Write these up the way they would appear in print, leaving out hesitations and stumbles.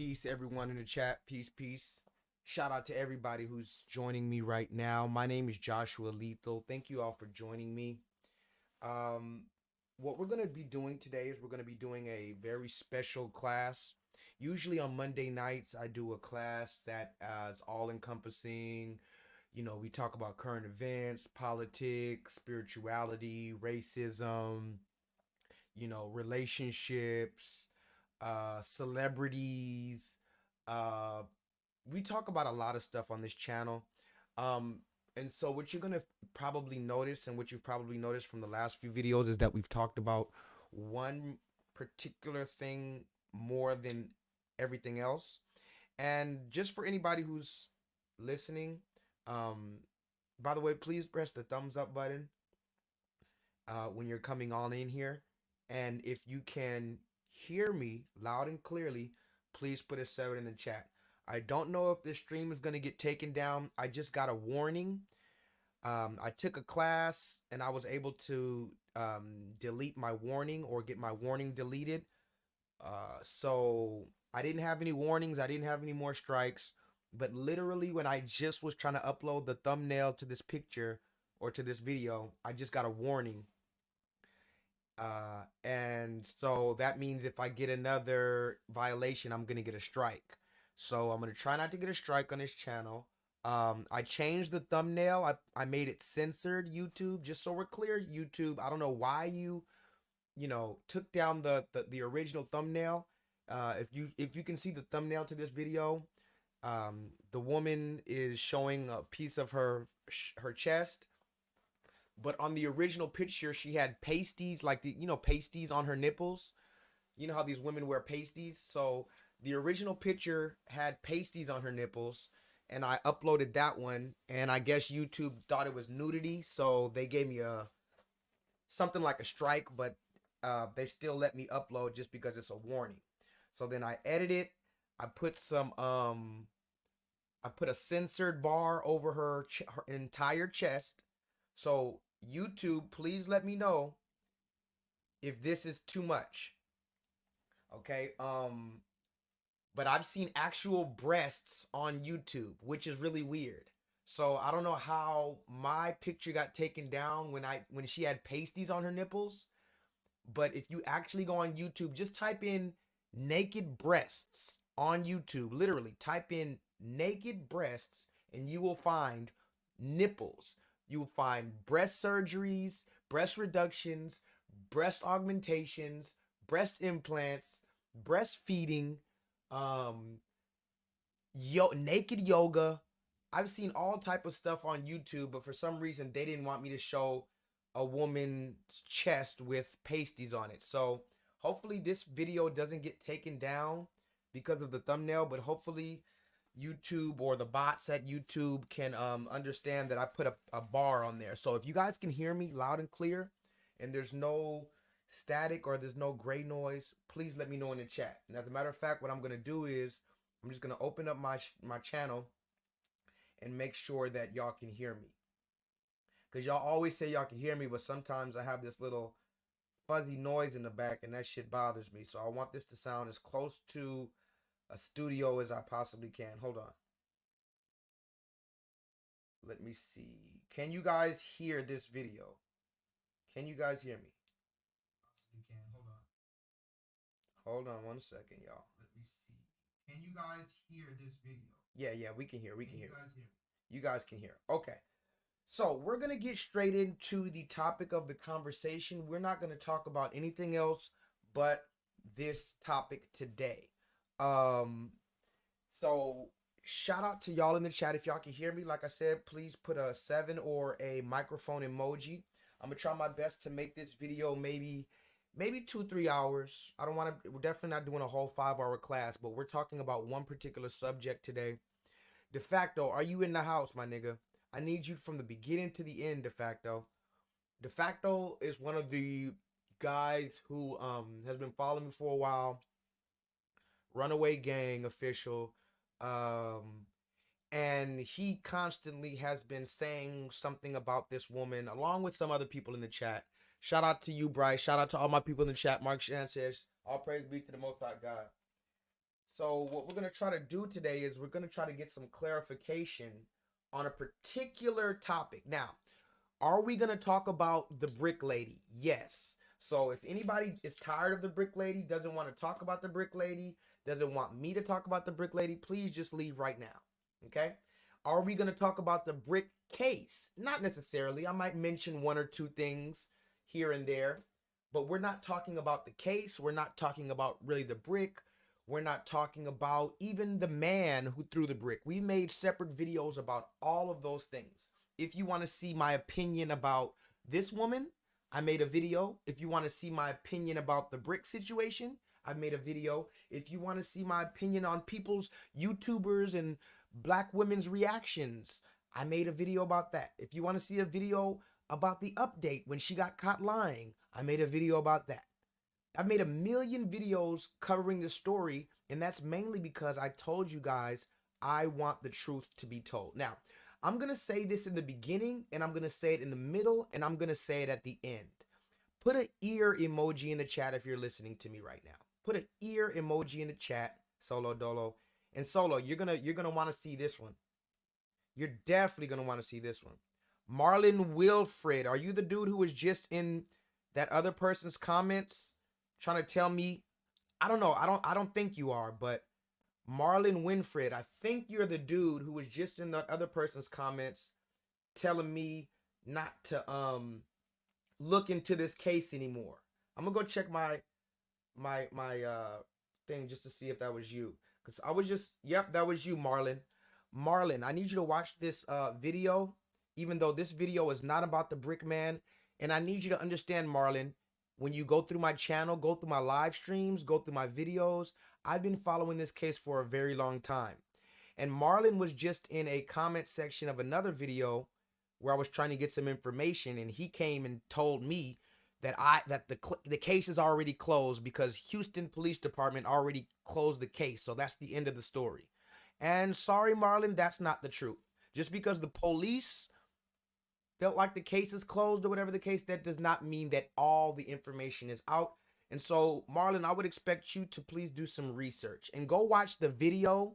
Peace, everyone in the chat. Peace, peace. Shout out to everybody who's joining me right now. My name is Joshua Lethal. Thank you all for joining me. Um, what we're going to be doing today is we're going to be doing a very special class. Usually on Monday nights, I do a class that is all encompassing. You know, we talk about current events, politics, spirituality, racism, relationships, celebrities. Uh, we talk about a lot of stuff on this channel. Um, and so what you're gonna probably notice, and what you've probably noticed from the last few videos, is that we've talked about one particular thing more than everything else. And just for anybody who's listening, um, by the way, please press the thumbs up button when you're coming on in here. And if you can hear me loud and clearly, please put a 7 in the chat. I don't know if this stream is going to get taken down. I just got a warning. I took a class and I was able to delete my warning or get my warning deleted. So I didn't have any warnings. I didn't have any more strikes. But literally when I just was trying to upload the thumbnail to this picture or to this video, I just got a warning. And so that means if I get another violation, I'm going to get a strike. So I'm going to try not to get a strike on this channel. I changed the thumbnail. I made it censored, YouTube, just so we're clear. YouTube, I don't know why you took down the original thumbnail. If you can see the thumbnail to this video, the woman is showing a piece of her chest. But on the original picture, she had pasties, like pasties on her nipples. You know how these women wear pasties? So the original picture had pasties on her nipples, and I uploaded that one, and I guess YouTube thought it was nudity, so they gave me something like a strike, but they still let me upload just because it's a warning. So then I edited. I put a censored bar over her entire chest. So YouTube, please let me know if this is too much. Okay. But I've seen actual breasts on YouTube, which is really weird. So I don't know how my picture got taken down when she had pasties on her nipples. But if you actually go on YouTube, just type in naked breasts on YouTube. Literally type in naked breasts and you will find nipples. You will find breast surgeries, breast reductions, breast augmentations, breast implants, breastfeeding, naked yoga. I've seen all type of stuff on YouTube, but for some reason they didn't want me to show a woman's chest with pasties on it. So hopefully this video doesn't get taken down because of the thumbnail, but hopefully YouTube or the bots at YouTube can understand that I put a bar on there. So if you guys can hear me loud and clear and there's no static or there's no gray noise, please let me know in the chat. And as a matter of fact, what I'm going to do is I'm just going to open up my channel and make sure that y'all can hear me. Because y'all always say y'all can hear me, but sometimes I have this little fuzzy noise in the back and that shit bothers me. So I want this to sound as close to a studio as I possibly can. Hold on. Let me see. Can you guys hear this video? Can you guys hear me? Possibly can. Hold on. Hold on 1 second, y'all. Let me see. Can you guys hear this video? Yeah, we can hear. We can hear. You guys hear me? You guys can hear. Okay. So we're going to get straight into the topic of the conversation. We're not going to talk about anything else but this topic today. So shout out to y'all in the chat. If y'all can hear me, like I said, please put a 7 or a microphone emoji. I'm gonna try my best to make this video maybe 2-3 hours. I don't want to, we're definitely not doing a whole 5-hour class, but we're talking about one particular subject today. De facto, are you in the house, my nigga? I need you from the beginning to the end, De facto. De facto is one of the guys who has been following me for a while. Runaway gang official. And he constantly has been saying something about this woman along with some other people in the chat. Shout out to you, Bryce. Shout out to all my people in the chat. Mark Sanchez. All praise be to the Most High God. So what we're going to try to do today is we're going to try to get some clarification on a particular topic. Now, are we going to talk about the Bricklady? Yes. So if anybody is tired of the Bricklady, doesn't want to talk about the Bricklady, doesn't want me to talk about the Bricklady, please just leave right now. Okay? Are we going to talk about the brick case? Not necessarily. I might mention one or two things here and there, but we're not talking about the case. We're not talking about really the brick. We're not talking about even the man who threw the brick. We made separate videos about all of those things. If you want to see my opinion about this woman, I made a video. If you want to see my opinion about the brick situation, I've made a video. If you want to see my opinion on people's YouTubers and black women's reactions, I made a video about that. If you want to see a video about the update when she got caught lying, I made a video about that. I've made a million videos covering this story, and that's mainly because I told you guys I want the truth to be told. Now, I'm going to say this in the beginning, and I'm going to say it in the middle, and I'm going to say it at the end. Put an ear emoji in the chat if you're listening to me right now. Put an ear emoji in the chat, Solo Dolo. And Solo, you're gonna want to see this one. You're definitely going to want to see this one. Marlon Wilfred, are you the dude who was just in that other person's comments trying to tell me? I don't know. I don't think you are, but Marlon Winfred, I think you're the dude who was just in that other person's comments telling me not to look into this case anymore. I'm gonna go check my thing just to see if that was you, because I was just, yep, that was you, Marlon. Marlon, I need you to watch this video, even though this video is not about the brick man. And I need you to understand, Marlon, when you go through my channel, go through my live streams, go through my videos, I've been following this case for a very long time. And Marlon was just in a comment section of another video where I was trying to get some information, and he came and told me that the case is already closed because Houston Police Department already closed the case. So that's the end of the story. And sorry, Marlon, that's not the truth. Just because the police felt like the case is closed or whatever the case, that does not mean that all the information is out. And so, Marlon, I would expect you to please do some research and go watch the video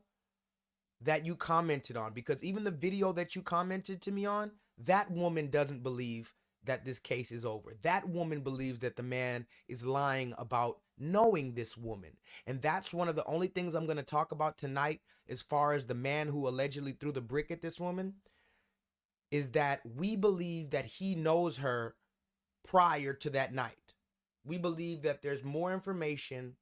that you commented on, because even the video that you commented to me on, that woman doesn't believe that this case is over. That woman believes that the man is lying about knowing this woman. And that's one of the only things I'm going to talk about tonight as far as the man who allegedly threw the brick at this woman, is that we believe that he knows her prior to that night. We believe that there's more information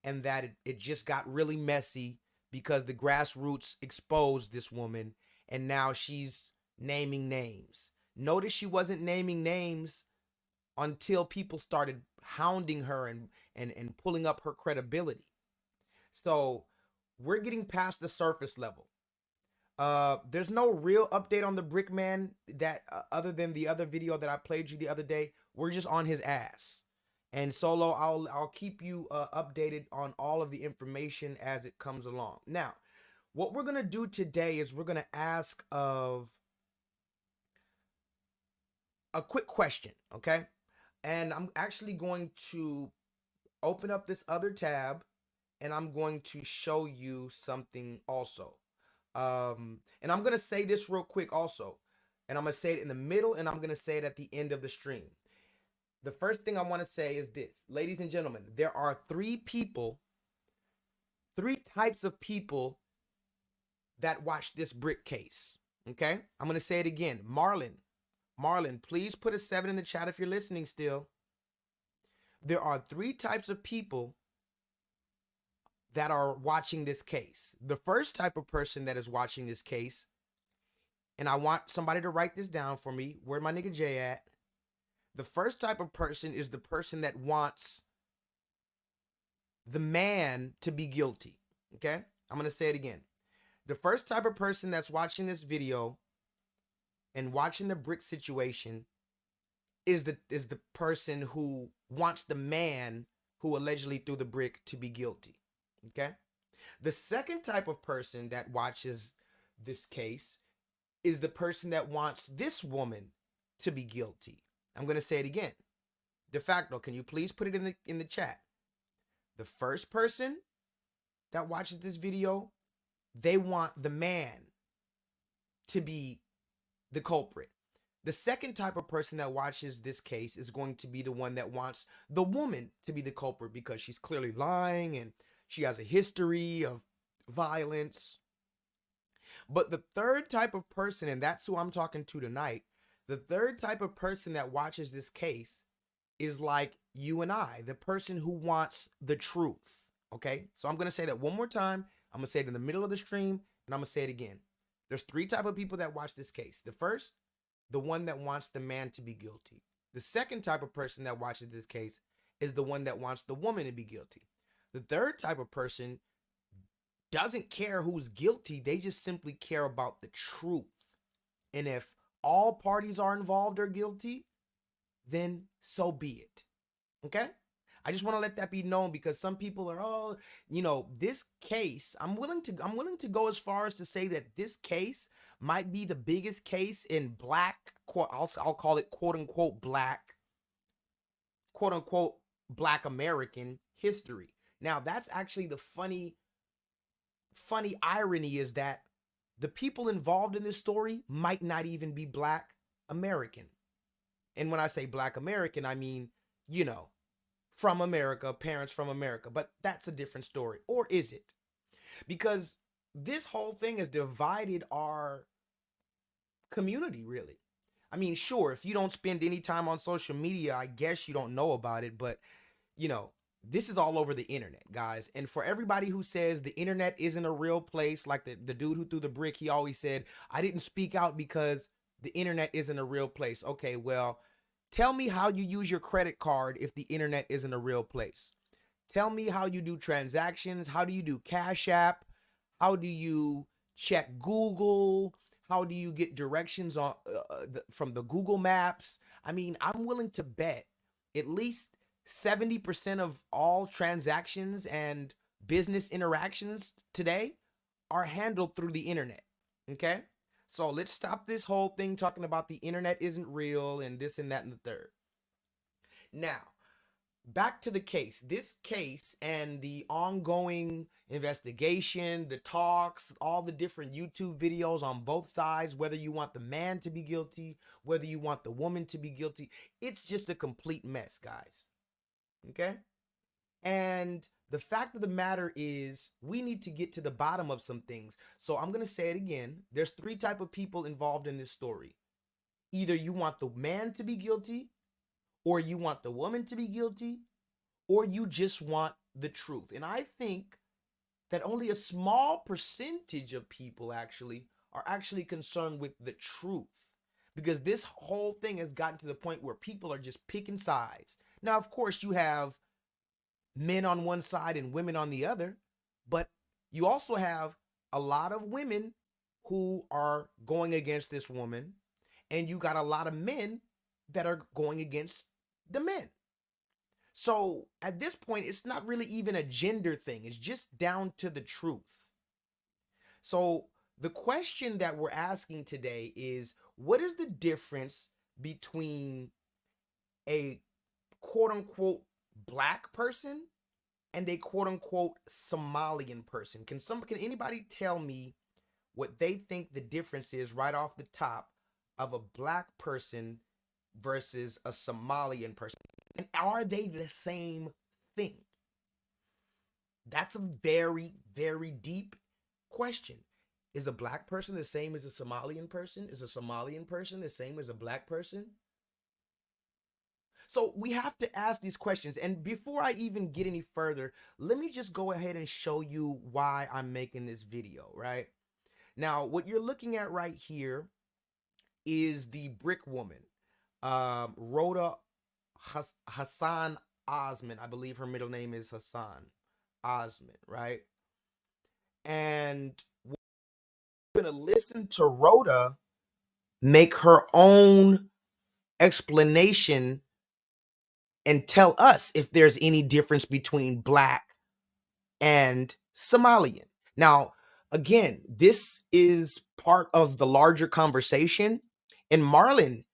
and that it just got really messy because the grassroots exposed this woman and now she's naming names. Notice she wasn't naming names until people started hounding her and pulling up her credibility. So we're getting past the surface level. There's no real update on the brick man that other than the other video that I played you the other day. We're just on his ass. And Solo, I'll keep you updated on all of the information as it comes along. Now, what we're gonna do today is we're gonna ask of a quick question, okay? And I'm actually going to open up this other tab, and I'm going to show you something also. And I'm gonna say this real quick also, and I'm gonna say it in the middle, and I'm gonna say it at the end of the stream. The first thing I want to say is this, ladies and gentlemen, there are three types of people that watch this brick case. Okay, I'm gonna say it again. Marlon, please put a 7 in the chat if you're listening still. There are three types of people that are watching this case. The first type of person that is watching this case, and I want somebody to write this down for me. Where my nigga Jay at? The first type of person is the person that wants the man to be guilty. Okay? I'm going to say it again. The first type of person that's watching this video and watching the brick situation is the person who wants the man who allegedly threw the brick to be guilty. Okay? The second type of person that watches this case is the person that wants this woman to be guilty. I'm going to say it again. De facto, can you please put it in the chat? The first person that watches this video, they want the man to be the culprit. The second type of person that watches this case is going to be the one that wants the woman to be the culprit because she's clearly lying and she has a history of violence. But the third type of person, and that's who I'm talking to tonight, the third type of person that watches this case is like you and I, the person who wants the truth. Okay? So I'm going to say that one more time. I'm going to say it in the middle of the stream, and I'm going to say it again. There's three type of people that watch this case. The first, the one that wants the man to be guilty. The second type of person that watches this case is the one that wants the woman to be guilty. The third type of person doesn't care who's guilty. They just simply care about the truth. And if all parties are involved are guilty, then so be it. Okay? I just want to let that be known because some people are, oh, you know, this case, I'm willing to go as far as to say that this case might be the biggest case in black, I'll call it quote unquote black American history. Now, that's actually the funny irony is that the people involved in this story might not even be black American. And when I say black American, I mean, you know, from America, parents from America, but that's a different story. Or is it? Because this whole thing has divided our community, really. I mean, sure, if you don't spend any time on social media, I guess you don't know about it, but, you know, this is all over the internet, guys. And for everybody who says the internet isn't a real place, like the dude who threw the brick, he always said, I didn't speak out because the internet isn't a real place. Okay, well, tell me how you use your credit card if the internet isn't a real place. Tell me how you do transactions. How do you do Cash App? How do you check Google? How do you get directions on from the Google Maps? I mean, I'm willing to bet at least 70% of all transactions and business interactions today are handled through the internet. Okay? So let's stop this whole thing talking about the internet isn't real and this and that and the third. Now, back to the case. This case and the ongoing investigation, the talks, all the different YouTube videos on both sides, whether you want the man to be guilty, whether you want the woman to be guilty, it's just a complete mess, guys. Okay? And the fact of the matter is we need to get to the bottom of some things. So I'm going to say it again. There's three type of people involved in this story. Either you want the man to be guilty, or you want the woman to be guilty, or you just want the truth. And I think that only a small percentage of people are actually concerned with the truth. Because this whole thing has gotten to the point where people are just picking sides. Now, of course, you have men on one side and women on the other, but you also have a lot of women who are going against this woman, and you got a lot of men that are going against the men. So at this point, it's not really even a gender thing. It's just down to the truth. So the question that we're asking today is, what is the difference between a quote unquote black person and a quote unquote Somalian person? Can anybody tell me what they think the difference is right off the top of a black person versus a Somalian person? And are they the same thing? That's a very, very deep question. Is a black person the same as a Somalian person? Is a Somalian person the same as a black person? So we have to ask these questions. And before I even get any further, let me just go ahead and show you why I'm making this video, right? Now, what you're looking at right here is the brick woman, Rhoda Hassan Osman. I believe her middle name is Hassan Osman, right? And we're going to listen to Rhoda make her own explanation and tell us if there's any difference between black and Somalian. Now, again, this is part of the larger conversation. And Marlon,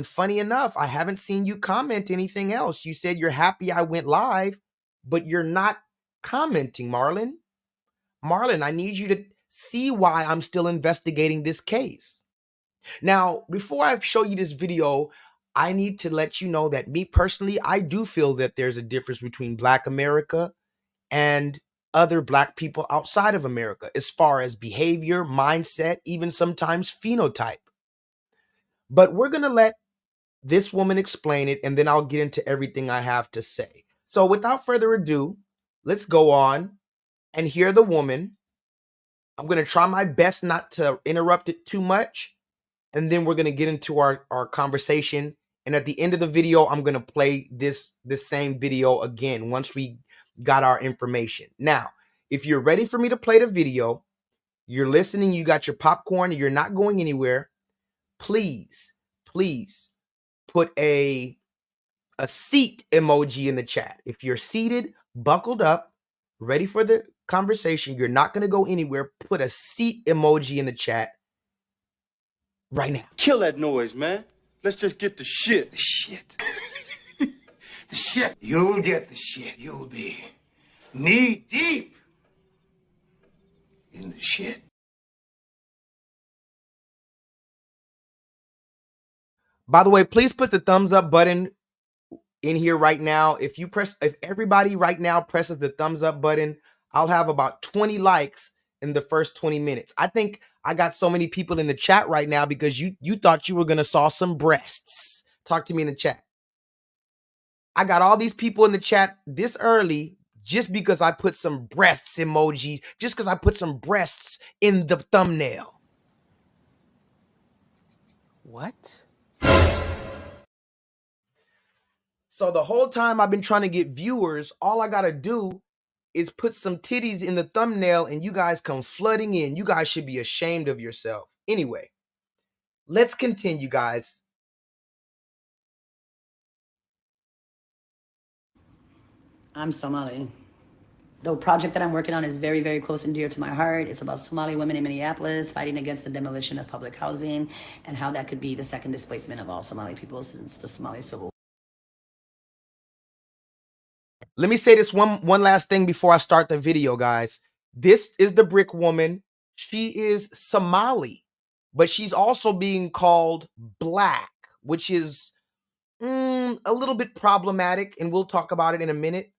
funny enough, I haven't seen you comment anything else. You said you're happy I went live, but you're not commenting, Marlon. Marlon, I need you to see why I'm still investigating this case. Now, before I show you this video, I need to let you know that me personally, I do feel that there's a difference between Black America and other Black people outside of America as far as behavior, mindset, even sometimes phenotype. But we're going to let this woman explain it, and then I'll get into everything I have to say. So without further ado, let's go on and hear the woman. I'm going to try my best not to interrupt it too much, and then we're going to get into our conversation. And at the end of the video, I'm going to play this same video again once we got our information. Now, if you're ready for me to play the video, you're listening, you got your popcorn, and you're not going anywhere, please put a seat emoji in the chat. If you're seated, buckled up, ready for the conversation, you're not going to go anywhere, put a seat emoji in the chat right now. Kill that noise, man. Let's just get the shit. The shit. The shit. You'll get the shit. You'll be knee deep in the shit. By the way, please put the thumbs up button in here right now. If everybody right now presses the thumbs up button, I'll have about 20 likes in the first 20 minutes. I think I got so many people in the chat right now because you thought you were going to saw some breasts. Talk to me in the chat. I got all these people in the chat this early just because I put some breasts emojis, just because I put some breasts in the thumbnail. What? So the whole time I've been trying to get viewers, all I got to do is put some titties in the thumbnail and you guys come flooding in. You guys should be ashamed of yourself. Anyway, let's continue, guys. I'm Somali. The project that I'm working on is very, very close and dear to my heart. It's about Somali women in Minneapolis fighting against the demolition of public housing and how that could be the second displacement of all Somali people since the Somali Civil War. Let me say this one last thing before I start the video, guys. This is the Brick woman. She is Somali, but she's also being called Black, which is a little bit problematic, and we'll talk about it in a minute.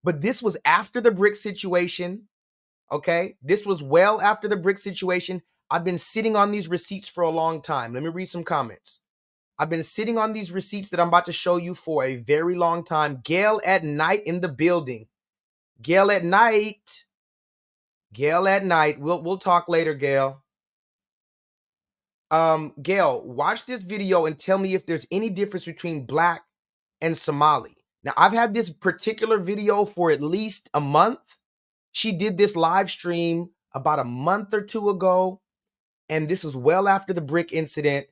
But this was after the Brick situation, okay? This was well after the Brick situation. I've been sitting on these receipts for a long time. Let me read some comments. I've been sitting on these receipts that I'm about to show you for a very long time. Gail at night in the building. Gail at night. Gail at night. We'll talk later, Gail. Gail, watch this video and tell me if there's any difference between Black and Somali. Now, I've had this particular video for at least a month. She did this live stream about a month or two ago, and this is well after the Brick incident.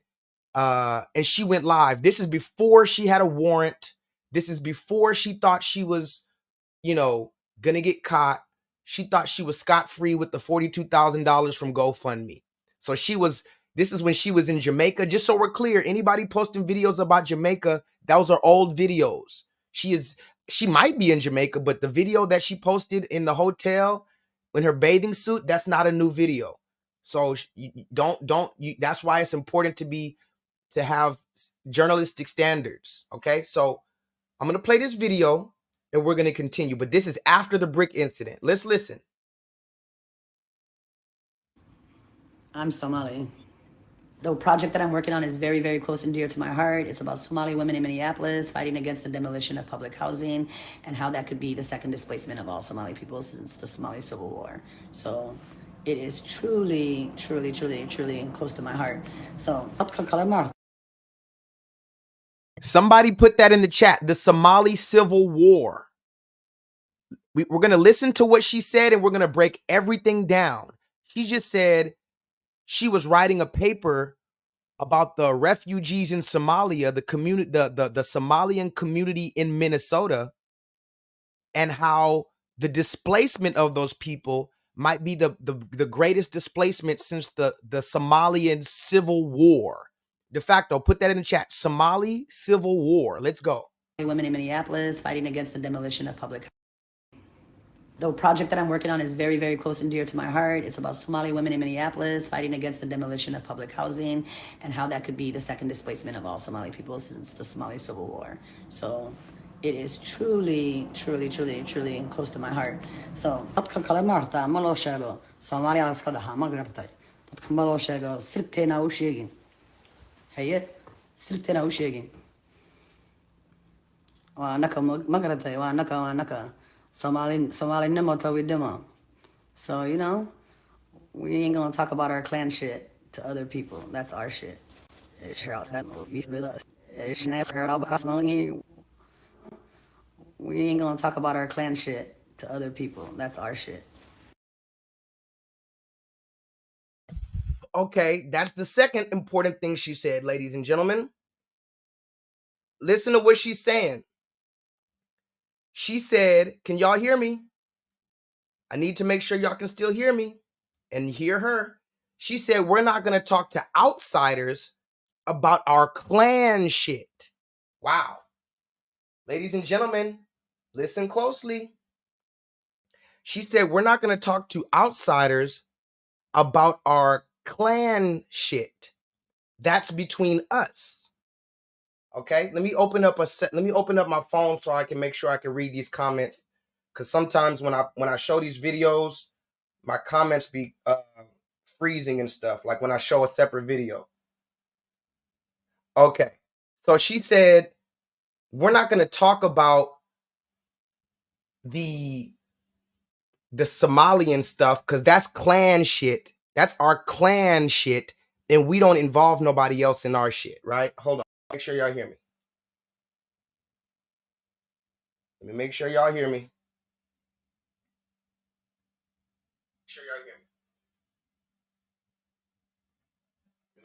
And she went live. This is before she had a warrant. This is before she thought she was, gonna get caught. She thought she was scot-free with the $42,000 from GoFundMe. So this is when she was in Jamaica. Just so we're clear, anybody posting videos about Jamaica, those are old videos. She might be in Jamaica, but the video that she posted in the hotel in her bathing suit, that's not a new video. So that's why it's important to have journalistic standards. Okay, so I'm gonna play this video and we're gonna continue, but this is after the Brick incident. Let's listen. I'm Somali. The project that I'm working on is very, very close and dear to my heart. It's about Somali women in Minneapolis fighting against the demolition of public housing and how that could be the second displacement of all Somali people since the Somali Civil War. So it is truly, truly, truly, truly close to my heart. So somebody put that in the chat, the Somali Civil War. We're going to listen to what she said and we're going to break everything down. She just said she was writing a paper about the refugees in Somalia, the community, the Somalian community in Minnesota, and how the displacement of those people might be the greatest displacement since the Somalian Civil War. De facto, put that in the chat. Somali Civil War. Let's go. Women in Minneapolis fighting against the demolition of public housing. The project that I'm working on is very, very close and dear to my heart. It's about Somali women in Minneapolis fighting against the demolition of public housing and how that could be the second displacement of all Somali people since the Somali Civil War. So it is truly, truly, truly, truly close to my heart. So dadka kale maarta ma loo sheego Soomaaliya la iska dhahaa ma garatay dadka ma loo sheego sirteena u sheegin haye sirteena u sheegin waa naka ma garatay waa naka Somali nimo tawi demo. So, you know, we ain't gonna talk about our clan shit to other people. That's our shit. We ain't gonna talk about our clan shit to other people. That's our shit. Okay, that's the second important thing she said, ladies and gentlemen. Listen to what she's saying. She said, can y'all hear me? I need to make sure y'all can still hear me and hear her. She said, we're not going to talk to outsiders about our clan shit. Wow. Ladies and gentlemen, listen closely. She said, we're not going to talk to outsiders about our clan shit. That's between us. Okay, let me open up my phone so I can make sure I can read these comments. Because sometimes when I show these videos, my comments be freezing and stuff. Like when I show a separate video. Okay, so she said we're not going to talk about the Somalian stuff because that's clan shit. That's our clan shit, and we don't involve nobody else in our shit. Right? Hold on. Make sure y'all hear me. Let me make sure y'all hear me.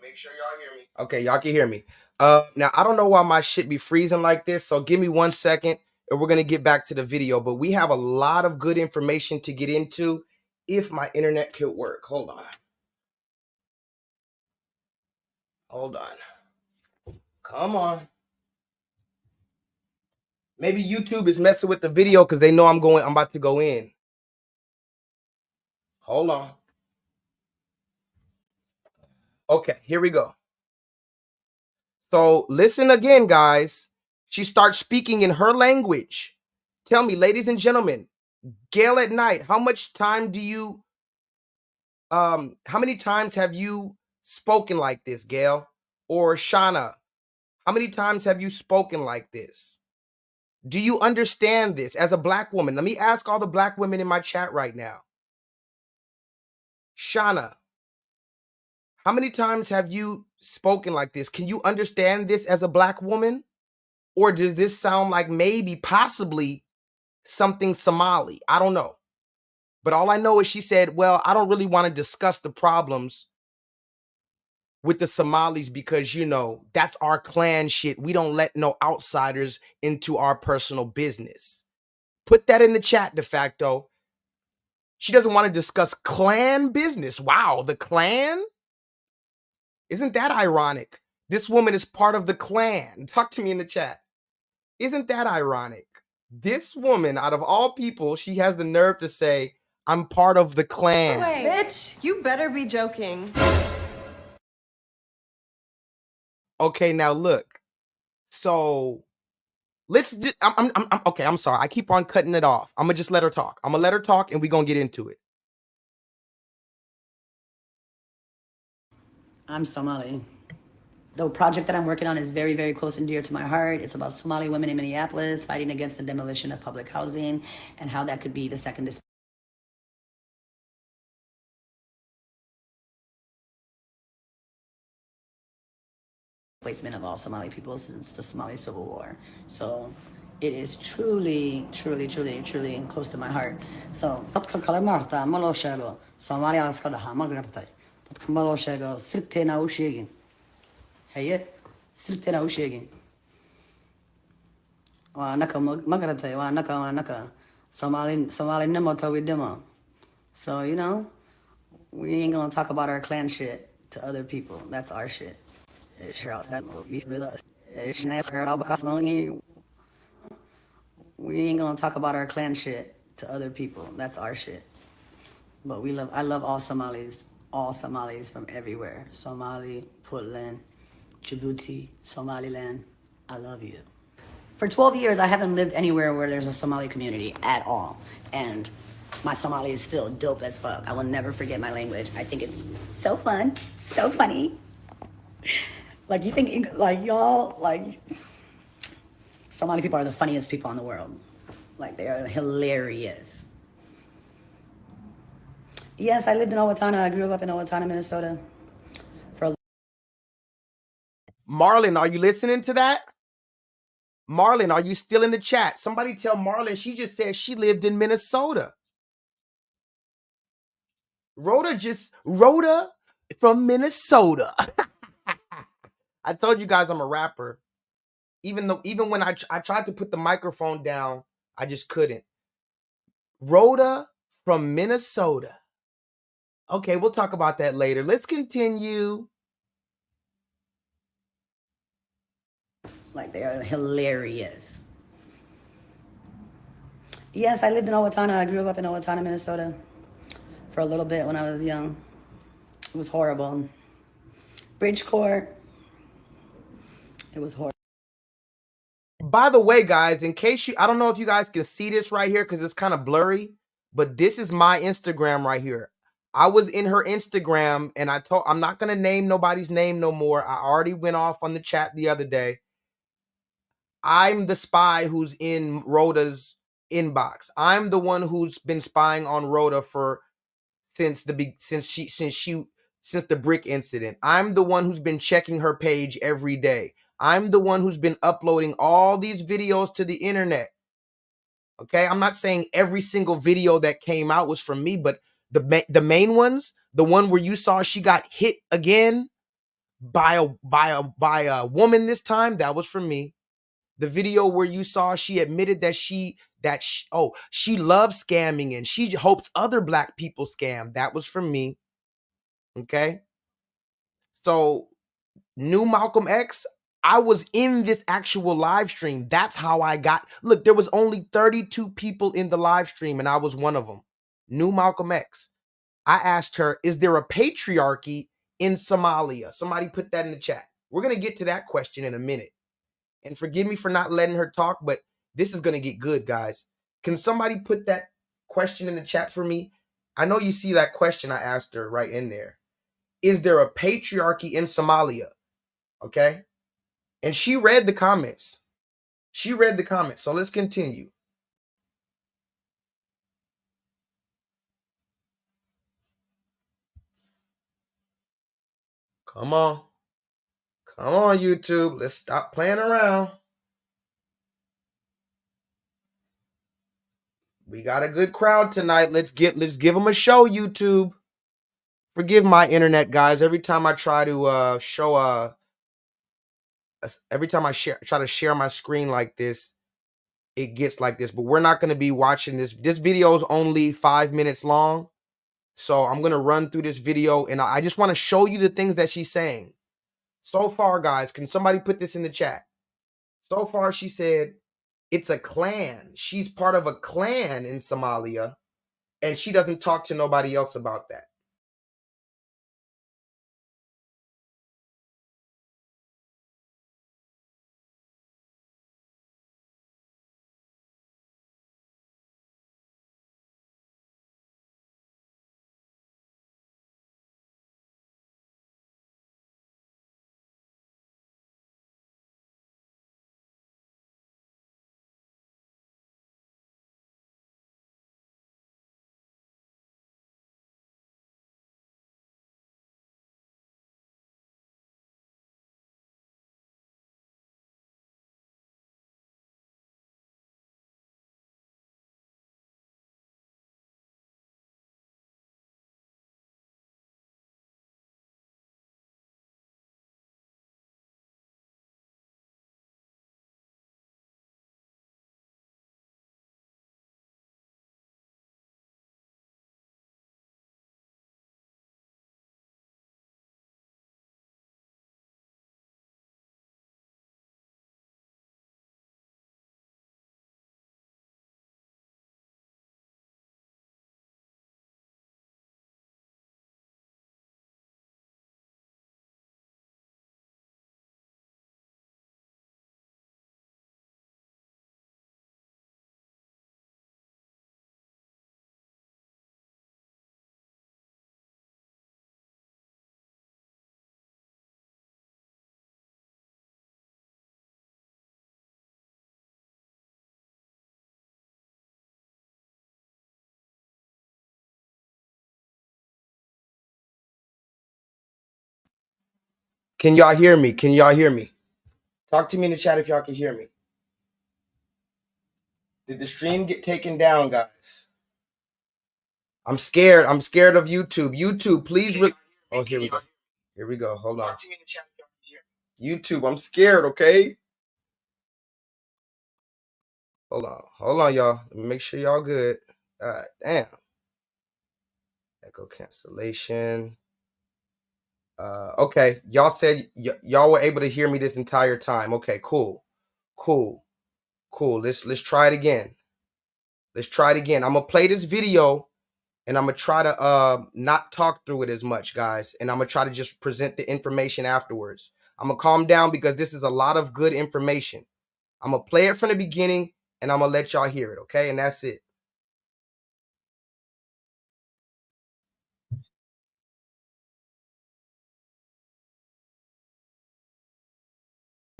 Make sure y'all hear me. Okay, y'all can hear me. Now I don't know why my shit be freezing like this, so give me 1 second and we're gonna get back to the video. But we have a lot of good information to get into if my internet could work. Hold on. Hold on. Come on. Maybe YouTube is messing with the video because they know I'm about to go in. Hold on. Okay, here we go. So listen again, guys. She starts speaking in her language. Tell me, ladies and gentlemen, Gail at night, how much time do you how many times have you spoken like this, Gail? Or Shauna, how many times have you spoken like this? Do you understand this as a black woman? Let me ask all the black women in my chat right now. Shauna, how many times have you spoken like this? Can you understand this as a black woman? Or does this sound like maybe, possibly something Somali? I don't know. But all I know is she said, well, I don't really want to discuss the problems with the Somalis because, you know, that's our clan shit. We don't let no outsiders into our personal business. Put that in the chat, de facto. She doesn't want to discuss clan business. Wow, the clan? Isn't that ironic? This woman is part of the clan. Talk to me in the chat. Isn't that ironic? This woman, out of all people, she has the nerve to say, I'm part of the clan. Wait. Bitch, you better be joking. Okay, now look. So let's I'm okay, I'm sorry. I keep on cutting it off. I'm gonna just let her talk. I'm gonna let her talk and we're gonna get into it. I'm Somali. The project that I'm working on is very, very close and dear to my heart. It's about Somali women in Minneapolis fighting against the demolition of public housing and how that could be the second displacement of all Somali people since the Somali Civil War. So it is truly, truly, truly, truly close to my heart. So dadka kale maarta ma loo sheego Soomaaliya la iska dhahaa ma garatay dadka ma loo sheego sirteena u sheegin haye sirteena u sheegin waa naka ma garatay waa naka Somali nimo tawi demo. So, you know, we ain't gonna talk about our clan shit to other people. That's our shit. We ain't gonna talk about our clan shit to other people. That's our shit. But I love all Somalis from everywhere. Somali, Puntland, Djibouti, Somaliland. I love you. For 12 years, I haven't lived anywhere where there's a Somali community at all. And my Somali is still dope as fuck. I will never forget my language. I think it's so fun, so funny. Like, you think, like, y'all, like, Somali people are the funniest people in the world. Like, they are hilarious. Yes, I lived in Owatonna. I grew up in Owatonna, Minnesota. Marlon, are you listening to that? Marlon, are you still in the chat? Somebody tell Marlon she just said she lived in Minnesota. Rhoda from Minnesota. I told you guys I'm a rapper. Even when I tried to put the microphone down, I just couldn't. Rhoda from Minnesota. Okay, we'll talk about that later. Let's continue. Like, they are hilarious. Yes, I lived in Owatonna. I grew up in Owatonna, Minnesota for a little bit when I was young. It was horrible. Bridgecourt. It was horrible. By the way, guys, in case I don't know if you guys can see this right here because it's kind of blurry, but this is my Instagram right here. I was in her Instagram and I'm not going to name nobody's name no more. I already went off on the chat the other day. I'm the spy who's in Rhoda's inbox. I'm the one who's been spying on Rhoda since the brick incident. I'm the one who's been checking her page every day. I'm the one who's been uploading all these videos to the internet. Okay, I'm not saying every single video that came out was from me, but the main ones, the one where you saw she got hit again by a woman this time, that was from me. The video where you saw she admitted that she loves scamming and she hopes other black people scam, that was from me. Okay, so New Malcolm X, I was in this actual live stream. That's how I got. Look, there was only 32 people in the live stream and I was one of them. New Malcolm X. I asked her, is there a patriarchy in Somalia? Somebody put that in the chat. We're going to get to that question in a minute. And forgive me for not letting her talk, but this is going to get good, guys. Can somebody put that question in the chat for me? I know you see that question I asked her right in there. Is there a patriarchy in Somalia? Okay. And she read the comments. So let's continue. Come on. Come on, YouTube. Let's stop playing around. We got a good crowd tonight. Let's give them a show, YouTube. Forgive my internet, guys. Every time I try to every time I try to share my screen like this, it gets like this. But we're not going to be watching this. This video is only 5 minutes long. So I'm going to run through this video and I just want to show you the things that she's saying. So far, guys, can somebody put this in the chat? So far, she said it's a clan. She's part of a clan in Somalia, and she doesn't talk to nobody else about that. Can y'all hear me? Can y'all hear me? Talk to me in the chat if y'all can hear me. Did the stream get taken down, guys? I'm scared. I'm scared of YouTube. YouTube, please. Oh, here we go. Here we go. Hold on. YouTube, I'm scared, okay? Hold on. Hold on, y'all. Let me make sure y'all good. Damn. Echo cancellation. Okay. Y'all said y'all were able to hear me this entire time. Okay, cool. Cool. Cool. Let's try it again. Let's try it again. I'm gonna play this video and I'm gonna try to not talk through it as much, guys. And I'm gonna try to just present the information afterwards. I'm gonna calm down because this is a lot of good information. I'm gonna play it from the beginning and I'm gonna let y'all hear it, okay? And that's it.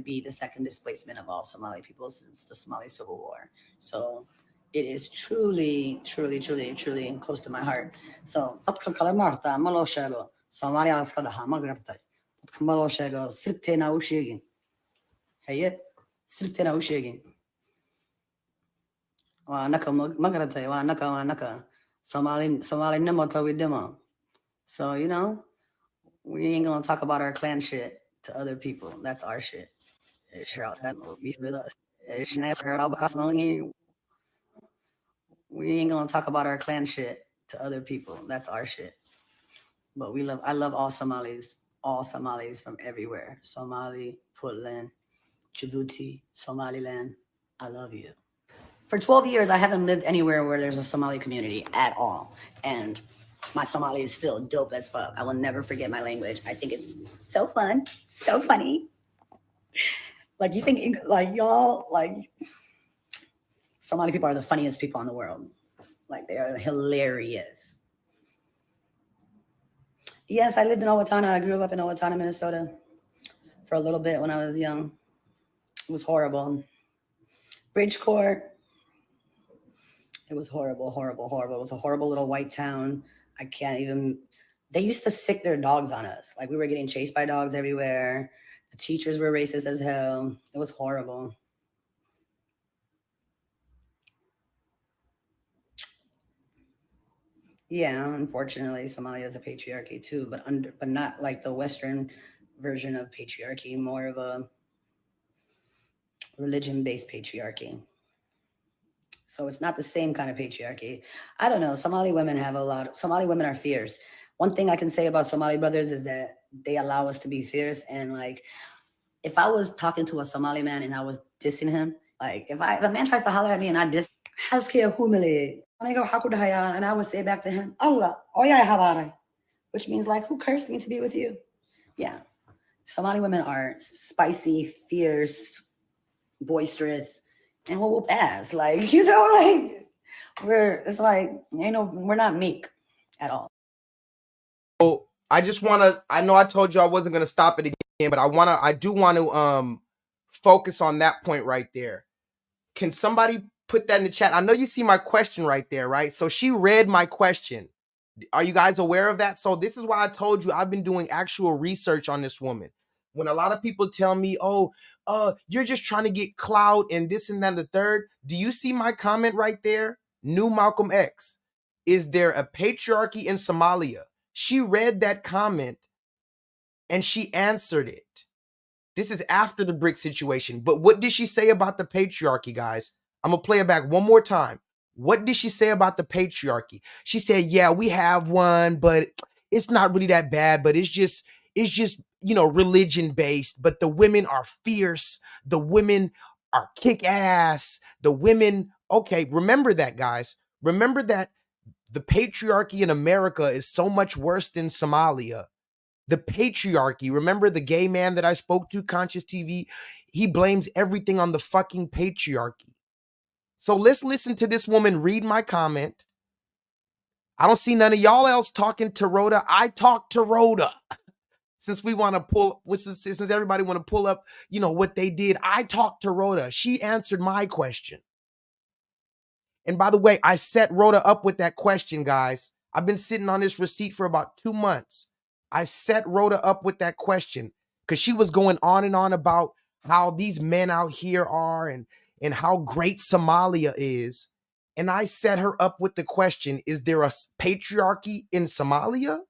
Be the second displacement of all Somali people since the Somali Civil War. So it is truly, truly, truly, truly close to my heart. So Somalia iska dhaha ma garatay dadka ma loo sheego sirteena u sheegin haye sirteena u sheegin waa anaka ma garatay waa anaka Somali nimo tawidimo. So you know we ain't gonna talk about our clan shit to other people. That's our shit. We ain't gonna talk about our clan shit to other people. That's our shit. But I love all Somalis from everywhere. Somali, Puntland, Djibouti, Somaliland. I love you. For 12 years, I haven't lived anywhere where there's a Somali community at all. And my Somali is still dope as fuck. I will never forget my language. I think it's so fun, so funny. Like you think, like y'all, like Somali people are the funniest people in the world. Like they are hilarious. Yes, I lived in Owatonna. I grew up in Owatonna, Minnesota for a little bit when I was young. It was horrible. Bridgeport. It was horrible, horrible, horrible. It was a horrible little white town. I can't even. They used to sick their dogs on us. Like we were getting chased by dogs everywhere. The teachers were racist as hell. It was horrible. Yeah, unfortunately, Somalia is a patriarchy too, but not like the Western version of patriarchy, more of a religion-based patriarchy. So it's not the same kind of patriarchy. I don't know. Somali women are fierce. One thing I can say about Somali brothers is that they allow us to be fierce. And like, if I was talking to a Somali man and I was dissing him, like if a man tries to holler at me and I diss, and I would say back to him, Allah, which means like, who cursed me to be with you? Yeah. Somali women are spicy, fierce, boisterous, and we'll whoop ass. Like, you know, like we're not meek at all. So I just wanna, I know I told you I wasn't gonna stop it again, but I do want to focus on that point right there. Can somebody put that in the chat? I know you see my question right there, right? So she read my question. Are you guys aware of that? So this is why I told you I've been doing actual research on this woman. When a lot of people tell me, oh, you're just trying to get clout and this and that and the third, do you see my comment right there? New Malcolm X. Is there a patriarchy in Somalia? She read that comment and she answered it. This is after the brick situation. But what did she say about the patriarchy, guys? I'm going to play it back one more time. What did she say about the patriarchy? She said, yeah, we have one, but it's not really that bad, but it's just, you know, religion based, but the women are fierce. The women are kick ass. The women, okay, remember that, guys. Remember that the patriarchy in America is so much worse than Somalia. The patriarchy, remember the gay man that I spoke to, Conscious TV? He blames everything on the fucking patriarchy. So let's listen to this woman read my comment. I don't see none of y'all else talking to Rhoda. I talked to Rhoda. Since we want to pull, since everybody want to pull up, you know, what they did, I talked to Rhoda. She answered my question. And by the way, I set Rhoda up with that question, guys. I've been sitting on this receipt for about 2 months. I set Rhoda up with that question. because she was going on and on about how these men out here are and how great Somalia is. And I set her up with the question, is there a patriarchy in Somalia?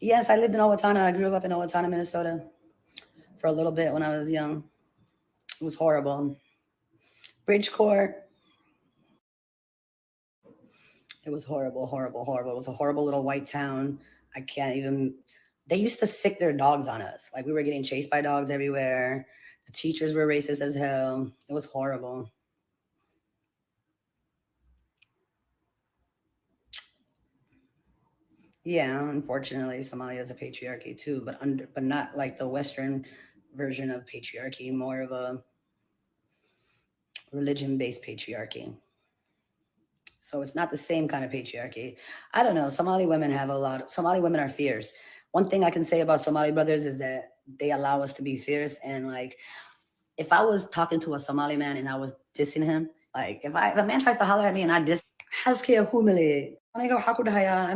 Yes, I lived in Owatonna. I grew up in Owatonna, Minnesota for a little bit when I was young. It was horrible. Bridgecourt. It was horrible, horrible, horrible. It was a horrible little white town. I can't even. They used to sick their dogs on us. Like we were getting chased by dogs everywhere. The teachers were racist as hell. It was horrible. Yeah, unfortunately, Somalia is a patriarchy too, but not like the Western version of patriarchy, more of a religion-based patriarchy. So it's not the same kind of patriarchy. I don't know. Somali women are fierce. One thing I can say about Somali brothers is that they allow us to be fierce. And like, if I was talking to a Somali man and I was dissing him, like if a man tries to holler at me and I diss, and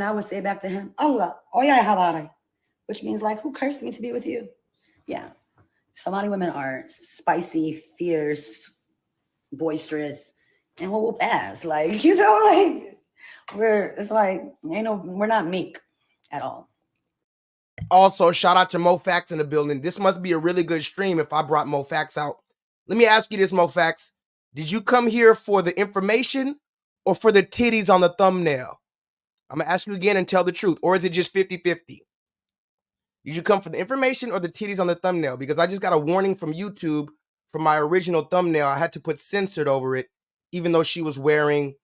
I would say back to him, Allah, which means like, who cursed me to be with you? Yeah. Somali women are spicy, fierce, boisterous, and we'll whoop ass. Like, like we're not meek at all. Also, shout out to MoFax in the building. This must be a really good stream if I brought MoFax out. Let me ask you this, MoFax. Did you come here for the information or for the titties on the thumbnail? I'm going to ask you again and tell the truth. Or is it just 50-50? Did you come for the information or the titties on the thumbnail? Because I just got a warning from YouTube for my original thumbnail. I had to put censored over it, even though she was wearing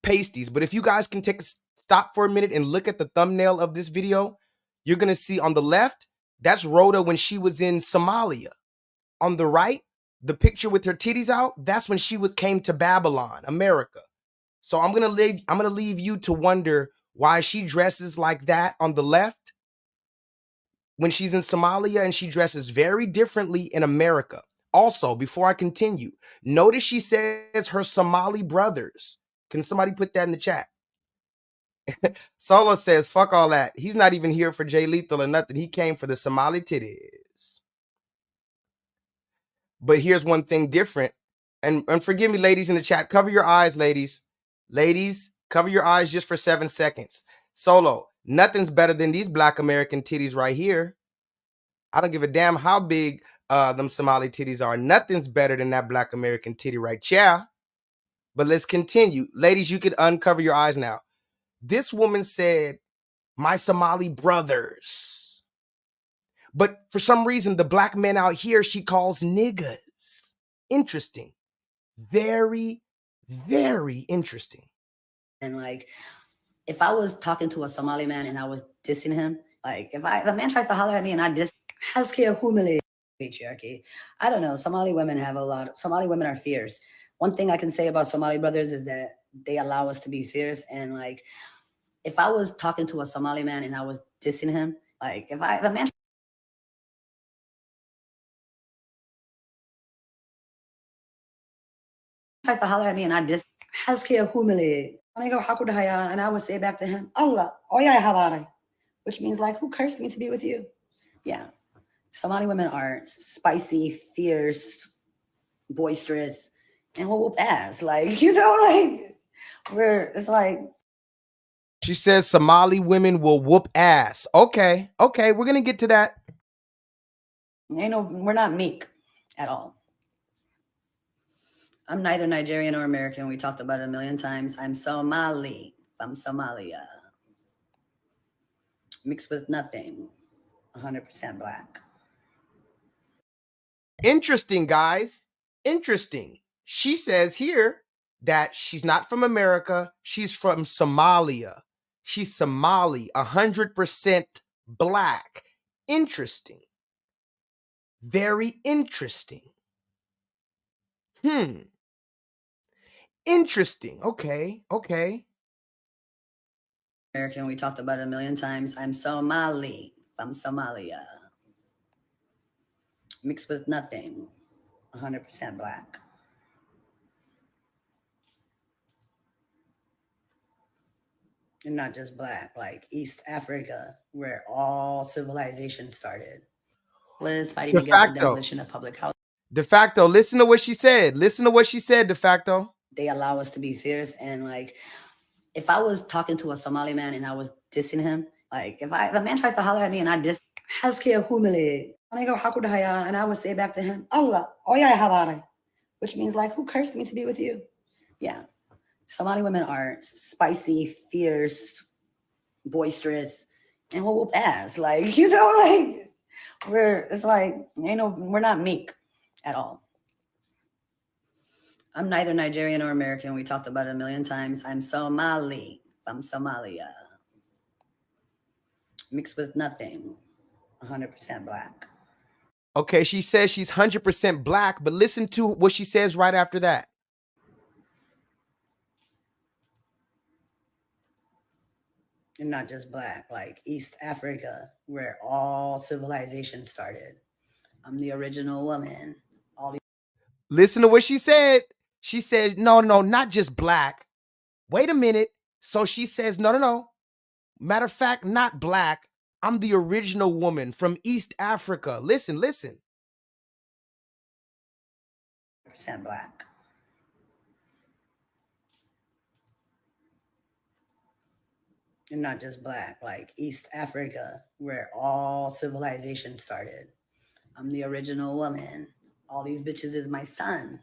pasties. But if you guys can take a stop for a minute and look at the thumbnail of this video, you're going to see on the left, that's Rhoda when she was in Somalia. On the right, the picture with her titties out, that's when she came to Babylon, America. So I'm going to leave you to wonder why she dresses like that on the left when she's in Somalia, and she dresses very differently in America. Also, before I continue, notice she says her Somali brothers. Can somebody put that in the chat? Solo says, fuck all that. He's not even here for J-Lethal or nothing. He came for the Somali titties. But here's one thing different. And forgive me, ladies in the chat. Cover your eyes, ladies. Ladies, cover your eyes just for 7 seconds. Solo, nothing's better than these Black American titties right here. I don't give a damn how big them Somali titties are. Nothing's better than that Black American titty right here. But let's continue. Ladies, you could uncover your eyes now. This woman said, my Somali brothers. But for some reason, the black men out here, she calls niggas. Interesting. Very, very interesting. And like, if I was talking to a Somali man and I was dissing him, like if a man tries to holler at me and I diss, patriarchy. I don't know. Somali women are fierce. One thing I can say about Somali brothers is that they allow us to be fierce. And like, if I was talking to a Somali man and I was dissing him, like if a man tries to holler at me and I diss, and I would say back to him, Allah, which means like, who cursed me to be with you? Yeah. Somali women are spicy, fierce, boisterous, and we'll whoop ass. Like, like it's like. She says Somali women will whoop ass. Okay, we're going to get to that. We're not meek at all. I'm neither Nigerian or American. We talked about it a million times. I'm Somali. I'm Somalia. Mixed with nothing. 100% Black. Interesting, guys. Interesting. She says here that she's not from America. She's from Somalia. She's Somali, 100% Black. Interesting. Very interesting. Interesting. Okay. American, we talked about it a million times. I'm Somali. I'm Somalia. Mixed with nothing. 100% Black. And not just black, like East Africa, where all civilization started. Liz fighting De against the facto. demolition of public housing. De facto. Listen to what she said. Listen to what she said, de facto. They allow us to be fierce. And like, if I was talking to a Somali man and I was dissing him, like if a man tries to holler at me and I diss, and I would say back to him, Allah, which means like, who cursed me to be with you? Yeah. Somali women are spicy, fierce, boisterous, and we'll whoop ass. Like, you know, like we're not meek at all. I'm neither Nigerian or American. We talked about it a million times. I'm Somali. I'm Somalia. Mixed with nothing. 100% black. Okay, she says she's 100% black, but listen to what she says right after that. And not just black, like East Africa, where all civilization started. I'm the original woman. Listen to what she said. She said, no, not just black. Wait a minute. So she says, no. Matter of fact, not black. I'm the original woman from East Africa. Listen. 100% black. And not just black, like East Africa, where all civilization started. I'm the original woman. All these bitches is my son.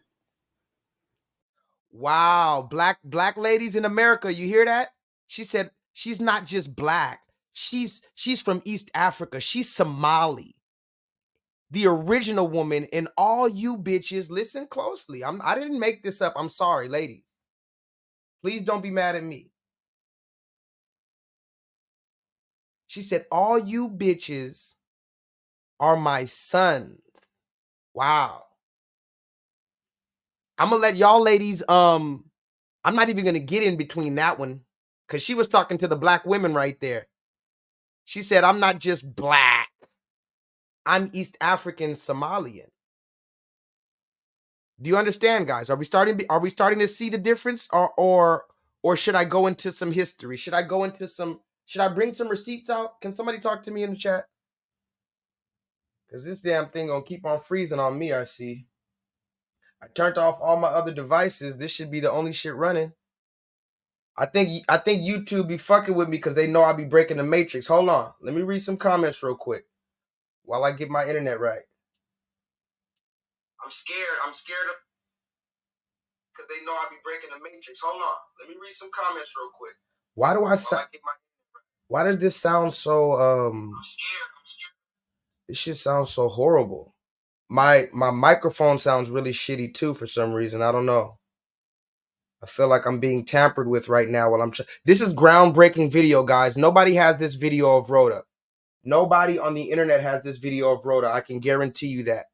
Wow, black ladies in America, you hear that? She said she's not just black. She's from East Africa. She's Somali. The original woman, and all you bitches, listen closely. I didn't make this up. I'm sorry, ladies. Please don't be mad at me. She said, all you bitches are my sons. Wow. I'm gonna let y'all ladies, I'm not even gonna get in between that one, because she was talking to the black women right there. She said, I'm not just black. I'm East African Somalian. Do you understand, guys? Are we starting to see the difference, or should I go into some history? Should I bring some receipts out? Can somebody talk to me in the chat? Because this damn thing gonna keep on freezing on me, I see. I turned off all my other devices. This should be the only shit running. I think YouTube be fucking with me because they know I be breaking the matrix. Hold on. Let me read some comments real quick while I get my internet right. I'm scared of, because they know I be breaking the matrix. Hold on. Let me read some comments real quick. Why does this sound so I'm scared. This shit sounds so horrible. My microphone sounds really shitty too for some reason. I don't know. I feel like I'm being tampered with right now while this is groundbreaking video, guys. Nobody has this video of Rhoda. Nobody on the internet has this video of Rhoda. I can guarantee you that.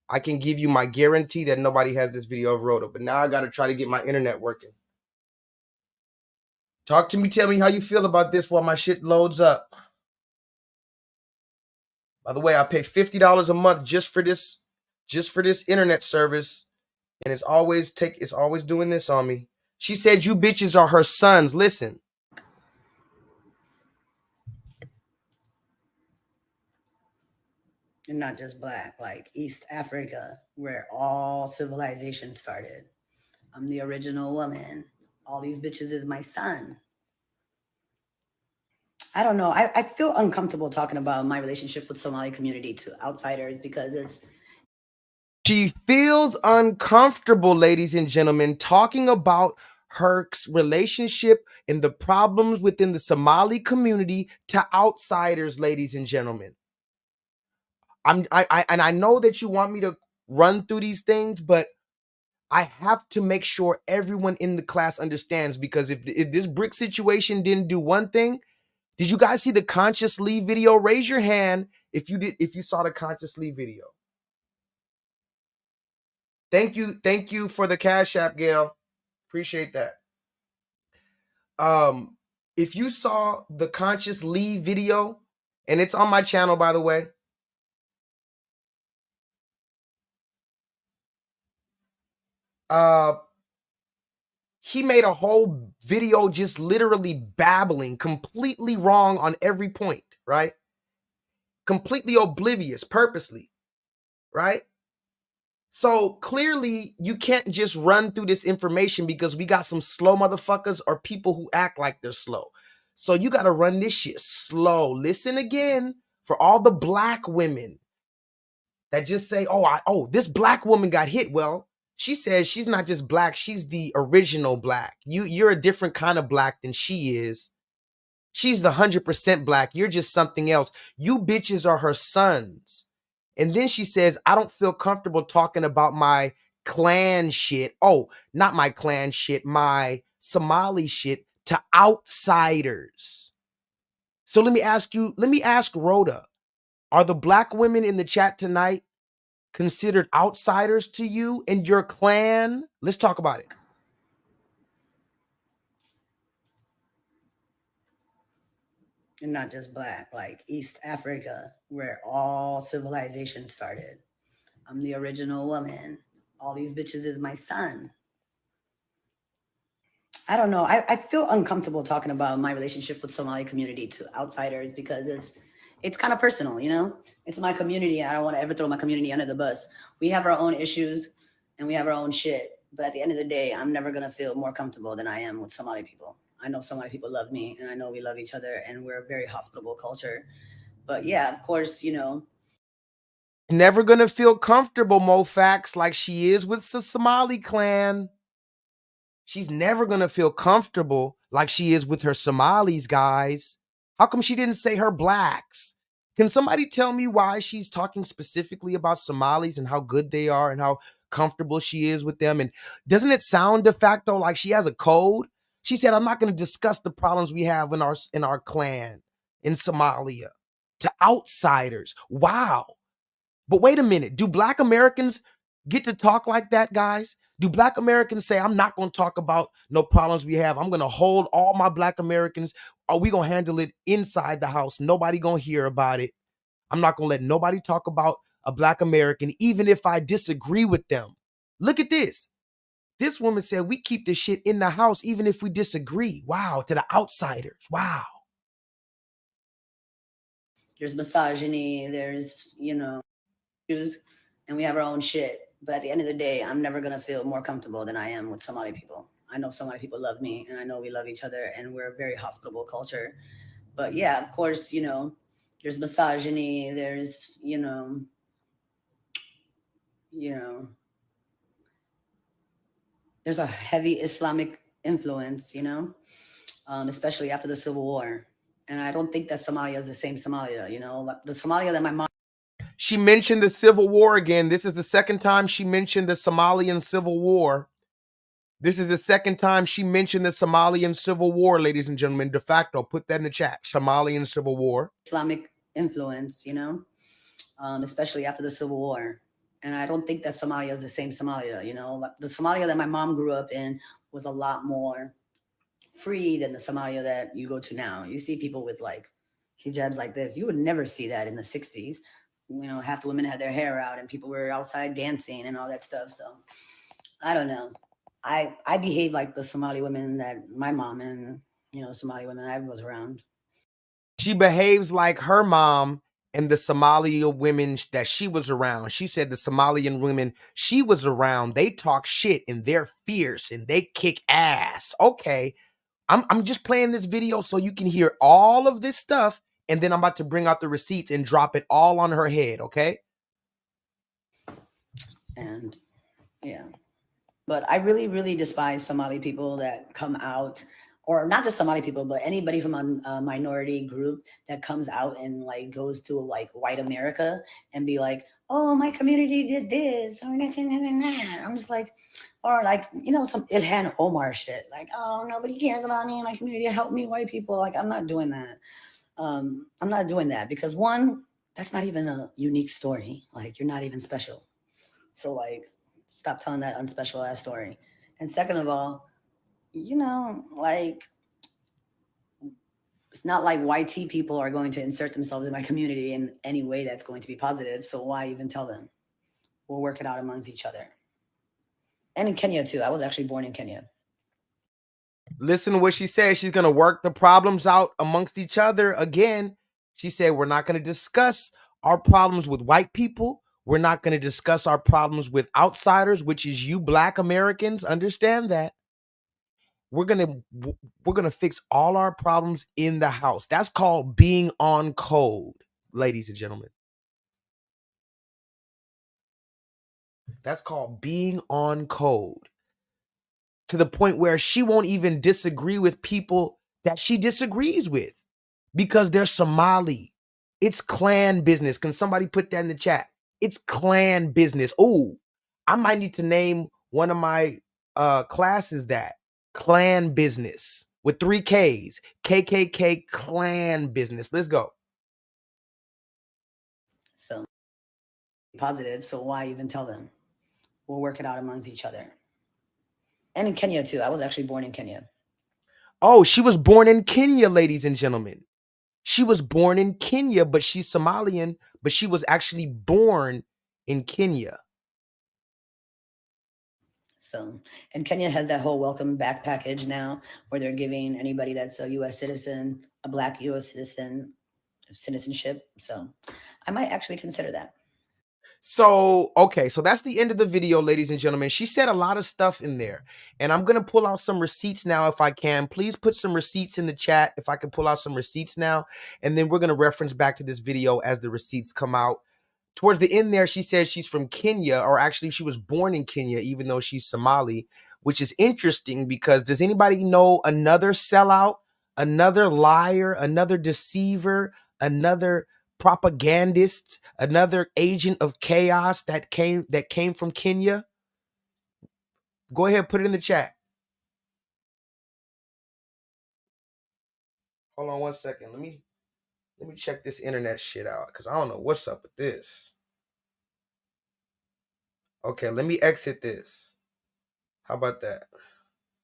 I can give you my guarantee that nobody has this video of Rhoda. But now I got to try to get my internet working. Talk to me. Tell me how you feel about this while my shit loads up. By the way, I pay $50 a month just for this internet service, and it's always doing this on me. She said you bitches are her sons. Listen. And not just black, like East Africa, where all civilization started. I'm the original woman. All these bitches is my son. I don't know. I feel uncomfortable talking about my relationship with Somali community to outsiders because she feels uncomfortable, ladies and gentlemen, talking about her relationship and the problems within the Somali community to outsiders, ladies and gentlemen. I know that you want me to run through these things, but I have to make sure everyone in the class understands, because if this brick situation didn't do one thing, did you guys see the Conscious Lee video? Raise your hand if you saw the Conscious Lee video. Thank you for the Cash App, Gail. Appreciate that. If you saw the Conscious Lee video, and it's on my channel, by the way. He made a whole video just literally babbling, completely wrong on every point, right? Completely oblivious, purposely, right? So clearly, you can't just run through this information because we got some slow motherfuckers or people who act like they're slow. So you got to run this shit slow. Listen again for all the black women that just say, oh, this black woman got hit. Well, she says she's not just black, she's the original black. You're a different kind of black than she is. She's the 100% black. You're just something else. You bitches are her sons. And then she says, I don't feel comfortable talking about my clan shit. Oh, not my clan shit, my Somali shit to outsiders. So let me ask Rhoda, are the black women in the chat tonight considered outsiders to you and your clan? Let's talk about it. And not just black, like East Africa, where all civilization started. I'm the original woman. All these bitches is my son. I don't know. I feel uncomfortable talking about my relationship with Somali community to outsiders because it's kind of personal, you know? It's my community. I don't want to ever throw my community under the bus. We have our own issues and we have our own shit. But at the end of the day, I'm never going to feel more comfortable than I am with Somali people. I know Somali people love me and I know we love each other and we're a very hospitable culture. But yeah, of course, you know. Never going to feel comfortable, Mofax, like she is with the Somali clan. She's never going to feel comfortable like she is with her Somalis, guys. How come she didn't say her blacks? Can somebody tell me why she's talking specifically about Somalis and how good they are and how comfortable she is with them? And doesn't it sound de facto like she has a code? She said, I'm not going to discuss the problems we have in our clan in Somalia to outsiders. Wow. But wait a minute. Do Black Americans get to talk like that, guys? Do Black Americans say, I'm not going to talk about no problems we have. I'm going to hold all my Black Americans. Are we going to handle it inside the house? Nobody going to hear about it. I'm not going to let nobody talk about a Black American, even if I disagree with them. Look at this. This woman said, we keep this shit in the house, even if we disagree. Wow. To the outsiders. Wow. There's misogyny. There's, you know, and we have our own shit. But at the end of the day, I'm never going to feel more comfortable than I am with Somali people. I know Somali people love me and I know we love each other and we're a very hospitable culture. But yeah, of course, you know, there's misogyny. There's, you know, there's a heavy Islamic influence, you know, especially after the Civil War. And I don't think that Somalia is the same Somalia, you know, the Somalia that my mom. She mentioned the Civil War again. This is the second time she mentioned the Somalian Civil War. This is the second time she mentioned the Somalian Civil War, ladies and gentlemen. De facto, put that in the chat. Somalian Civil War. Islamic influence, you know, especially after the Civil War. And I don't think that Somalia is the same Somalia, you know. The Somalia that my mom grew up in was a lot more free than the Somalia that you go to now. You see people with like hijabs like this. You would never see that in the 60s. You know, half the women had their hair out and people were outside dancing and all that stuff. So I don't know. I behave like the Somali women that my mom and, you know, Somali women I was around. She behaves like her mom and the Somali women that she was around. She said the Somalian women she was around, they talk shit and they're fierce and they kick ass. Okay, I'm just playing this video so you can hear all of this stuff, and then I'm about to bring out the receipts and drop it all on her head, okay? And yeah. But I really, really despise Somali people that come out, or not just Somali people, but anybody from a minority group that comes out and like goes to like white America and be like, oh, my community did this, or that. I'm just like, or like, you know, some Ilhan Omar shit. Like, oh, nobody cares about me and my community. Help me, white people. Like, I'm not doing that. I'm not doing that because one, that's not even a unique story. Like, you're not even special. So like, stop telling that unspecial ass story. And second of all, you know, like, it's not like YT people are going to insert themselves in my community in any way that's going to be positive. So why even tell them? We'll work it out amongst each other. And in Kenya too. I was actually born in Kenya. Listen to what she said. She's going to work the problems out amongst each other. Again, she said, we're not going to discuss our problems with white people. We're not going to discuss our problems with outsiders, which is you black Americans. Understand that. We're going to fix all our problems in the house. That's called being on code, ladies and gentlemen. That's called being on code. To the point where she won't even disagree with people that she disagrees with because they're Somali. It's clan business. Can somebody put that in the chat? It's clan business. Oh, I might need to name one of my classes that clan business with 3 Ks. KKK clan business. Let's go. So positive. So why even tell them? We'll work it out amongst each other. And in Kenya too. I was actually born in Kenya. Oh, she was born in Kenya, ladies and gentlemen. She was born in Kenya, but she's Somalian, but she was actually born in Kenya. So, and Kenya has that whole welcome back package now where they're giving anybody that's a U.S. citizen, a black U.S. citizen, citizenship. So I might actually consider that. So, okay, so that's the end of the video, ladies and gentlemen. She said a lot of stuff in there, and I'm going to pull out some receipts now if I can. Please put some receipts in the chat if I can pull out some receipts now, and then we're going to reference back to this video as the receipts come out. Towards the end there, she said she's from Kenya, or actually she was born in Kenya, even though she's Somali, which is interesting because does anybody know another sellout, another liar, another deceiver, another propagandist, another agent of chaos that came from Kenya? Go ahead, put it in the chat. Hold on one second. Let me check this internet shit out because I don't know what's up with this. Okay, let me exit this. How about that?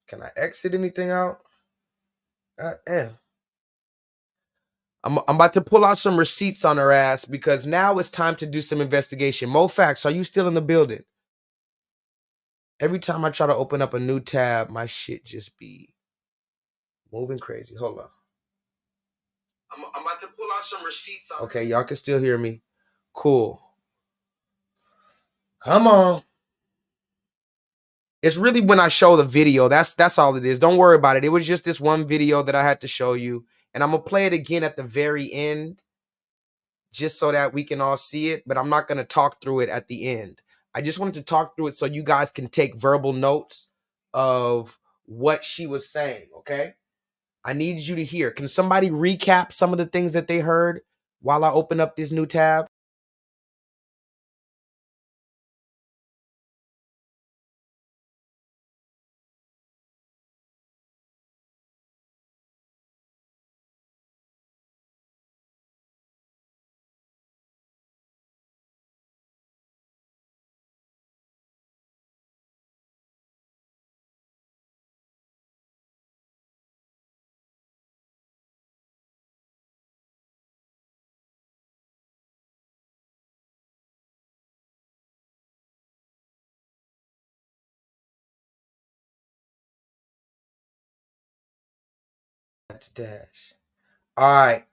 Can I exit anything out? God damn. I'm about to pull out some receipts on her ass because now it's time to do some investigation. Mo Facts, are you still in the building? Every time I try to open up a new tab, my shit just be moving crazy. Hold on. I'm about to pull out some receipts on. Okay, y'all can still hear me. Cool. Come on. It's really when I show the video. That's all it is. Don't worry about it. It was just this one video that I had to show you. And I'm going to play it again at the very end just so that we can all see it. But I'm not going to talk through it at the end. I just wanted to talk through it so you guys can take verbal notes of what she was saying, okay? I need you to hear. Can somebody recap some of the things that they heard while I open up this new tab? Dash. All right.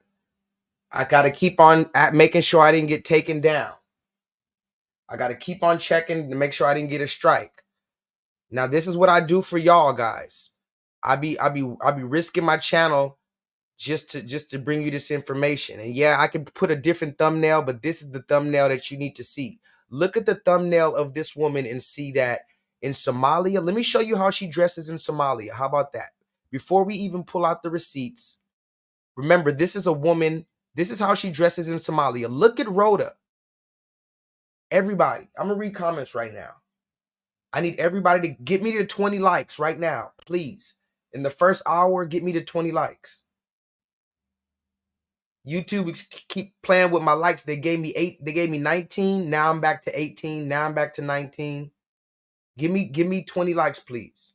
I got to keep on making sure I didn't get taken down. I got to keep on checking to make sure I didn't get a strike. Now, this is what I do for y'all guys. I be risking my channel just to bring you this information. And yeah, I can put a different thumbnail, but this is the thumbnail that you need to see. Look at the thumbnail of this woman and see that in Somalia. Let me show you how she dresses in Somalia. How about that? Before we even pull out the receipts, remember, this is a woman. This is how she dresses in Somalia. Look at Rhoda. Everybody, I'm going to read comments right now. I need everybody to get me to 20 likes right now, please. In the first hour, get me to 20 likes. YouTube keep playing with my likes. They gave me 8. They gave me 19. Now I'm back to 18. Now I'm back to 19. Give me 20 likes, please.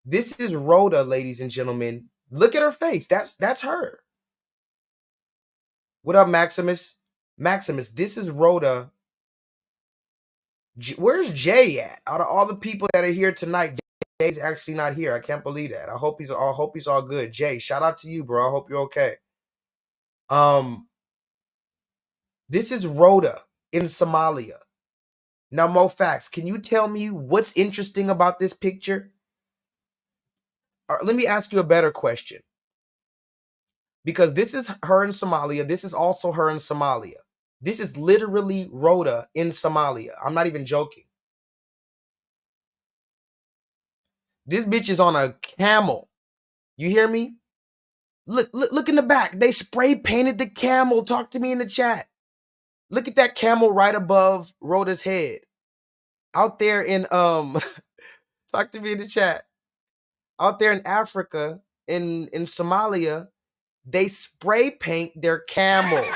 This is Rhoda, ladies and gentlemen. Look at her face. That's her. What up, Maximus? Maximus, this is Rhoda. Where's Jay at? Out of all the people that are here tonight, Jay's actually not here. I can't believe that. I hope he's all good. Jay, shout out to you, bro. I hope you're okay. This is Rhoda in Somalia. Now, Mo Facts, can you tell me what's interesting about this picture? Let me ask you a better question. Because this is her in Somalia. This is also her in Somalia. This is literally Rhoda in Somalia. I'm not even joking. This bitch is on a camel. You hear me? Look in the back. They spray painted the camel. Talk to me in the chat. Look at that camel right above Rhoda's head. Out there in talk to me in the chat. Out there in Africa, in Somalia, they spray paint their camels.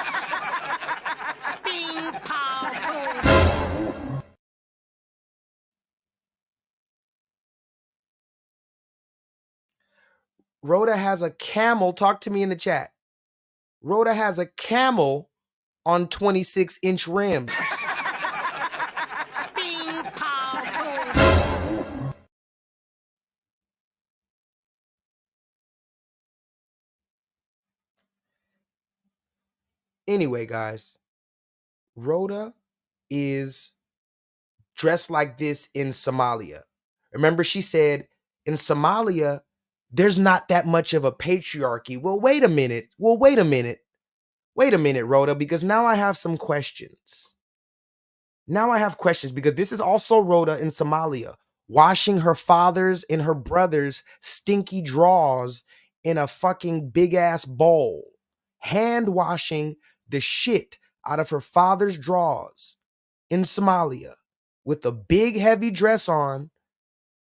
Rhoda has a camel. Talk to me in the chat. Rhoda has a camel on 26-inch rims. Anyway, guys, Rhoda is dressed like this in Somalia. Remember, she said in Somalia, there's not that much of a patriarchy. Well, wait a minute. Wait a minute, Rhoda, because now I have some questions. Now I have questions because this is also Rhoda in Somalia, washing her father's and her brother's stinky drawers in a fucking big ass bowl, hand washing the shit out of her father's drawers in Somalia with a big heavy dress on,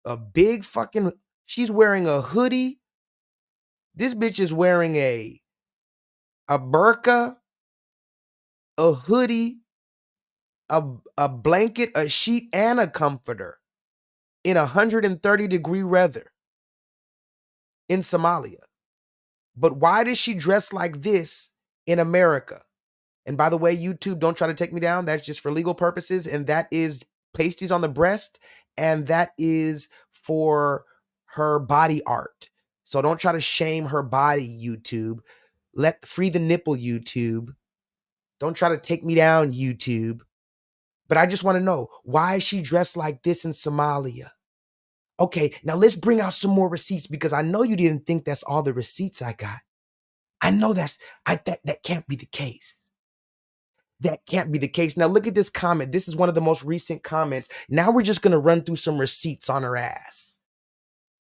a big fucking, she's wearing a hoodie. This bitch is wearing a burqa, a hoodie, a blanket, a sheet, and a comforter in 130-degree weather in Somalia. But why does she dress like this in America? And by the way, YouTube, don't try to take me down. That's just for legal purposes. And that is pasties on the breast. And that is for her body art. So don't try to shame her body, YouTube. Let free the nipple, YouTube. Don't try to take me down, YouTube. But I just want to know, why is she dressed like this in Somalia? Okay, now let's bring out some more receipts because I know you didn't think that's all the receipts I got. I know that can't be the case. That can't be the case. Now look at this comment. This is one of the most recent comments. Now we're just going to run through some receipts on her ass.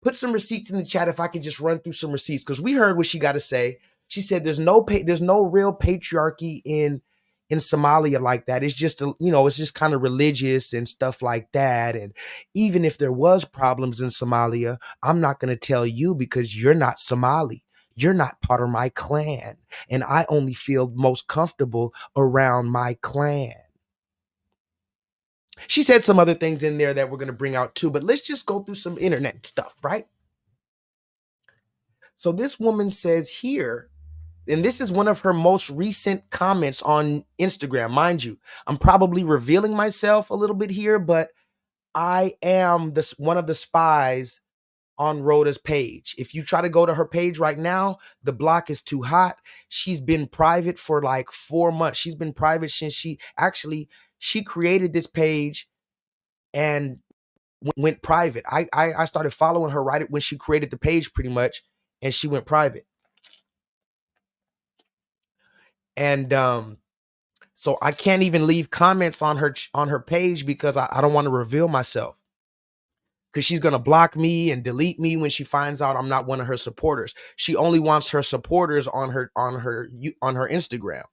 Put some receipts in the chat if I could just run through some receipts because we heard what she got to say. She said there's no real patriarchy in Somalia like that. It's just it's just kind of religious and stuff like that. And even if there was problems in Somalia, I'm not going to tell you because you're not Somali. You're not part of my clan, and I only feel most comfortable around my clan. She said some other things in there that we're going to bring out too, but let's just go through some internet stuff, right? So this woman says here, and this is one of her most recent comments on Instagram. Mind you, I'm probably revealing myself a little bit here, but I am one of the spies on Rhoda's page. If you try to go to her page right now, the block is too hot. She's been private for like 4 months. She's been private since she created this page and went private. I started following her right when she created the page pretty much, and she went private. And so I can't even leave comments on her page because I don't want to reveal myself. Because she's going to block me and delete me when she finds out I'm not one of her supporters. She only wants her supporters on her Instagram.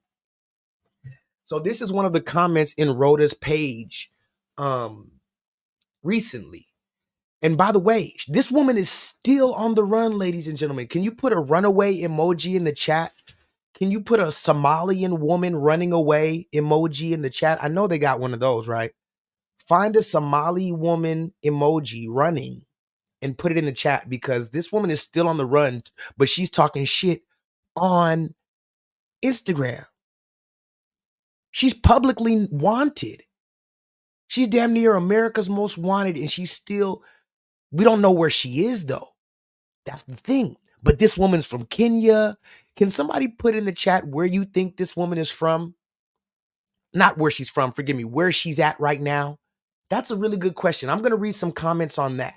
So this is one of the comments in Rhoda's page recently. And by the way, this woman is still on the run, ladies and gentlemen. Can you put a runaway emoji in the chat? Can you put a Somalian woman running away emoji in the chat? I know they got one of those, right? Find a Somali woman emoji running and put it in the chat because this woman is still on the run, but she's talking shit on Instagram. She's publicly wanted. She's damn near America's most wanted, and she's still We don't know where she is, though. That's the thing. But this woman's from Kenya. Can somebody put in the chat where you think this woman is from? Not where she's from, forgive me, where she's at right now. That's a really good question. I'm going to read some comments on that.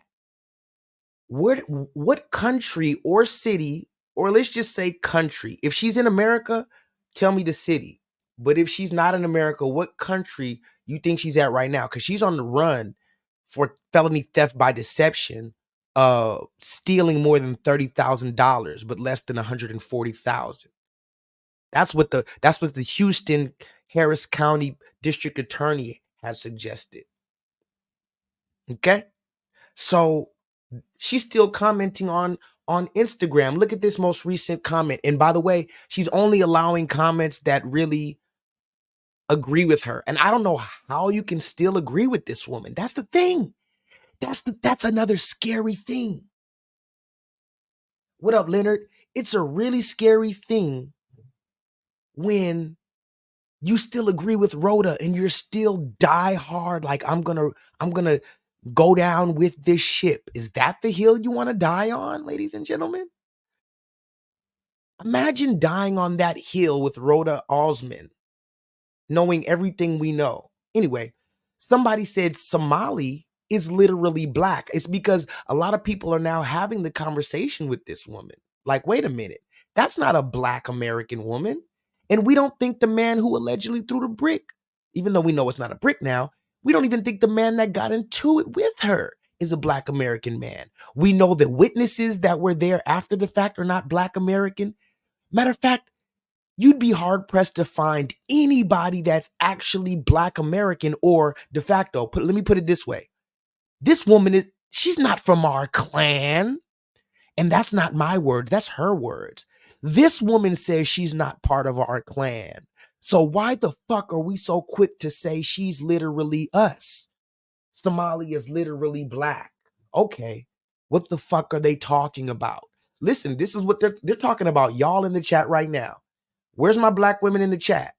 What country or city, or let's just say country, if she's in America, tell me the city. But if she's not in America, what country you think she's at right now? Because she's on the run for felony theft by deception, stealing more than $30,000, but less than $140,000. That's what the Houston Harris County District Attorney has suggested. Okay, so she's still commenting on Instagram. Look at this most recent comment. And by the way, she's only allowing comments that really agree with her. And I don't know how you can still agree with this woman. That's the thing. That's another scary thing. What up, Leonard? It's a really scary thing when you still agree with Rhoda and you're still die hard like I'm gonna go down with this ship. Is that the hill you want to die on, ladies and gentlemen? Imagine dying on that hill with Rhoda Osman, knowing everything we know. Anyway, somebody said Somali is literally black. It's because a lot of people are now having the conversation with this woman. Like, wait a minute, that's not a black American woman. And we don't think the man who allegedly threw the brick, even though we know it's not a brick now, we don't even think the man that got into it with her is a black American man. We know the witnesses that were there after the fact are not black American. Matter of fact, you'd be hard pressed to find anybody that's actually black American or de facto. Let me put it this way. This woman she's not from our clan. And that's not my words, that's her words. This woman says she's not part of our clan. So why the fuck are we so quick to say she's literally us? Somali is literally black. Okay, what the fuck are they talking about? Listen, this is what they're talking about, y'all in the chat right now. Where's my black women in the chat?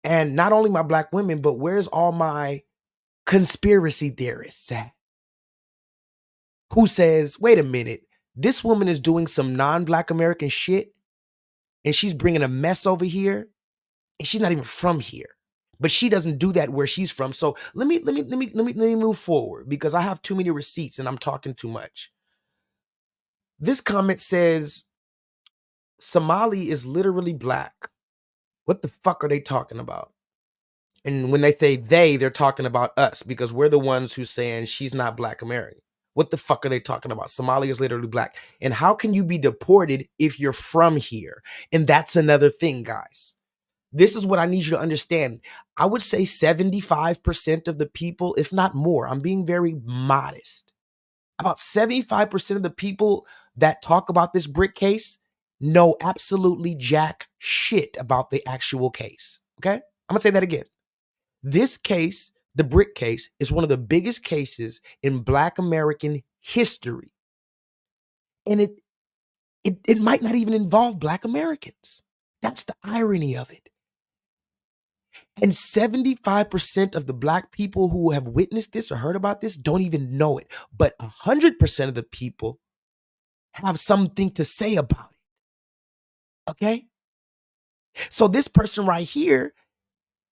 And not only my black women, but where's all my conspiracy theorists at? Who says, wait a minute, this woman is doing some non-black American shit and she's bringing a mess over here and she's not even from here, but she doesn't do that where she's from. So let me move forward because I have too many receipts and I'm talking too much. This comment says Somali is literally black. What the fuck are they talking about? And when they say they're talking about us because we're the ones who's saying she's not black American. What the fuck are they talking about? Somali is literally black. And how can you be deported if you're from here? And that's another thing, guys. This is what I need you to understand. I would say 75% of the people, if not more, I'm being very modest. About 75% of the people that talk about this brick case know absolutely jack shit about the actual case. Okay? I'm going to say that again. This case, the brick case, is one of the biggest cases in Black American history. And it might not even involve Black Americans. That's the irony of it. And 75% of the Black people who have witnessed this or heard about this don't even know it. But 100% of the people have something to say about it. Okay? So this person right here,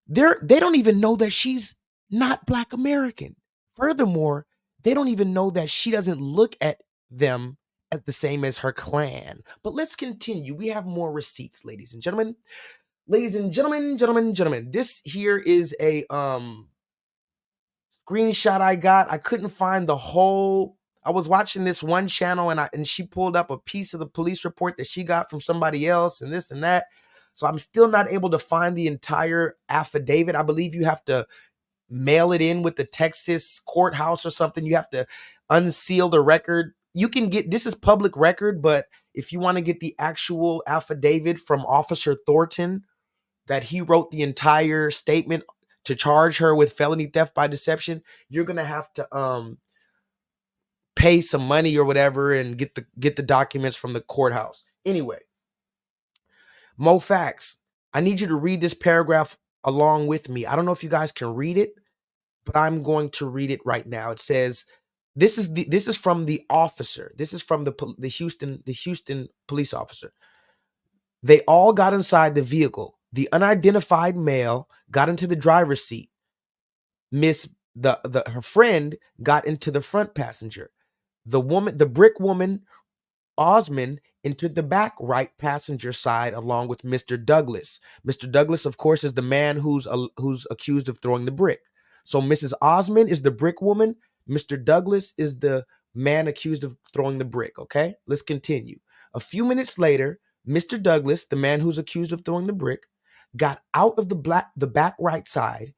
they don't even know that she's not Black American. Furthermore, they don't even know that she doesn't look at them as the same as her clan. But let's continue. We have more receipts, ladies and gentlemen. Ladies and gentlemen, this here is a screenshot I got. I couldn't find the whole. I was watching this one channel and she pulled up a piece of the police report that she got from somebody else and this and that. So I'm still not able to find the entire affidavit. I believe you have to mail it in with the Texas courthouse or something. You have to unseal the record. You can get, this is public record, but if you want to get the actual affidavit from Officer Thornton that he wrote the entire statement to charge her with felony theft by deception, you're going to have to pay some money or whatever and get the documents from the courthouse. Anyway, Mo Facts, I need you to read this paragraph along with me. I don't know if you guys can read it, but I'm going to read it right now. It says, this is from the officer. This is from the Houston police officer. They all got inside the vehicle. The unidentified male got into the driver's seat. Her friend got into the front passenger. The brick woman, Osman, entered the back right passenger side along with Mr. Douglas. Mr. Douglas, of course, is the man who's accused of throwing the brick. So Mrs. Osman is the brick woman. Mr. Douglas is the man accused of throwing the brick. Okay, let's continue. A few minutes later, Mr. Douglas, the man who's accused of throwing the brick, got out of the back right side.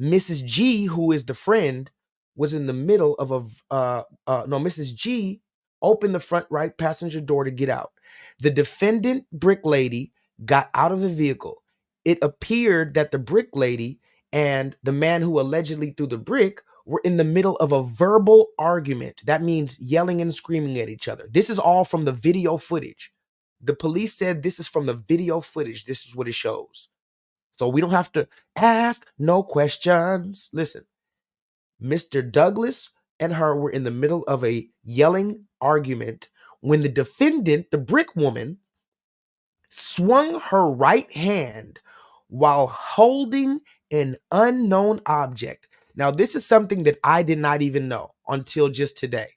Mrs. G, who is the friend, was in the middle of Mrs. G opened the front right passenger door to get out. The defendant, Bricklady, got out of the vehicle. It appeared that the Bricklady and the man who allegedly threw the brick were in the middle of a verbal argument. That means yelling and screaming at each other. This is all from the video footage. The police said this is from the video footage. This is what it shows. So we don't have to ask no questions. Listen, Mr. Douglas and her were in the middle of a yelling argument when the defendant, the brick woman, swung her right hand while holding an unknown object. Now, this is something that I did not even know until just today.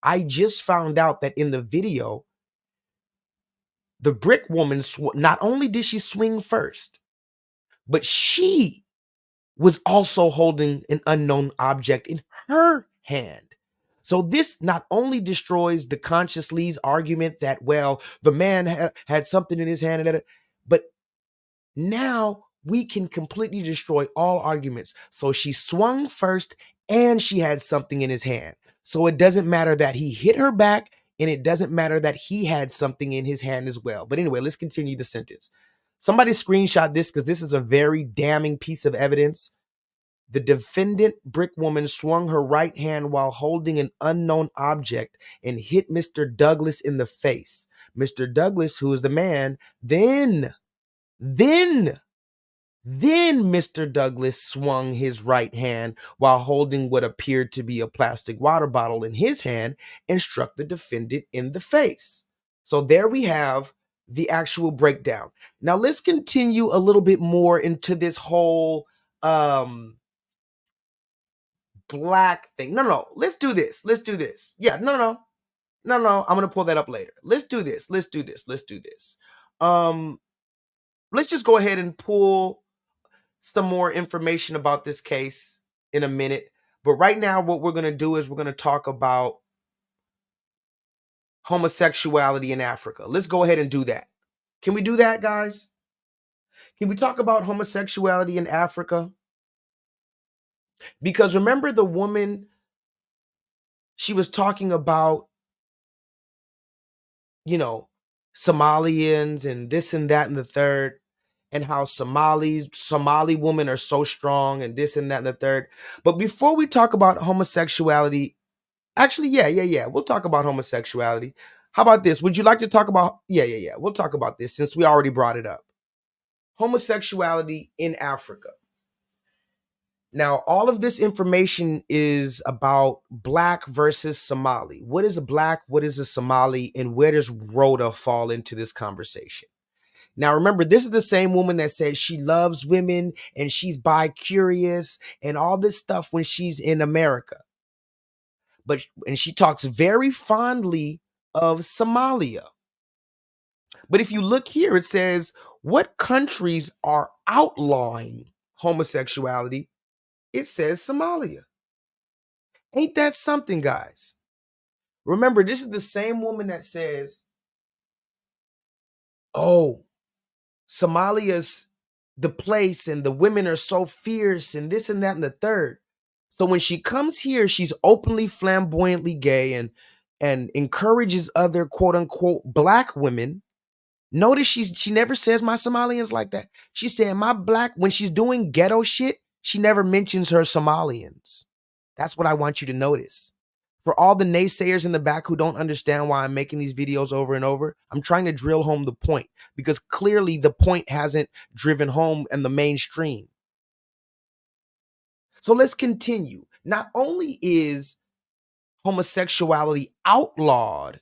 I just found out that in the video, the brick woman, not only did she swing first, but she was also holding an unknown object in her hand. So this not only destroys the conscious Lee's argument that, well, the man had something in his hand, but now we can completely destroy all arguments. So she swung first and she had something in his hand. So it doesn't matter that he hit her back, and it doesn't matter that he had something in his hand as well. But anyway, let's continue the sentence. Somebody screenshot this because this is a very damning piece of evidence. The defendant, brick woman, swung her right hand while holding an unknown object and hit Mr. Douglas in the face. Mr. Douglas, who is the man, then Mr. Douglas swung his right hand while holding what appeared to be a plastic water bottle in his hand and struck the defendant in the face. So there we have the actual breakdown. Now let's continue a little bit more into this whole black thing. No, let's do this. Yeah, no, I'm gonna pull that up later. Let's do this. Let's just go ahead and pull some more information about this case in a minute. But right now, what we're gonna do is we're gonna talk about homosexuality in Africa. Let's go ahead and do that. Can we do that, guys? Can we talk about homosexuality in Africa? Because remember the woman, she was talking about, Somalians and this and that and the third, and how Somali women are so strong and this and that and the third. But before we talk about homosexuality, actually, yeah, we'll talk about homosexuality. How about this? Would you like to talk about, yeah, we'll talk about this since we already brought it up. Homosexuality in Africa. Now, all of this information is about Black versus Somali. What is a Black? What is a Somali? And where does Rhoda fall into this conversation? Now, remember, this is the same woman that says she loves women and she's bi-curious and all this stuff when she's in America. And she talks very fondly of Somalia. But if you look here, it says, what countries are outlawing homosexuality? It says Somalia. Ain't that something, guys? Remember, this is the same woman that says, oh, Somalia's the place and the women are so fierce and this and that and the third. So when she comes here, she's openly flamboyantly gay and encourages other quote unquote Black women. Notice she never says my Somalians like that. She's saying my Black, when she's doing ghetto shit, she never mentions her Somalians. That's what I want you to notice. For all the naysayers in the back who don't understand why I'm making these videos over and over, I'm trying to drill home the point because clearly the point hasn't driven home in the mainstream. So let's continue. Not only is homosexuality outlawed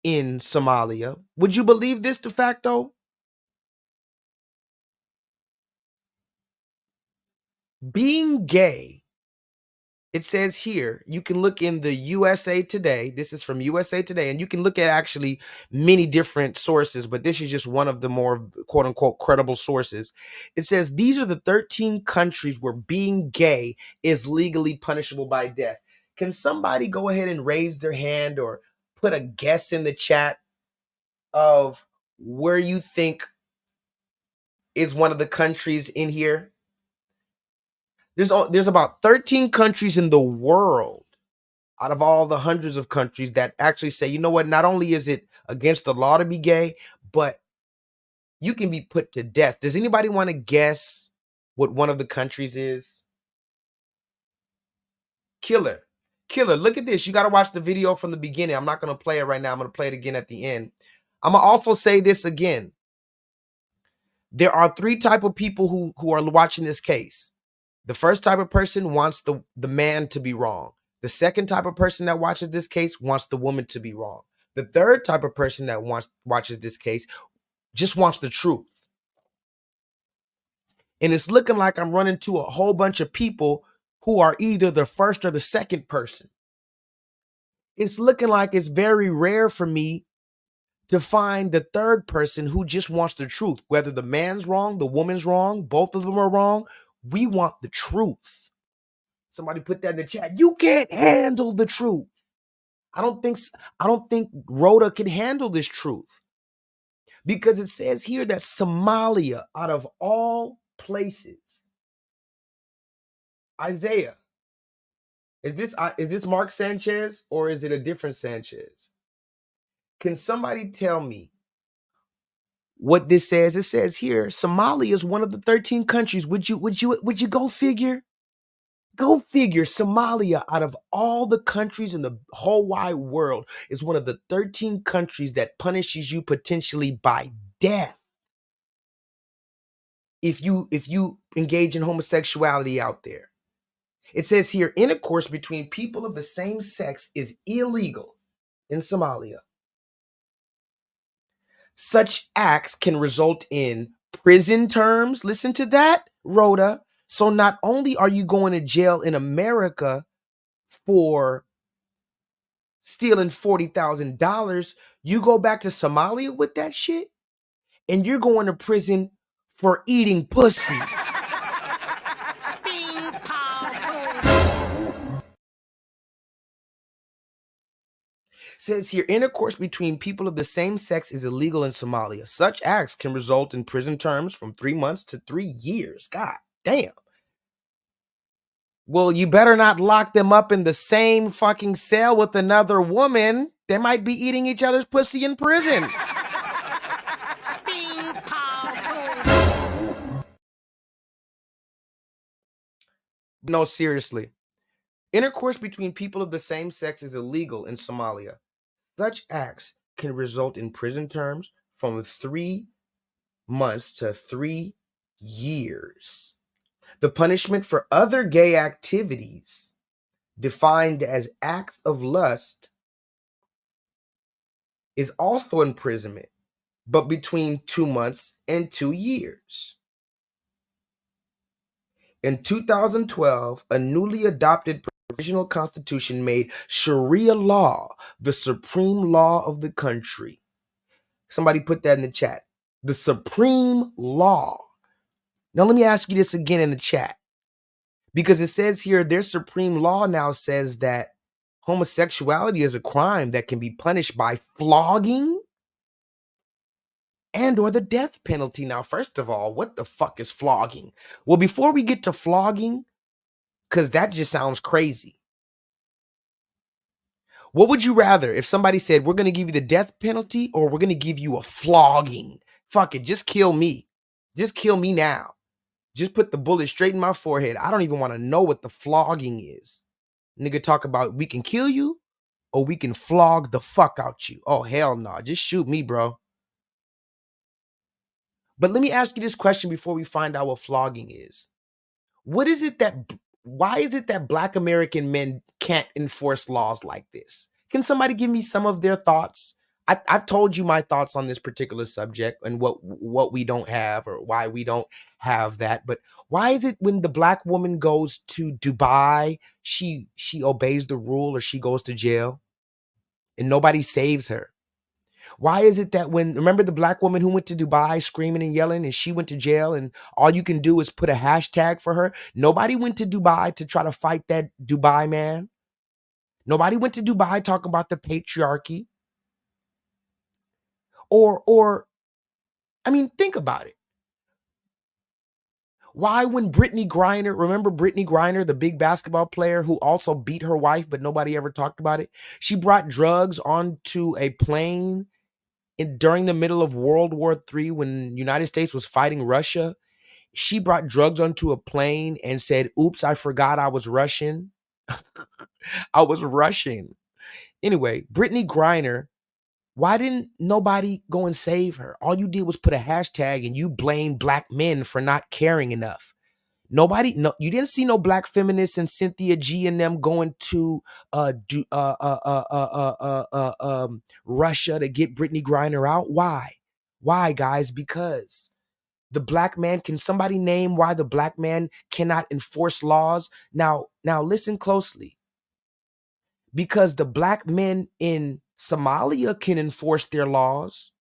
in Somalia, would you believe this de facto? Being gay, it says here, you can look in the USA Today. This is from USA Today, and you can look at actually many different sources, but this is just one of the more quote unquote credible sources. It says these are the 13 countries where being gay is legally punishable by death. Can somebody go ahead and raise their hand or put a guess in the chat of where you think is one of the countries in here? There's about 13 countries in the world out of all the hundreds of countries that actually say, you know what, not only is it against the law to be gay, but you can be put to death. Does anybody want to guess what one of the countries is? Killer. Killer, look at this. You got to watch the video from the beginning. I'm not going to play it right now. I'm going to play it again at the end. I'm going to also say this again. There are three type of people who are watching this case. The first type of person wants the man to be wrong. The second type of person that watches this case wants the woman to be wrong. The third type of person that watches this case just wants the truth. And it's looking like I'm running to a whole bunch of people who are either the first or the second person. It's looking like it's very rare for me to find the third person who just wants the truth. Whether the man's wrong, the woman's wrong, both of them are wrong, we want the truth. Somebody put that in the chat. You can't handle the truth. I don't think Rhoda can handle this truth. Because it says here that Somalia, out of all places, Isaiah, is this Mark Sanchez or is it a different Sanchez? Can somebody tell me what this says? It says here, Somalia is one of the 13 countries. Would you go figure? Go figure. Somalia, out of all the countries in the whole wide world, is one of the 13 countries that punishes you potentially by death if you engage in homosexuality out there. It says here, intercourse between people of the same sex is illegal in Somalia. Such acts can result in prison terms. Listen to that, Rhoda. So not only are you going to jail in America for stealing $40,000, you go back to Somalia with that shit and you're going to prison for eating pussy. Says here, intercourse between people of the same sex is illegal in Somalia. Such acts can result in prison terms from 3 months to 3 years. God damn. Well, you better not lock them up in the same fucking cell with another woman. They might be eating each other's pussy in prison. No, seriously. Intercourse between people of the same sex is illegal in Somalia. Such acts can result in prison terms from 3 months to 3 years. The punishment for other gay activities, defined as acts of lust, is also imprisonment, but between 2 months and 2 years. In 2012, a newly adopted provisional constitution made Sharia law the supreme law of the country. Somebody put that in the chat. The supreme law. Now, let me ask you this again in the chat. Because it says here, their supreme law now says that homosexuality is a crime that can be punished by flogging and or the death penalty. Now, first of all, what the fuck is flogging? Well, before we get to flogging, because that just sounds crazy. What would you rather if somebody said, we're going to give you the death penalty or we're going to give you a flogging? Fuck it, just kill me. Just kill me now. Just put the bullet straight in my forehead. I don't even want to know what the flogging is. Nigga talk about we can kill you or we can flog the fuck out you. Oh, hell no. Just shoot me, bro. But let me ask you this question before we find out what flogging is. What is it that Why is it that Black American men can't enforce laws like this? Can somebody give me some of their thoughts? I've told you my thoughts on this particular subject and what we don't have or why we don't have that. But why is it when the Black woman goes to Dubai, she obeys the rule or she goes to jail and nobody saves her? Why is it that when, remember the Black woman who went to Dubai screaming and yelling and she went to jail and all you can do is put a hashtag for her? Nobody went to Dubai to try to fight that Dubai man. Nobody went to Dubai talking about the patriarchy. Or, I mean, think about it. Why when Brittany Griner, remember Brittany Griner, the big basketball player who also beat her wife, but nobody ever talked about it? She brought drugs onto a plane during the middle of World War III when the United States was fighting Russia. She brought drugs onto a plane and said, oops, I forgot I was Russian. I was Russian. Anyway, Brittany Griner, why didn't nobody go and save her? All you did was put a hashtag and you blame Black men for not caring enough. Nobody, no, you didn't see no Black feminists and Cynthia G and them going to Russia to get Brittany Griner out. Why? Why, guys? Because the Black man, can somebody name why the Black man cannot enforce laws? Now listen closely. Because the Black men in Somalia can enforce their laws.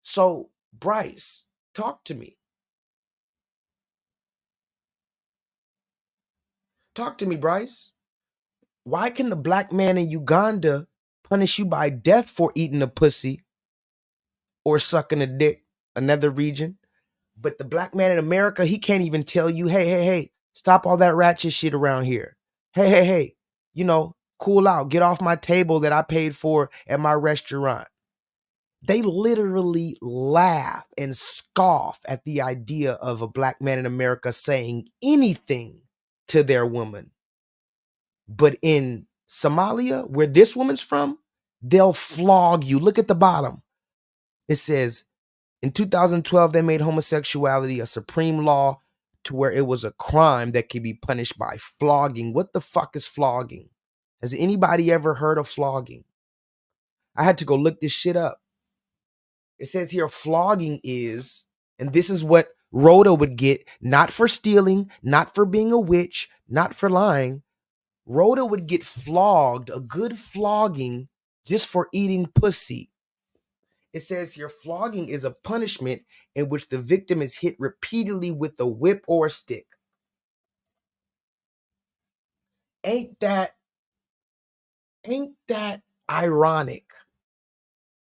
So Bryce, talk to me. Talk to me, Bryce. Why can the Black man in Uganda punish you by death for eating a pussy or sucking a dick, another region? But the Black man in America, he can't even tell you, hey, stop all that ratchet shit around here. Hey, cool out. Get off my table that I paid for at my restaurant. They literally laugh and scoff at the idea of a Black man in America saying anything to their woman. But in Somalia, where this woman's from, they'll flog you. Look at the bottom. It says, in 2012, they made homosexuality a supreme law to where it was a crime that could be punished by flogging. What the fuck is flogging? Has anybody ever heard of flogging? I had to go look this shit up. It says here flogging is, and this is what Rhoda would get, not for stealing, not for being a witch, not for lying. Rhoda would get flogged, a good flogging, just for eating pussy. It says here, flogging is a punishment in which the victim is hit repeatedly with a whip or a stick. Ain't that ironic?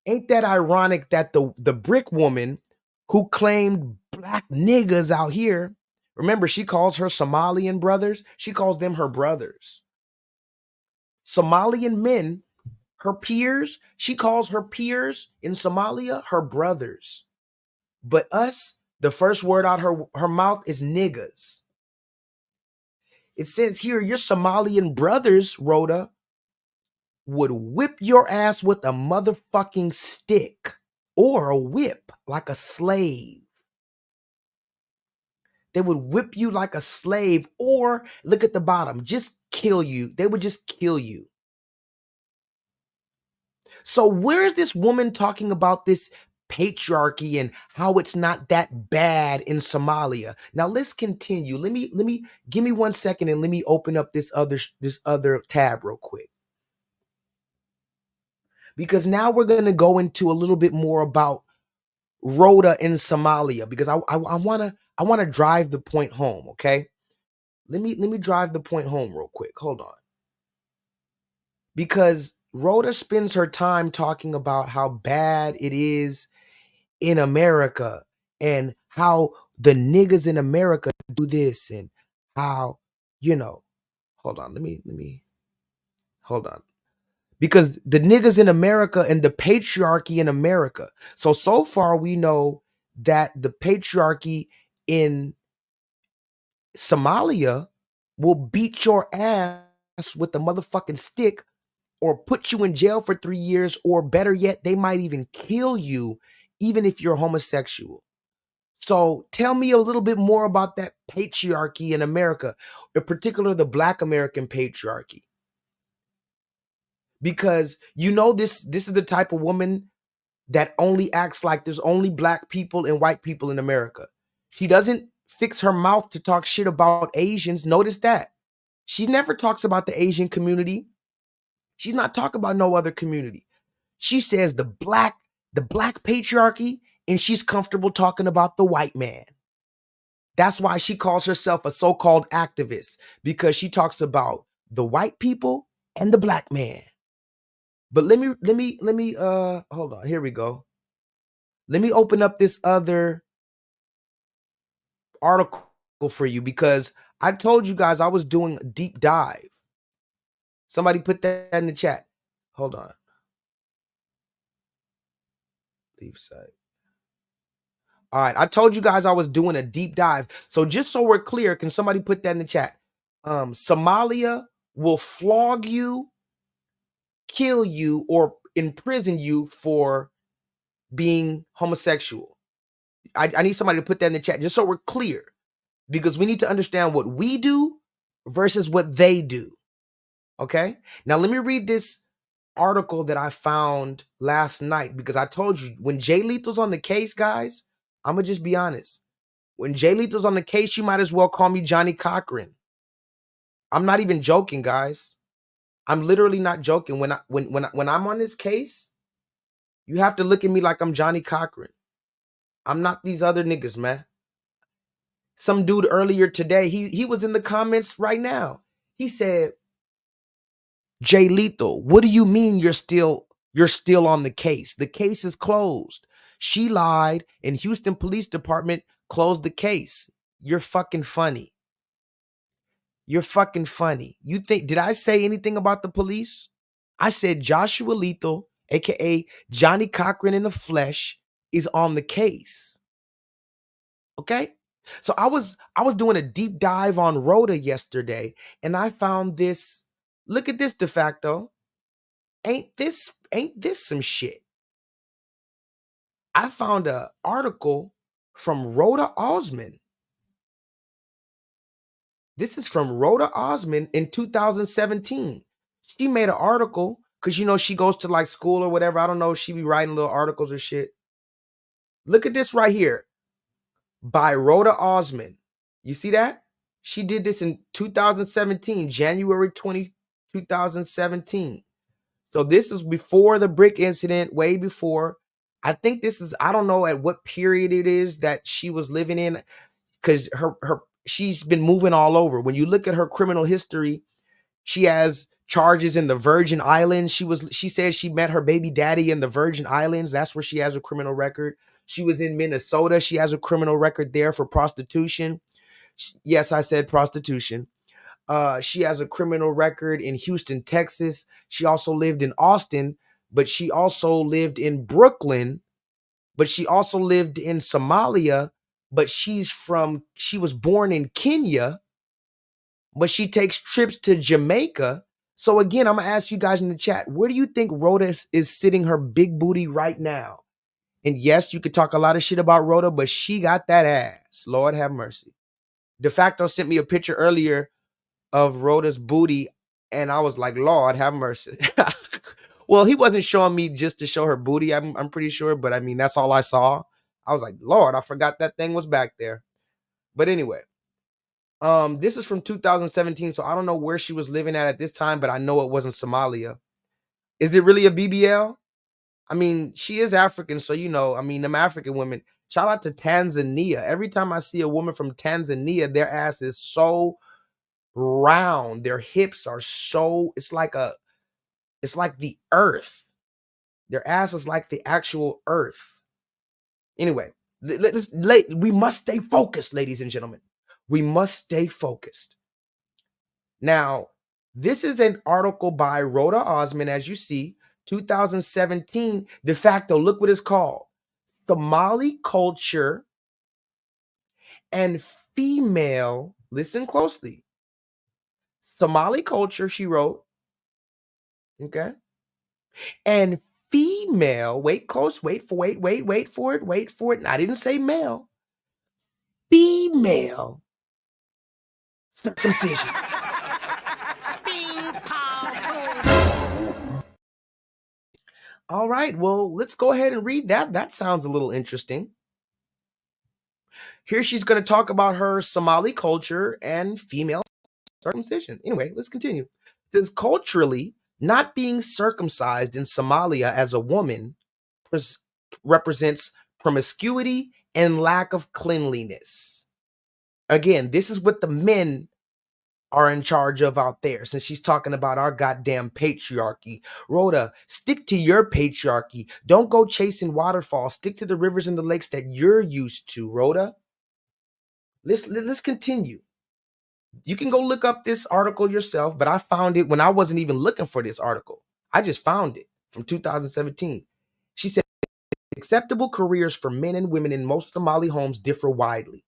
Ain't that ironic that the brick woman who claimed Black niggas out here, remember, she calls her Somalian brothers, she calls them her brothers. Somalian men, her peers, she calls her peers in Somalia her brothers. But us, the first word out her mouth is niggas. It says here, your Somalian brothers, Rhoda, would whip your ass with a motherfucking stick or a whip like a slave. They would whip you like a slave, or look at the bottom, just kill you. They would just kill you. So where is this woman talking about this patriarchy and how it's not that bad in Somalia? Now let's continue. Let me give me 1 second and let me open up this other tab real quick. Because now we're going to go into a little bit more about Rhoda in Somalia, because I want to drive the point home, okay? Let me drive the point home real quick. Hold on. Because Rhoda spends her time talking about how bad it is in America and how the niggas in America do this and how, hold on, let me hold on. Because the niggas in America and the patriarchy in America. So far we know that the patriarchy in Somalia will beat your ass with a motherfucking stick or put you in jail for 3 years, or better yet, they might even kill you even if you're homosexual. So tell me a little bit more about that patriarchy in America, in particular the Black American patriarchy. Because you know this is the type of woman that only acts like there's only Black people and white people in America. She doesn't fix her mouth to talk shit about Asians. Notice that. She never talks about the Asian community. She's not talking about no other community. She says the black patriarchy, and she's comfortable talking about the white man. That's why she calls herself a so-called activist, because she talks about the white people and the Black man. But let me hold on. Here we go. Let me open up this other article for you, because I told you guys I was doing a deep dive. Somebody put that in the chat. Hold on. Leave site. All right, I told you guys I was doing a deep dive. So just so we're clear, can somebody put that in the chat? Somalia will flog you, kill you, or imprison you for being homosexual. I need somebody to put that in the chat just so we're clear, because we need to understand what we do versus what they do. Okay? Now let me read this article that I found last night, because I told you when J-Lethal's on the case, guys, I'm going to just be honest. When J-Lethal's on the case, you might as well call me Johnny Cochran. I'm not even joking, guys. I'm literally not joking. When I'm on this case, you have to look at me like I'm Johnny Cochran. I'm not these other niggas, man. Some dude earlier today, he was in the comments right now. He said, J-Lethal, what do you mean you're still on the case? The case is closed. She lied, and Houston Police Department closed the case. You're fucking funny. You're fucking funny. You think, did I say anything about the police? I said Joshua Lethal, aka Johnny Cochran in the flesh, is on the case. Okay? So I was doing a deep dive on Rhoda yesterday, and I found this. Look at this, de facto. Ain't this some shit? I found an article from Rhoda Osman. This is from Rhoda Osman in 2017. She made an article because, you know, she goes to like school or whatever. I don't know. She be writing little articles or shit. Look at this right here by Rhoda Osman. You see that? She did this in 2017, January 20, 2017. So this is before the brick incident, way before. I think this is, I don't know at what period it is that she was living in, because she's been moving all over. When you look at her criminal history, she has charges in the Virgin Islands. She said she met her baby daddy in the Virgin Islands. That's where she has a criminal record. She was in Minnesota. She has a criminal record there for prostitution. Yes, I said prostitution. She has a criminal record in Houston, Texas. She also lived in Austin, but she also lived in Brooklyn, but she also lived in Somalia, but she was born in Kenya, but she takes trips to Jamaica. So again, I'm going to ask you guys in the chat, where do you think Rhoda is sitting her big booty right now? And yes, you could talk a lot of shit about Rhoda, but she got that ass. Lord have mercy. De facto sent me a picture earlier of Rhoda's booty, and I was like, Lord have mercy. Well, he wasn't showing me just to show her booty, I'm pretty sure, but I mean, that's all I saw. I was like, Lord, I forgot that thing was back there. But anyway, this is from 2017, so I don't know where she was living at this time, but I know it wasn't Somalia. Is it really a BBL? I mean, she is African, so you know, I mean, them African women. Shout out to Tanzania. Every time I see a woman from Tanzania, their ass is so round. Their hips are so, it's like the earth. Their ass is like the actual earth. Anyway, we must stay focused, ladies and gentlemen. We must stay focused. Now, this is an article by Rhoda Osman, as you see, 2017. De facto, look what it's called. Somali culture and female, listen closely. Somali culture, she wrote, okay? And female, wait for it. I didn't say male. female circumcision. All right, well, let's go ahead and read that. That sounds a little interesting. Here she's going to talk about her Somali culture and female circumcision. Anyway, let's continue. It says culturally, not being circumcised in Somalia as a woman represents promiscuity and lack of cleanliness. Again, this is what the men are in charge of out there, since she's talking about our goddamn patriarchy. Rhoda, stick to your patriarchy. Don't go chasing waterfalls. Stick to the rivers and the lakes that you're used to, Rhoda. Let's continue. You can go look up this article yourself, but I found it when I wasn't even looking for this article. I just found it from 2017. She said, acceptable careers for men and women in most Somali homes differ widely.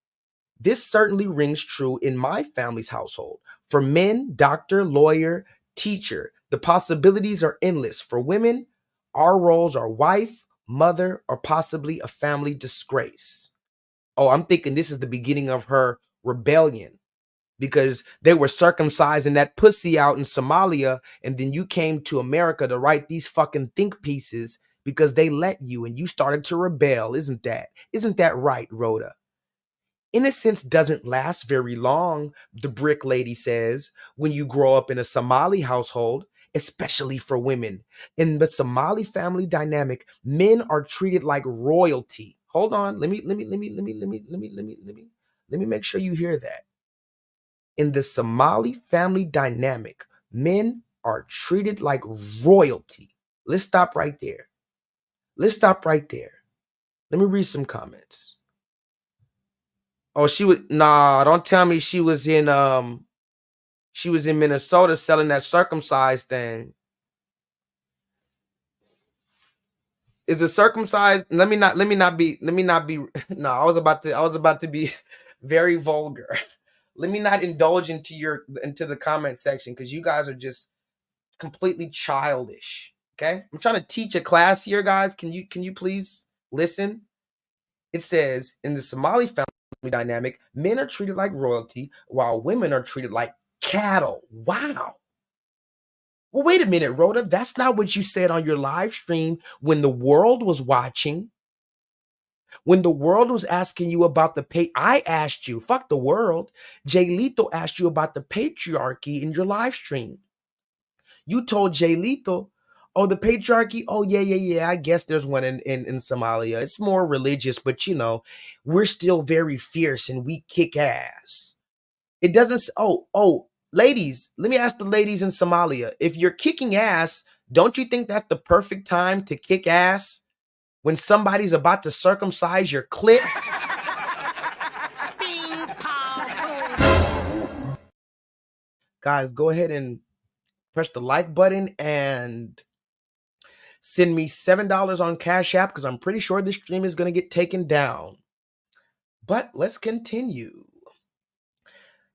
This certainly rings true in my family's household. For men, doctor, lawyer, teacher, the possibilities are endless. For women, our roles are wife, mother, or possibly a family disgrace. Oh, I'm thinking this is the beginning of her rebellion, because they were circumcising that pussy out in Somalia, and then you came to America to write these fucking think pieces because they let you, and you started to rebel. Isn't that right, Rhoda? Innocence doesn't last very long, the Bricklady says, when you grow up in a Somali household, especially for women. In the Somali family dynamic, men are treated like royalty. Hold on, let me make sure you hear that. In the Somali family dynamic, men are treated like royalty. Let's stop right there. Let me read some comments. Oh, don't tell me she was in Minnesota selling that circumcised thing. Is it circumcised? Let me not be no, I was about to be very vulgar. Let me not indulge into the comment section, because you guys are just completely childish. Okay? I'm trying to teach a class here, guys. Can you please listen? It says, in the Somali family dynamic, men are treated like royalty while women are treated like cattle. Wow. Well, wait a minute, Rhoda. That's not what you said on your live stream when the world was watching. When the world was asking you about I asked you, fuck the world. J-LEETHAL asked you about the patriarchy in your live stream. You told J-LEETHAL, oh, the patriarchy, oh, yeah, I guess there's one in Somalia. It's more religious, but we're still very fierce and we kick ass. It doesn't, ladies, let me ask the ladies in Somalia, if you're kicking ass, don't you think that's the perfect time to kick ass? When somebody's about to circumcise your clit? Guys, go ahead and press the like button and send me $7 on Cash App, because I'm pretty sure this stream is going to get taken down. But let's continue.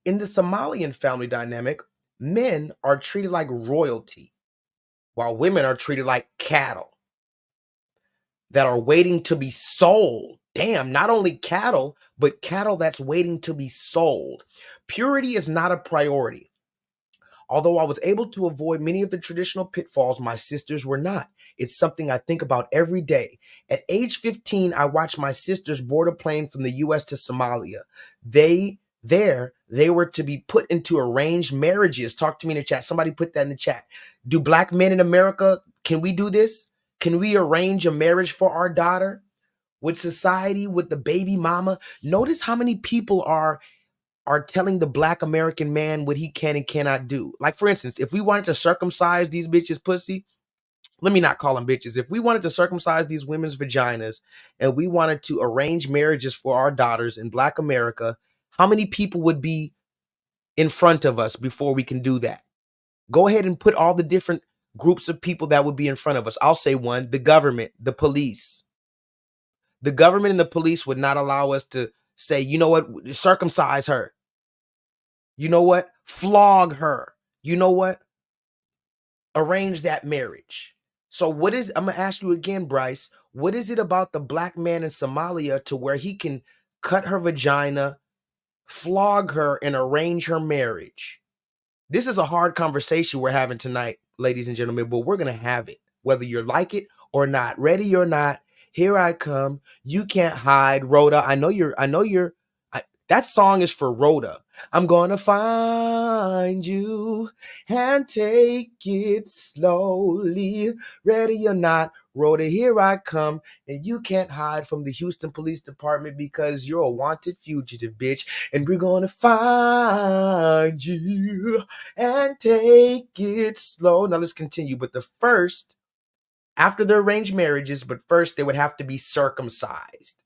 In the Somalian family dynamic, men are treated like royalty, while women are treated like cattle that are waiting to be sold. Damn, not only cattle, but cattle that's waiting to be sold. Purity is not a priority. Although I was able to avoid many of the traditional pitfalls, my sisters were not. It's something I think about every day. At age 15, I watched my sisters board a plane from the US to Somalia. They were to be put into arranged marriages. Talk to me in the chat. Somebody put that in the chat. Do black men in America, can we do this? Can we arrange a marriage for our daughter? With society, with the baby mama? Notice how many people are telling the black American man what he can and cannot do. Like, for instance, if we wanted to circumcise these bitches' pussy, let me not call them bitches. If we wanted to circumcise these women's vaginas and we wanted to arrange marriages for our daughters in black America, how many people would be in front of us before we can do that? Go ahead and put all the different groups of people that would be in front of us. I'll say one: the government, the police. The government and the police would not allow us to say, you know what, circumcise her. You know what? Flog her. You know what? Arrange that marriage. So I'm going to ask you again, Bryce, what is it about the black man in Somalia to where he can cut her vagina, flog her, and arrange her marriage. This is a hard conversation we're having tonight, ladies and gentlemen, but we're going to have it, whether you like it or not. Ready or not, here I come. You can't hide, Rhoda. That song is for Rhoda. I'm gonna find you and take it slowly. Ready or not, Rhoda, here I come. And you can't hide from the Houston Police Department because you're a wanted fugitive, bitch. And we're gonna find you and take it slow. Now let's continue. But after the arranged marriages, but first they would have to be circumcised.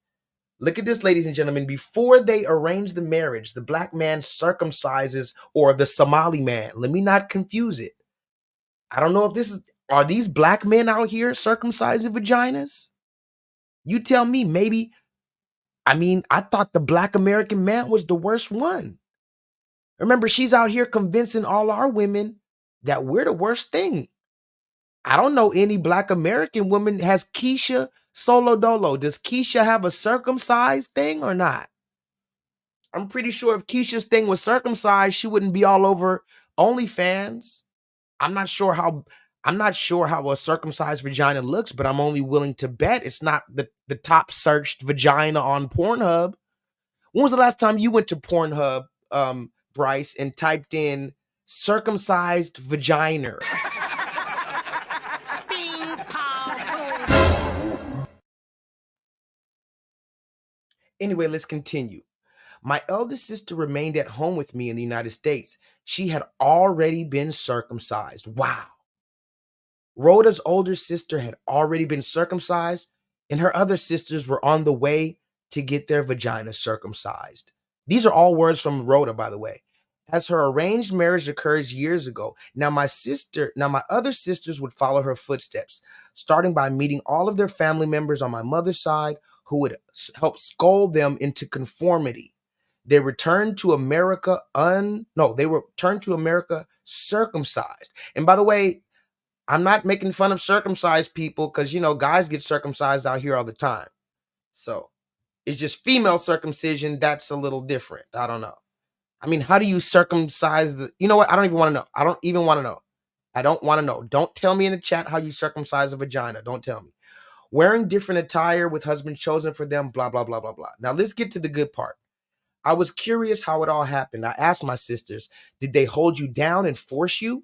Look at this, ladies and gentlemen. Before they arrange the marriage, the black man circumcises, or the Somali man. Let me not confuse it. I don't know if are these black men out here circumcising vaginas? You tell me, maybe. I thought the black American man was the worst one. Remember, she's out here convincing all our women that we're the worst thing. I don't know any black American woman. Has Keisha Solo Dolo? Does Keisha have a circumcised thing or not? I'm pretty sure if Keisha's thing was circumcised, she wouldn't be all over OnlyFans. I'm not sure how a circumcised vagina looks, but I'm only willing to bet it's not the top searched vagina on Pornhub. When was the last time you went to Pornhub, Bryce, and typed in circumcised vagina? Anyway, let's continue. My eldest sister remained at home with me in the United States. She had already been circumcised. Wow. Rhoda's older sister had already been circumcised, and her other sisters were on the way to get their vaginas circumcised. These are all words from Rhoda, by the way. As her arranged marriage occurs years ago, now my other sisters would follow her footsteps, starting by meeting all of their family members on my mother's side who would help scold them into conformity. They returned to America circumcised. And by the way, I'm not making fun of circumcised people because, guys get circumcised out here all the time. So it's just female circumcision. That's a little different. I don't know. How do you circumcise you know what? I don't even want to know. I don't even want to know. I don't want to know. Don't tell me in the chat how you circumcise a vagina. Don't tell me. Wearing different attire with husbands chosen for them, blah, blah, blah, blah, blah. Now let's get to the good part. I was curious how it all happened. I asked my sisters, did they hold you down and force you?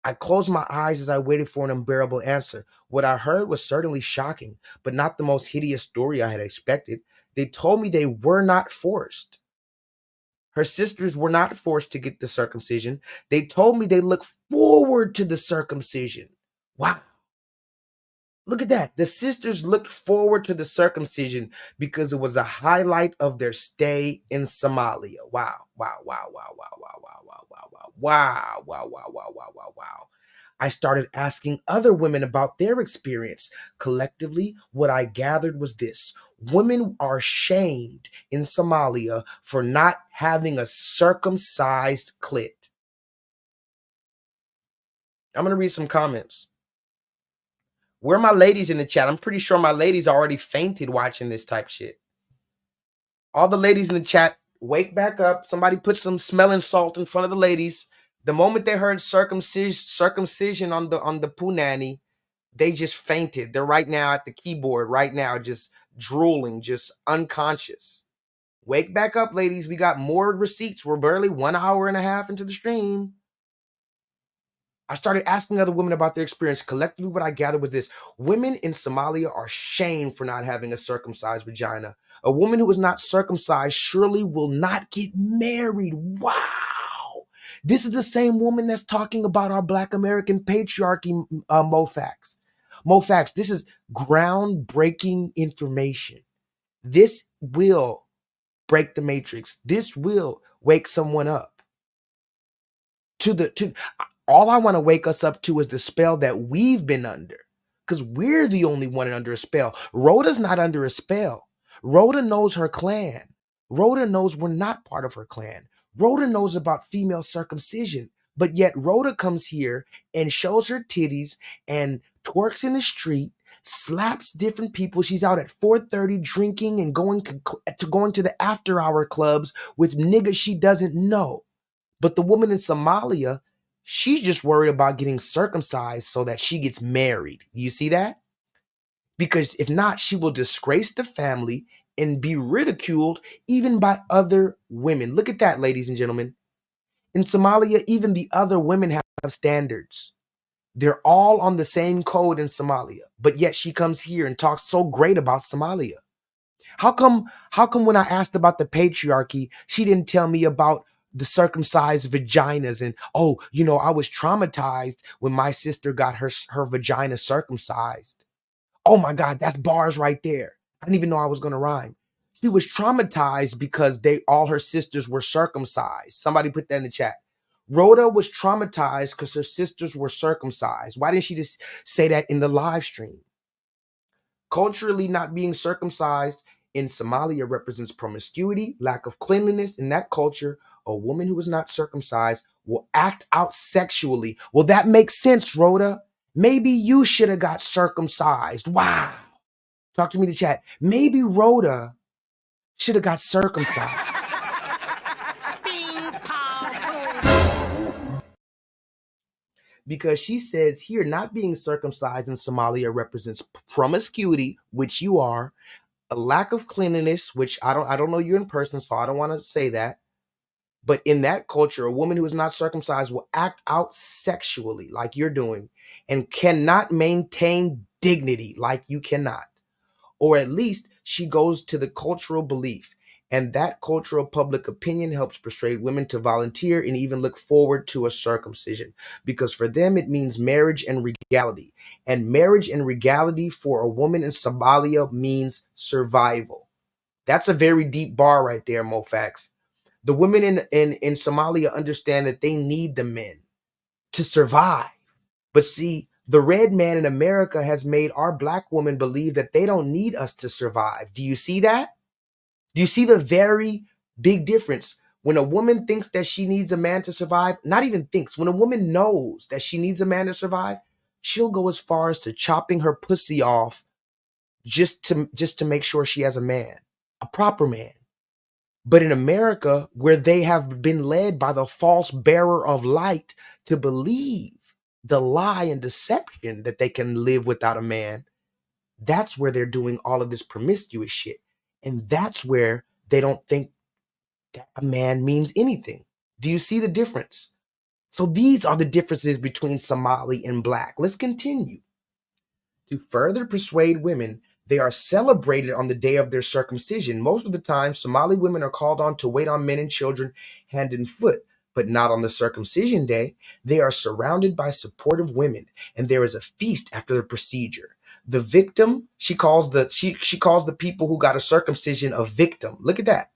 I closed my eyes as I waited for an unbearable answer. What I heard was certainly shocking, but not the most hideous story I had expected. They told me they were not forced. Her sisters were not forced to get the circumcision. They told me they looked forward to the circumcision. Wow. Look at that. The sisters looked forward to the circumcision because it was a highlight of their stay in Somalia. Wow, wow, wow, wow, wow, wow, wow, wow, wow, wow, wow, wow, wow, wow, wow, wow, wow. I started asking other women about their experience. Collectively, what I gathered was this. Women are shamed in Somalia for not having a circumcised clit. I'm going to read some comments. Where are my ladies in the chat? I'm pretty sure my ladies already fainted watching this type shit. All the ladies in the chat, wake back up. Somebody put some smelling salt in front of the ladies. The moment they heard circumcision on the punani, they just fainted. They're right now at the keyboard, right now, just drooling, just unconscious. Wake back up, ladies. We got more receipts. We're barely 1 hour and a half into the stream. I started asking other women about their experience. Collectively, what I gathered was this. Women in Somalia are shamed for not having a circumcised vagina. A woman who is not circumcised surely will not get married. Wow. This is the same woman that's talking about our Black American patriarchy, Mofax. Mofax, this is groundbreaking information. This will break the matrix. This will wake someone up. All I want to wake us up to is the spell that we've been under, because we're the only one under a spell. Rhoda's not under a spell. Rhoda knows her clan. Rhoda knows we're not part of her clan. Rhoda knows about female circumcision, but yet Rhoda comes here and shows her titties and twerks in the street, slaps different people. She's out at 4:30 drinking and going to the after hour clubs with niggas she doesn't know. But the woman in Somalia, she's just worried about getting circumcised so that she gets married. You see that? Because if not, she will disgrace the family and be ridiculed even by other women. Look at that, ladies and gentlemen. In Somalia, even the other women have standards. They're all on the same code in Somalia, but yet she comes here and talks so great about Somalia. How come when I asked about the patriarchy, she didn't tell me about the circumcised vaginas and, oh, I was traumatized when my sister got her vagina circumcised. Oh my God, that's bars right there. I didn't even know I was going to rhyme. She was traumatized because all her sisters were circumcised. Somebody put that in the chat. Rhoda was traumatized because her sisters were circumcised. Why didn't she just say that in the live stream? Culturally, not being circumcised in Somalia represents promiscuity, lack of cleanliness. In that culture, a woman who is not circumcised will act out sexually. Well, that makes sense, Rhoda. Maybe you should have got circumcised. Wow. Talk to me in the chat. Maybe Rhoda should have got circumcised. Because she says here, not being circumcised in Somalia represents promiscuity, which you are, a lack of cleanliness, which I don't know you in person, so I don't want to say that. But in that culture, a woman who is not circumcised will act out sexually like you're doing and cannot maintain dignity like you cannot. Or at least she goes to the cultural belief. And that cultural public opinion helps persuade women to volunteer and even look forward to a circumcision. Because for them, it means marriage and regality. And marriage and regality for a woman in Somalia means survival. That's a very deep bar right there, Mofax. The women in Somalia understand that they need the men to survive. But see, the red man in America has made our black women believe that they don't need us to survive. Do you see that? Do you see the very big difference? When a woman thinks that she needs a man to survive, not even thinks, when a woman knows that she needs a man to survive, she'll go as far as to chopping her pussy off just to make sure she has a man, a proper man. But in America, where they have been led by the false bearer of light to believe the lie and deception that they can live without a man, that's where they're doing all of this promiscuous shit. And that's where they don't think that a man means anything. Do you see the difference? So these are the differences between Somali and black. Let's continue. To further persuade women, they are celebrated on the day of their circumcision. Most of the time, Somali women are called on to wait on men and children hand and foot, but not on the circumcision day. They are surrounded by supportive women, and there is a feast after the procedure. The victim, she calls the people who got a circumcision a victim. Look at that.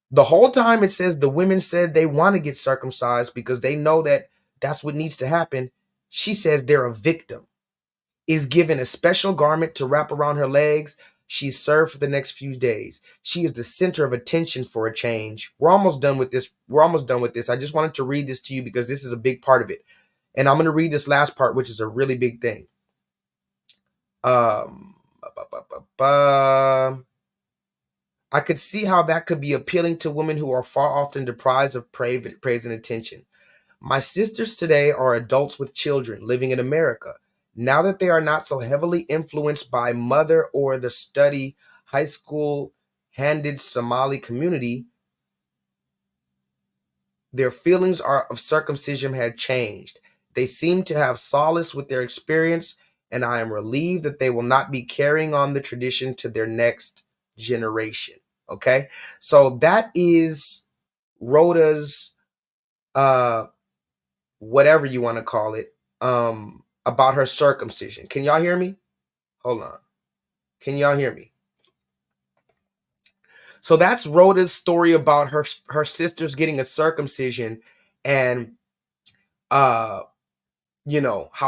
The whole time it says the women said they want to get circumcised because they know that that's what needs to happen. She says they're a victim. Is given a special garment to wrap around her legs. She's served for the next few days. She is the center of attention for a change. We're almost done with this. I just wanted to read this to you because this is a big part of it. And I'm going to read this last part, which is a really big thing. I could see how that could be appealing to women who are far often deprived of praise and attention. My sisters today are adults with children living in America. Now that they are not so heavily influenced by mother or the study high school handed Somali community, their feelings of circumcision had changed. They seem to have solace with their experience, and I am relieved that they will not be carrying on the tradition to their next generation. Okay, so that is Rhoda's whatever you want to call it, about her circumcision. Can y'all hear me? Hold on. Can y'all hear me? So that's Rhoda's story about her sisters getting a circumcision and how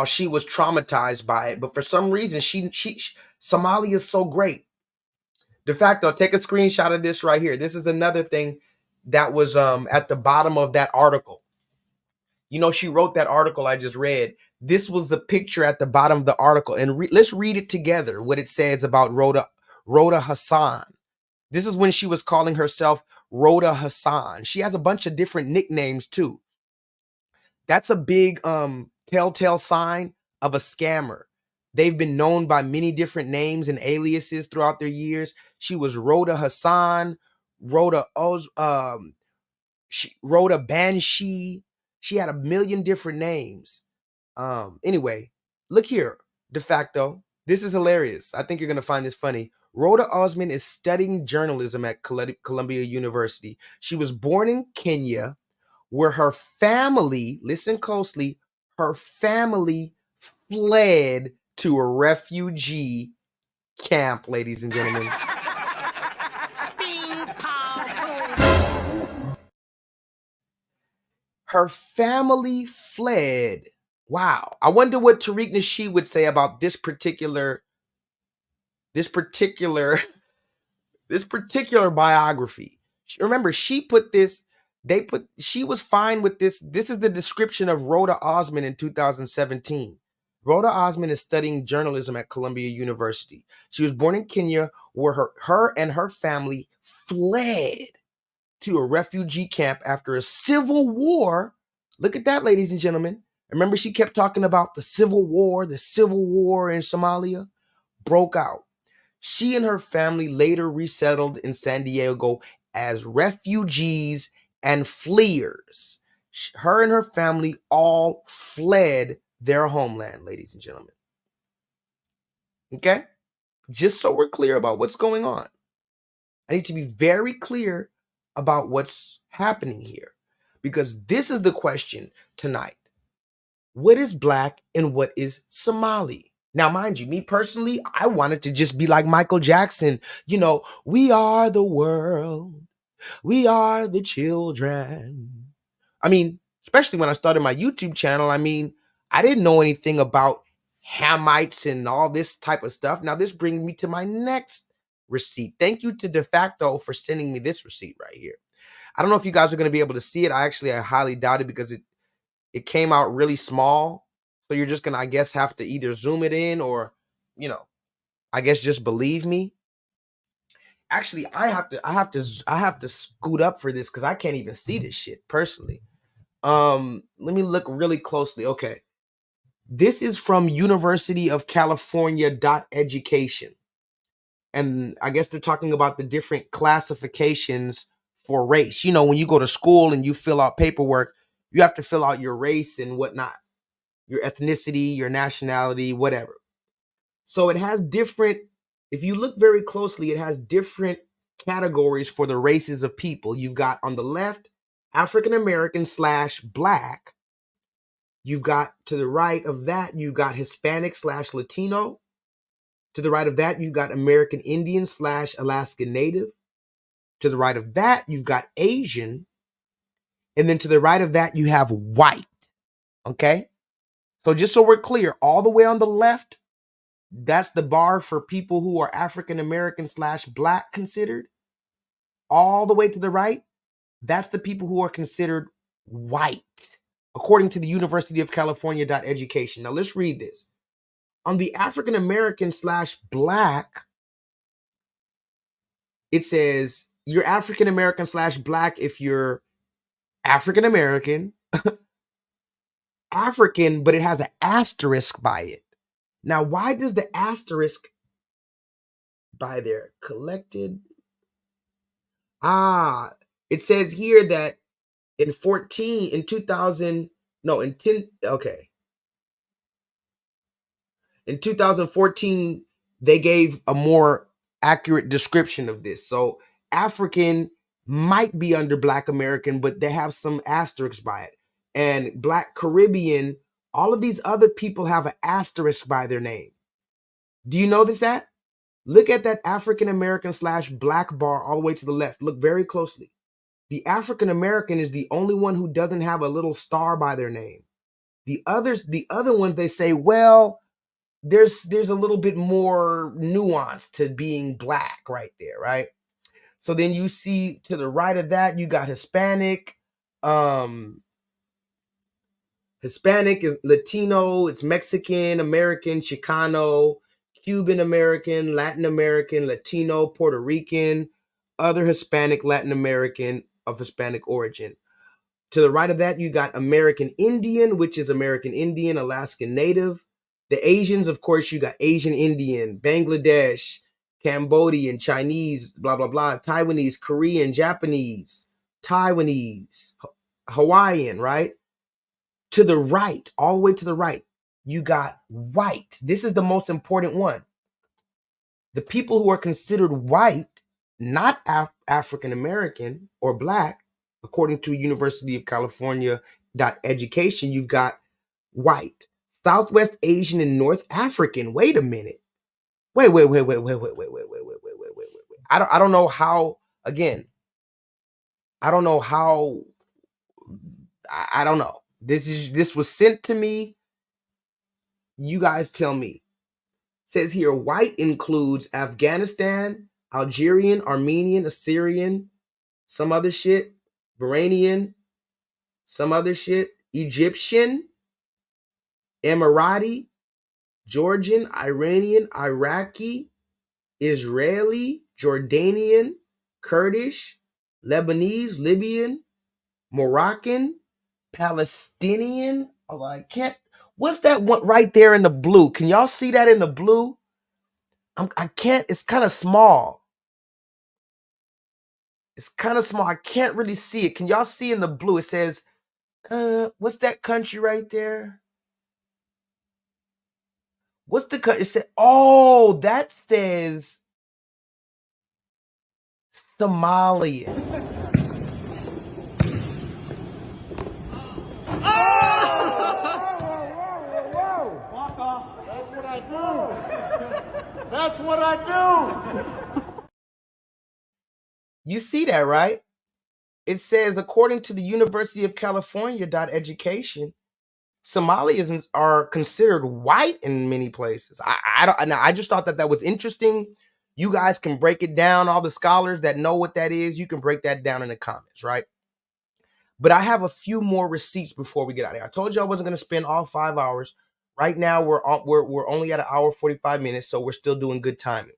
she was traumatized by it. But for some reason, Somali is so great. De facto, take a screenshot of this right here. This is another thing that was at the bottom of that article. You know, she wrote that article I just read. This was the picture at the bottom of the article. And let's read it together, what it says about Rhoda Hassan. This is when she was calling herself Rhoda Hassan. She has a bunch of different nicknames too. That's a big telltale sign of a scammer. They've been known by many different names and aliases throughout their years. She was Rhoda Hassan, Rhoda Rhoda Banshee. She had a million different names. Anyway, look here, de facto. This is hilarious. I think you're gonna find this funny. Rhoda Osman is studying journalism at Columbia University. She was born in Kenya, where her family, listen closely, her family fled to a refugee camp, ladies and gentlemen. Her family fled. Wow. I wonder what Tariq Nasheed would say about this particular biography. Remember, she was fine with this. This is the description of Rhoda Osman in 2017. Rhoda Osman is studying journalism at Columbia University. She was born in Kenya, where her and her family fled to a refugee camp after a civil war. Look at that, ladies and gentlemen. Remember, she kept talking about the civil war in Somalia broke out. She and her family later resettled in San Diego as refugees and fleers. Her and her family all fled their homeland, ladies and gentlemen. Okay? Just so we're clear about what's going on. I need to be very clear about what's happening here, because this is the question tonight. What is Black and what is Somali? Now, mind you, me personally, I wanted to just be like Michael Jackson. You know, we are the world. We are the children. I mean, especially when I started my YouTube channel, I mean, I didn't know anything about Hamites and all this type of stuff. Now, this brings me to my next receipt. Thank you to De Facto for sending me this receipt right here. I don't know if you guys are going to be able to see it. I highly doubt it, because it came out really small. So you're just going to, I guess, have to either zoom it in or, you know, I guess just believe me. Actually, I have to scoot up for this because I can't even see this shit personally. Let me look really closely. Okay. This is from University of California .education. And I guess they're talking about the different classifications for race. You know, when you go to school and you fill out paperwork, you have to fill out your race and whatnot, your ethnicity, your nationality, whatever. So it has different, if you look very closely, it has different categories for the races of people. You've got on the left, African American / Black. You've got to the right of that, you've got Hispanic / Latino. To the right of that, you've got American Indian / Alaska Native. To the right of that, you've got Asian. And then to the right of that, you have white. Okay? So just so we're clear, all the way on the left, that's the bar for people who are African American / Black considered. All the way to the right, that's the people who are considered white, according to the University of California .education. Now let's read this. On the African American / Black, it says you're African American / Black if you're African American, African, but it has an asterisk by it. Now, why does the asterisk by there? Collected. It says here that in 2014, they gave a more accurate description of this. So African might be under Black American, but they have some asterisks by it. And Black Caribbean, all of these other people have an asterisk by their name. Do you notice that? Look at that African American / Black bar all the way to the left. Look very closely. The African American is the only one who doesn't have a little star by their name. The other ones, they say, well, there's a little bit more nuance to being Black right there, right? So then you see to the right of that, you got Hispanic, Hispanic is Latino, it's Mexican, American, Chicano, Cuban American, Latin American, Latino, Puerto Rican, other Hispanic, Latin American of Hispanic origin. To the right of that, you got American Indian, which is American Indian, Alaskan Native. The Asians, of course, you got Asian Indian, Bangladesh, Cambodian, Chinese, blah, blah, blah, Taiwanese, Korean, Japanese, Taiwanese, Hawaiian, right? To the right, all the way to the right, you got white. This is the most important one. The people who are considered white, not African American or black, according to University of California education, you've got white, Southwest Asian, and North African. Wait a minute. Wait. I don't know how. Again, I don't know how. I don't know. This was sent to me. You guys tell me. Says here, white includes Afghanistan, Algerian, Armenian, Assyrian, some other shit, Bahrainian, some other shit, Egyptian, Emirati, Georgian, Iranian, Iraqi, Israeli, Jordanian, Kurdish, Lebanese, Libyan, Moroccan, Palestinian. Oh, I can't. What's that one right there in the blue? Can y'all see that in the blue? I can't. It's kind of small. It's kind of small. I can't really see it. Can y'all see in the blue? It says, what's that country right there? What's the country? It said, oh, that says Somalia. That's what I do. You see that, right? It says, according to the University of California education, Somalians are considered white in many places. I just thought that was interesting. You guys can break it down. All the scholars that know what that is, you can break that down in the comments, right? But I have a few more receipts before we get out of here. I told you I wasn't going to spend all 5 hours. Right now, we're only at an hour 45 minutes, so we're still doing good timing.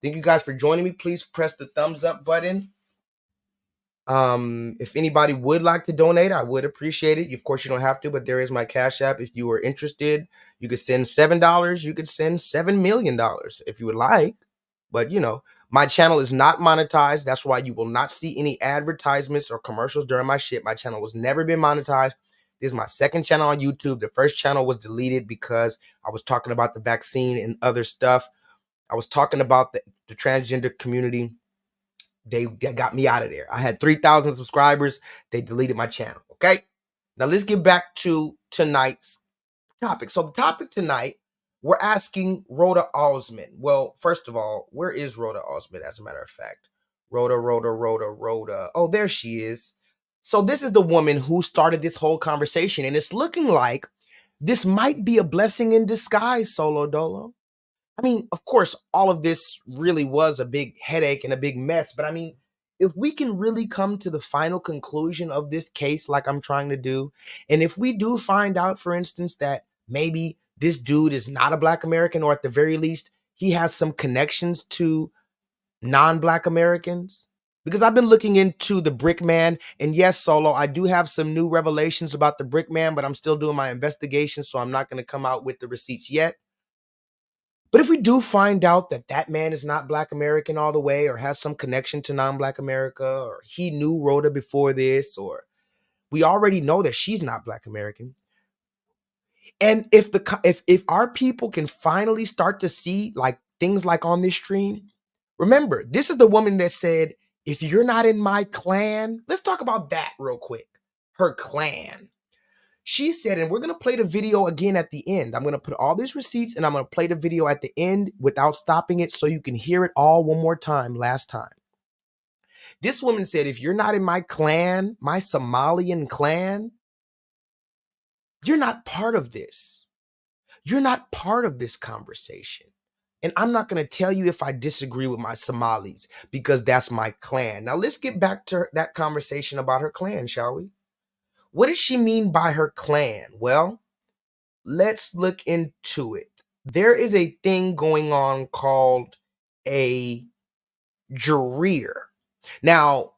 Thank you guys for joining me. Please press the thumbs up button. If anybody would like to donate, I would appreciate it. Of course, you don't have to, but there is my Cash App. If you are interested, you could send $7. You could send $7 million if you would like. But, you know, my channel is not monetized. That's why you will not see any advertisements or commercials during my shit. My channel has never been monetized. This is my second channel on YouTube. The first channel was deleted because I was talking about the vaccine and other stuff. I was talking about the transgender community. They got me out of there. I had 3,000 subscribers. They deleted my channel. Okay. Now let's get back to tonight's topic. So the topic tonight, we're asking Rhoda Osman. Well, first of all, where is Rhoda Osman, as a matter of fact? Rhoda. Oh, there she is. So this is the woman who started this whole conversation, and it's looking like this might be a blessing in disguise, Solo Dolo. I mean, of course, all of this really was a big headache and a big mess. But I mean, if we can really come to the final conclusion of this case, like I'm trying to do, and if we do find out, for instance, that maybe this dude is not a Black American, or at the very least, he has some connections to non-Black Americans, because I've been looking into the Brick Man, and yes, Solo, I do have some new revelations about the Brick Man, but I'm still doing my investigation, so I'm not going to come out with the receipts yet. But if we do find out that that man is not Black American all the way, or has some connection to non-Black America, or he knew Rhoda before this, or we already know that she's not Black American. And if our people can finally start to see like things like on this stream, remember, this is the woman that said, if you're not in my clan, let's talk about that real quick. Her clan. She said, and we're going to play the video again at the end. I'm going to put all these receipts and I'm going to play the video at the end without stopping it so you can hear it all one more time, last time. This woman said, if you're not in my clan, my Somalian clan, you're not part of this. You're not part of this conversation. And I'm not going to tell you if I disagree with my Somalis, because that's my clan. Now let's get back to that conversation about her clan, shall we? What does she mean by her clan? Well, let's look into it. There is a thing going on called a Jareer. Now,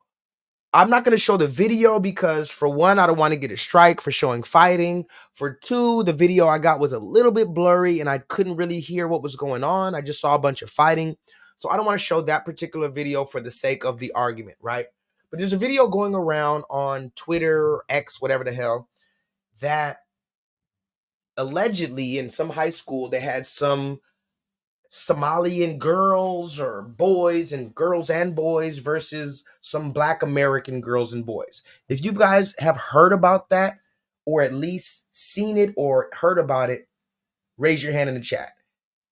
I'm not going to show the video because, for one, I don't want to get a strike for showing fighting. For two, the video I got was a little bit blurry and I couldn't really hear what was going on. I just saw a bunch of fighting. So I don't want to show that particular video for the sake of the argument, right? But there's a video going around on Twitter, X, whatever the hell, that allegedly in some high school they had some Somalian girls or boys and girls and boys versus some Black American girls and boys. If you guys have heard about that or at least seen it or heard about it, raise your hand in the chat.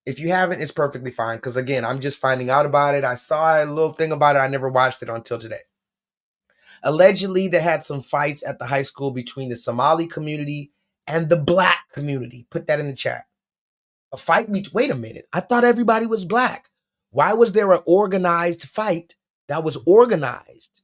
If you haven't, it's perfectly fine because, again, I'm just finding out about it. I saw a little thing about it. I never watched it until today. Allegedly, they had some fights at the high school between the Somali community and the Black community. Put that in the chat. A fight wait a minute. I thought everybody was Black. Why was there an organized fight that was organized?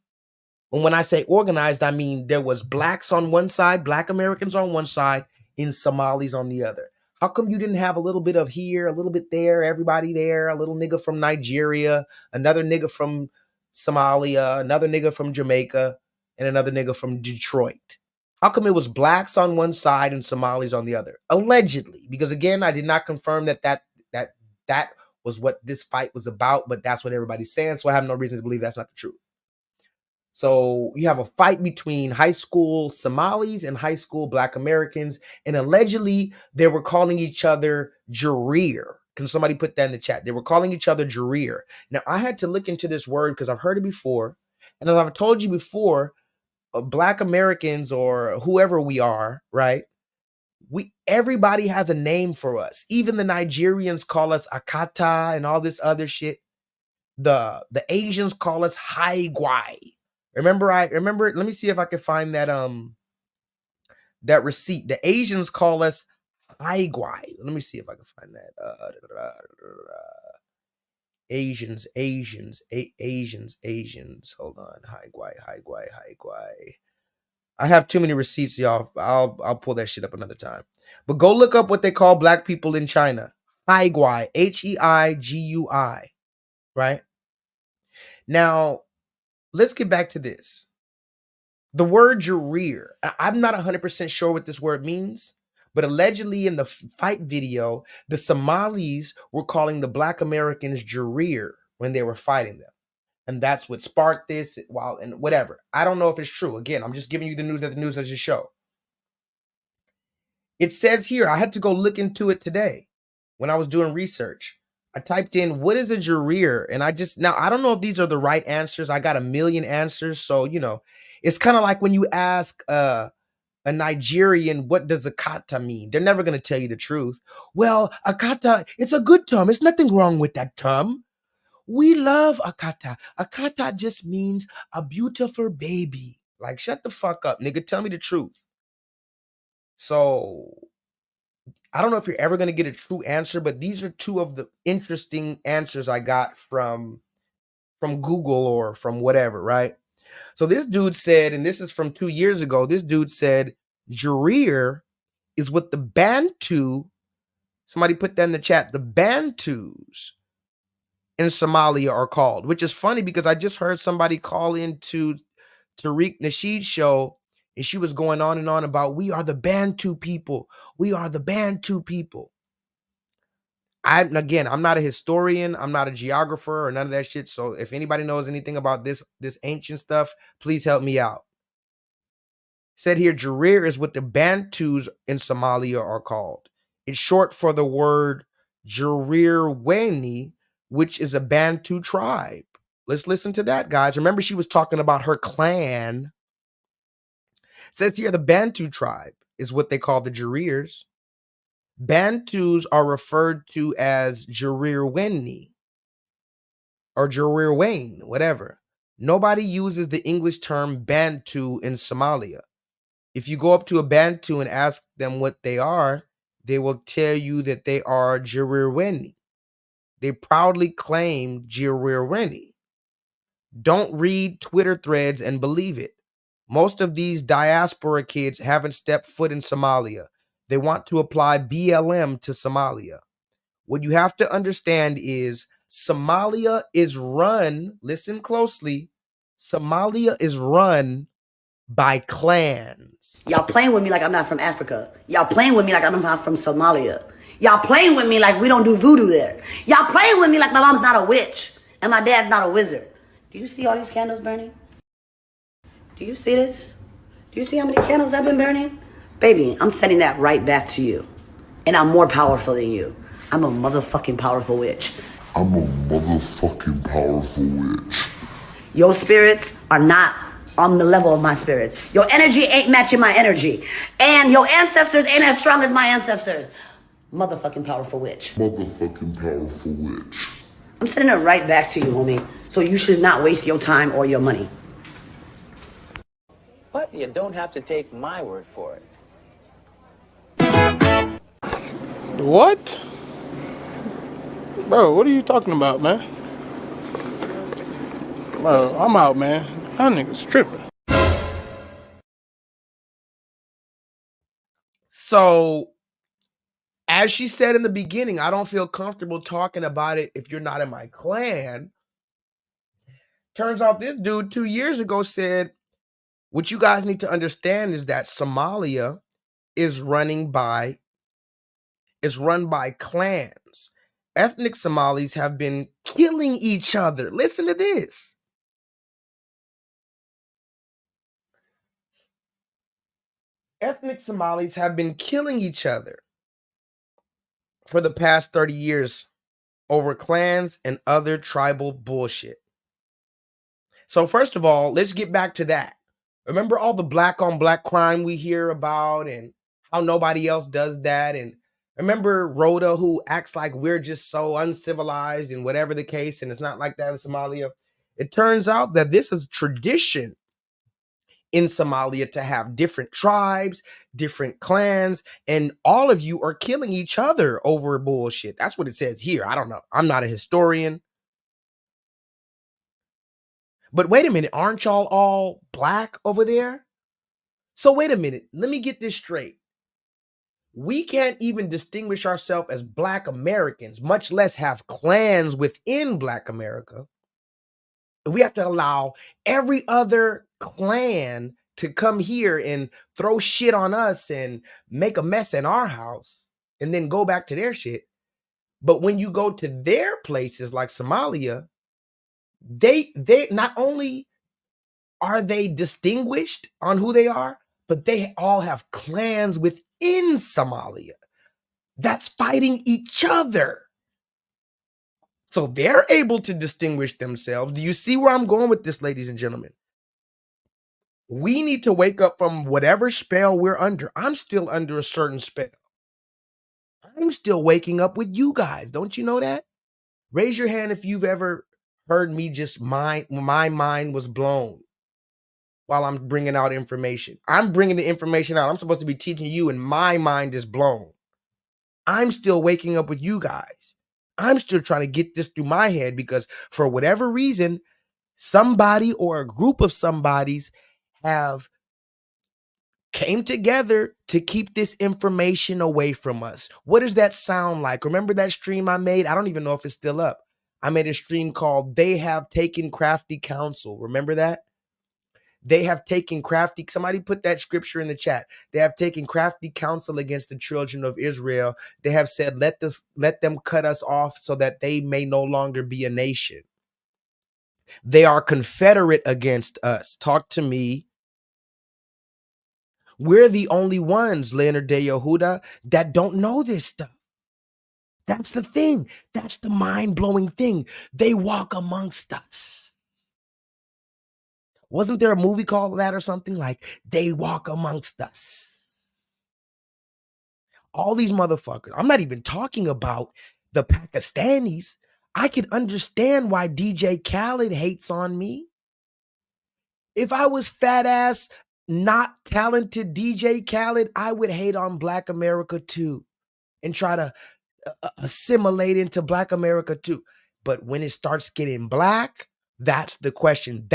And when I say organized, I mean there was Blacks on one side, Black Americans on one side, and Somalis on the other. How come you didn't have a little bit of here, a little bit there, everybody there, a little nigga from Nigeria, another nigga from Somalia, another nigga from Jamaica, and another nigga from Detroit? How come it was Blacks on one side and Somalis on the other? Allegedly, because, again, I did not confirm that was what this fight was about, but that's what everybody's saying, so I have no reason to believe that's not the truth. So you have a fight between high school Somalis and high school Black Americans, and allegedly they were calling each other Jareer. Can somebody put that in the chat? They were calling each other Jareer. Now, I had to look into this word because I've heard it before, and as I've told you before, Black Americans or whoever we are, right? Everybody has a name for us. Even the Nigerians call us Akata and all this other shit. The Asians call us Haigwai. Remember, let me see if I can find that receipt. The Asians call us Haigwai. Let me see if I can find that. Asians. Hold on. Haigwai. I have too many receipts, y'all. I'll pull that shit up another time. But go look up what they call Black people in China. Haigwai. Heigui. Right? Now, let's get back to this. The word Jareer. I'm not 100% sure what this word means, but allegedly in the fight video, the Somalis were calling the Black Americans Jareer when they were fighting them. And that's what sparked this, and whatever. I don't know if it's true. Again, I'm just giving you the news that the news doesn't show. It says here, I had to go look into it today when I was doing research. I typed in, what is a Jareer? And now I don't know if these are the right answers. I got a million answers. So, it's kind of like when you ask a Nigerian, what does Akata mean? They're never going to tell you the truth. Well, Akata, it's a good term. There's nothing wrong with that term. We love Akata. Akata just means a beautiful baby. Like, shut the fuck up, nigga. Tell me the truth. So, I don't know if you're ever going to get a true answer, but these are two of the interesting answers I got from Google or from whatever, right? So this dude said, and this is from 2 years ago, this dude said, Jareer is what the Bantu, somebody put that in the chat, the Bantus in Somalia are called, which is funny because I just heard somebody call into Tariq Nasheed's show, and she was going on and on about, we are the Bantu people. We are the Bantu people. Again, I'm not a historian. I'm not a geographer or none of that shit. So if anybody knows anything about this ancient stuff, please help me out. Said here, Jareer is what the Bantus in Somalia are called. It's short for the word Jareerweni, which is a Bantu tribe. Let's listen to that, guys. Remember, she was talking about her clan. Says here, the Bantu tribe is what they call the Jareers. Bantus are referred to as Jareerweni or Jareerwane, whatever. Nobody uses the English term Bantu in Somalia. If you go up to a Bantu and ask them what they are, they will tell you that they are Jareerweni. They proudly claim Jareerweni. Don't read Twitter threads and believe it. Most of these diaspora kids haven't stepped foot in Somalia. They want to apply BLM to Somalia. What you have to understand is Somalia is run, listen closely, Somalia is run by clans. Y'all playing with me like I'm not from Africa. Y'all playing with me like I'm not from Somalia. Y'all playing with me like we don't do voodoo there. Y'all playing with me like my mom's not a witch and my dad's not a wizard. Do you see all these candles burning? Do you see this? Do you see how many candles I've been burning? Baby, I'm sending that right back to you. And I'm more powerful than you. I'm a motherfucking powerful witch. I'm a motherfucking powerful witch. Your spirits are not on the level of my spirits. Your energy ain't matching my energy. And your ancestors ain't as strong as my ancestors. Motherfucking powerful witch. Motherfucking powerful witch. I'm sending it right back to you, homie. So you should not waste your time or your money. But you don't have to take my word for it. What? Bro, what are you talking about, man? Bro, I'm out, man. That nigga's tripping. So, as she said in the beginning, I don't feel comfortable talking about it if you're not in my clan. Turns out this dude 2 years ago said, what you guys need to understand is that Somalia is run by clans. Ethnic Somalis have been killing each other. Listen to this. Ethnic Somalis have been killing each other for the past 30 years over clans and other tribal bullshit. So first of all, let's get back to that. Remember all the black on black crime we hear about and how nobody else does that? And remember Rhoda, who acts like we're just so uncivilized and whatever the case, and it's not like that in Somalia. It turns out that this is tradition in Somalia to have different tribes, different clans, and all of you are killing each other over bullshit. That's what it says here. I don't know. I'm not a historian. But wait a minute, aren't y'all all black over there? So wait a minute, let me get this straight. We can't even distinguish ourselves as Black Americans, much less have clans within Black America. We have to allow every other clan to come here and throw shit on us and make a mess in our house and then go back to their shit. But when you go to their places like Somalia, they not only are they distinguished on who they are, but they all have clans within Somalia that's fighting each other. So they're able to distinguish themselves. Do you see where I'm going with this, ladies and gentlemen? We need to wake up from whatever spell we're under. I'm still under a certain spell. I'm still waking up with you guys. Don't you know that? Raise your hand if you've ever heard me just my mind was blown while I'm bringing out information. I'm bringing the information out. I'm supposed to be teaching you and my mind is blown. I'm still waking up with you guys. I'm still trying to get this through my head because for whatever reason, somebody or a group of somebodies have came together to keep this information away from us. What does that sound like? Remember that stream I made? I don't even know if it's still up. I made a stream called They Have Taken Crafty Counsel. Remember that? They have taken crafty, somebody put that scripture in the chat. They have taken crafty counsel against the children of Israel. They have said, let them cut us off so that they may no longer be a nation. They are confederate against us. Talk to me. We're the only ones, Leonard de Yehuda, that don't know this stuff. That's the thing. That's the mind-blowing thing. They walk amongst us. Wasn't there a movie called that or something like They Walk Amongst Us? All these motherfuckers. I'm not even talking about the Pakistanis. I can understand why DJ Khaled hates on me. If I was fat ass, not talented DJ Khaled, I would hate on Black America too and try to assimilate into Black America too. But when it starts getting black, That's the question.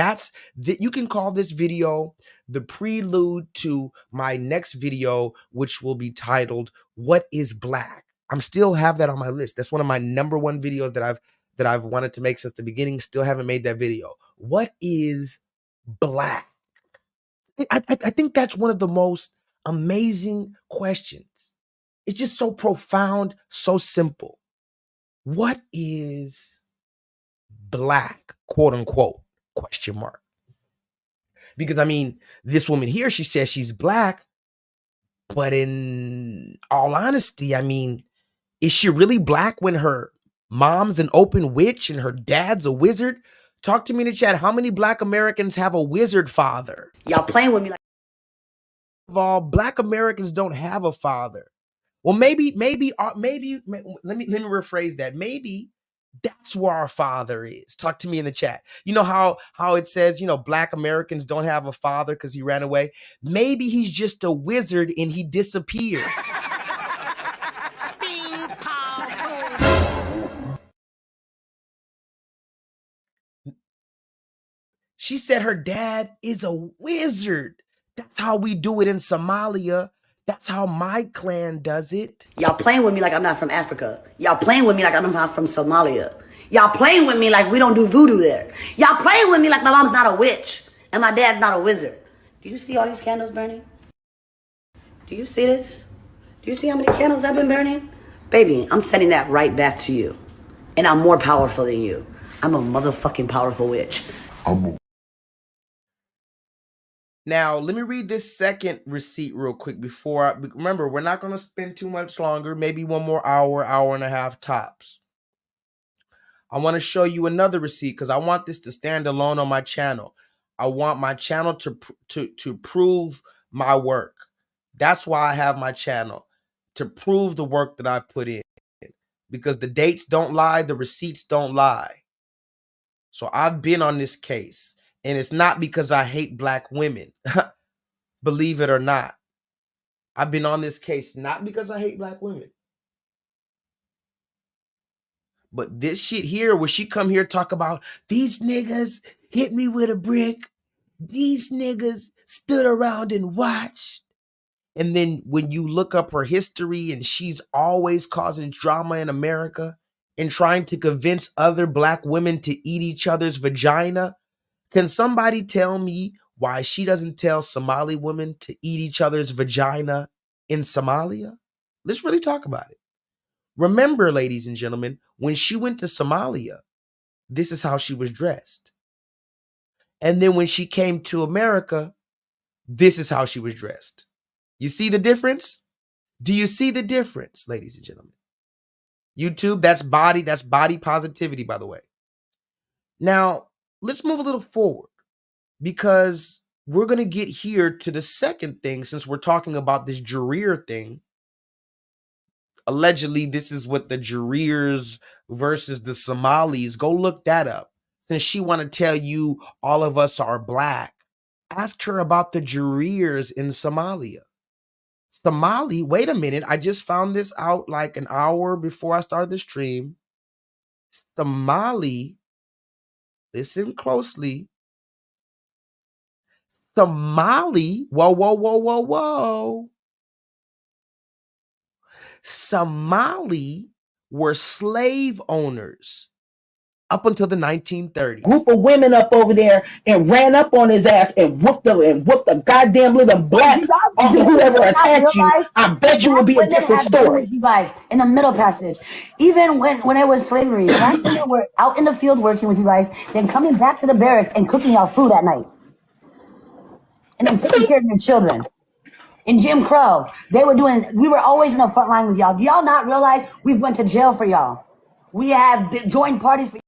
You can call this video the prelude to my next video, which will be titled "What is Black?" I'm still have that on my list. That's one of my #1 videos that I've wanted to make since the beginning. Still haven't made that video. What is black? I think that's one of the most amazing questions. It's just so profound, so simple. What is black, quote unquote, question mark? Because I mean, this woman here, she says she's black, but in all honesty, I mean, is she really black when her mom's an open witch and her dad's a wizard? Talk to me in the chat. How many black Americans have a wizard father? Y'all playing with me like First of all, black Americans don't have a father. Well, maybe let me rephrase that. Maybe that's where our father is. Talk to me in the chat. You know how it says, you know, black Americans don't have a father because he ran away. Maybe he's just a wizard and he disappeared. She said her dad is a wizard. That's how we do it in Somalia. That's how my clan does it. y'all playing with me like I'm not from Africa. Y'all playing with me like I'm not from Somalia. Y'all playing with me like we don't do voodoo there. Y'all playing with me like my mom's not a witch and my dad's not a wizard. Do you see all these candles burning? Do you see this? Do you see how many candles I've been burning? Baby, I'm sending that right back to you. And I'm more powerful than you. I'm a motherfucking powerful witch. Now, let me read this second receipt real quick before remember, we're not going to spend too much longer, maybe one more hour, hour and a half tops. I want to show you another receipt because I want this to stand alone on my channel. I want my channel to prove my work. That's why I have my channel, to prove the work that I put in, because the dates don't lie, the receipts don't lie. So I've been on this case. And it's not because I hate black women, believe it or not. I've been on this case not because I hate black women. But this shit here, where she come here talk about these niggas hit me with a brick, these niggas stood around and watched. And then when you look up her history and she's always causing drama in America and trying to convince other black women to eat each other's vagina. Can somebody tell me why she doesn't tell Somali women to eat each other's vagina in Somalia? Let's really talk about it. Remember, ladies and gentlemen, when she went to Somalia, this is how she was dressed. And then when she came to America, this is how she was dressed. You see the difference? Do you see the difference, ladies and gentlemen? YouTube, that's body positivity, by the way. Now, let's move a little forward, because we're going to get here to the second thing, since we're talking about this Jareer thing. Allegedly, this is what the Jareers versus the Somalis. Go look that up. Since she want to tell you all of us are black, ask her about the Jareers in Somalia. Somali, wait a minute. I just found this out like an hour before I started the stream. Somali, listen closely. Somali, whoa. Somali were slave owners up until the 1930s. Group of women up over there and ran up on his ass and whooped the goddamn living black off of whoever attacked you. I bet you would be a different story. You guys in the Middle Passage, even when it was slavery, black women were out in the field working with you guys, then coming back to the barracks and cooking y'all food at night, and then taking care of your children. In Jim Crow, we were always in the front line with y'all. Do y'all not realize we went to jail for y'all? We have joined parties for.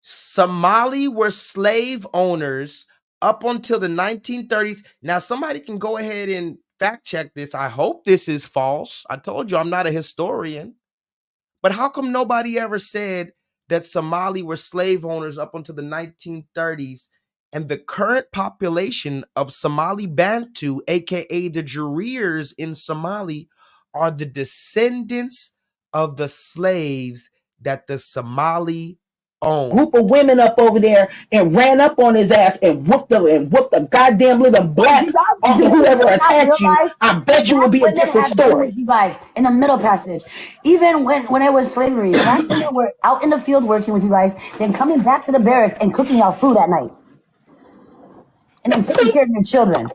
Somali were slave owners up until the 1930s. Now, somebody can go ahead and fact check this. I hope this is false. I told you I'm not a historian. But how come nobody ever said that Somali were slave owners up until the 1930s, and the current population of Somali Bantu, aka the Jareers in Somali, are the descendants of the slaves that the Somali own. group of women up over there and ran up on his ass and whooped the goddamn living black off of whoever attacked you, I bet you Black would be a women different have been with story. you guys in the Middle Passage. Even when it was slavery, black women were out in the field working with you guys, then coming back to the barracks and cooking y'all food at night. And then taking care of your children.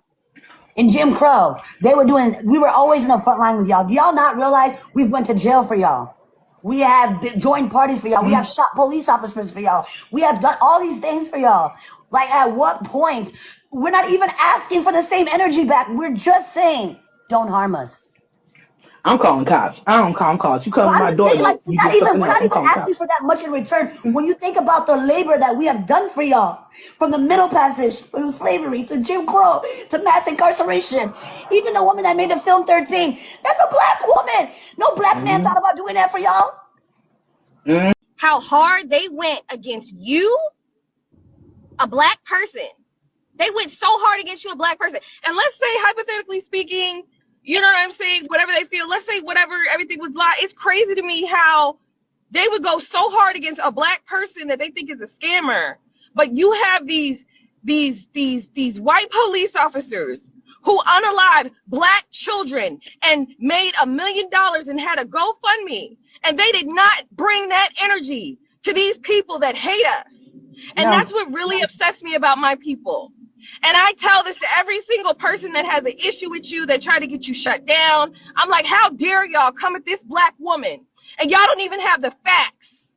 In Jim Crow, we were always in the front line with y'all. Do y'all not realize we went to jail for y'all? We have joined parties for y'all. We have shot police officers for y'all. We have done all these things for y'all. Like, at what point? We're not even asking for the same energy back. We're just saying, don't harm us. I'm calling cops. I don't call cops. You come to my door, Like, you do something we're else, not I'm even calling asking cops. for that much in return. When you think about the labor that we have done for y'all, from the Middle Passage, from slavery to Jim Crow to mass incarceration, even the woman that made the film 13, that's a black woman. No black man thought about doing that for y'all. How hard they went against you, a black person. They went so hard against you, a black person. And let's say, hypothetically speaking, you know what I'm saying, whatever they feel, let's say whatever, everything was lie. It's crazy to me how they would go so hard against a black person that they think is a scammer. But you have these white police officers who unalived black children and made $1 million and had a GoFundMe. And they did not bring that energy to these people that hate us. And that's what really upsets me about my people. And I tell this to every single person that has an issue with you, that try to get you shut down. I'm like, how dare y'all come at this black woman and y'all don't even have the facts.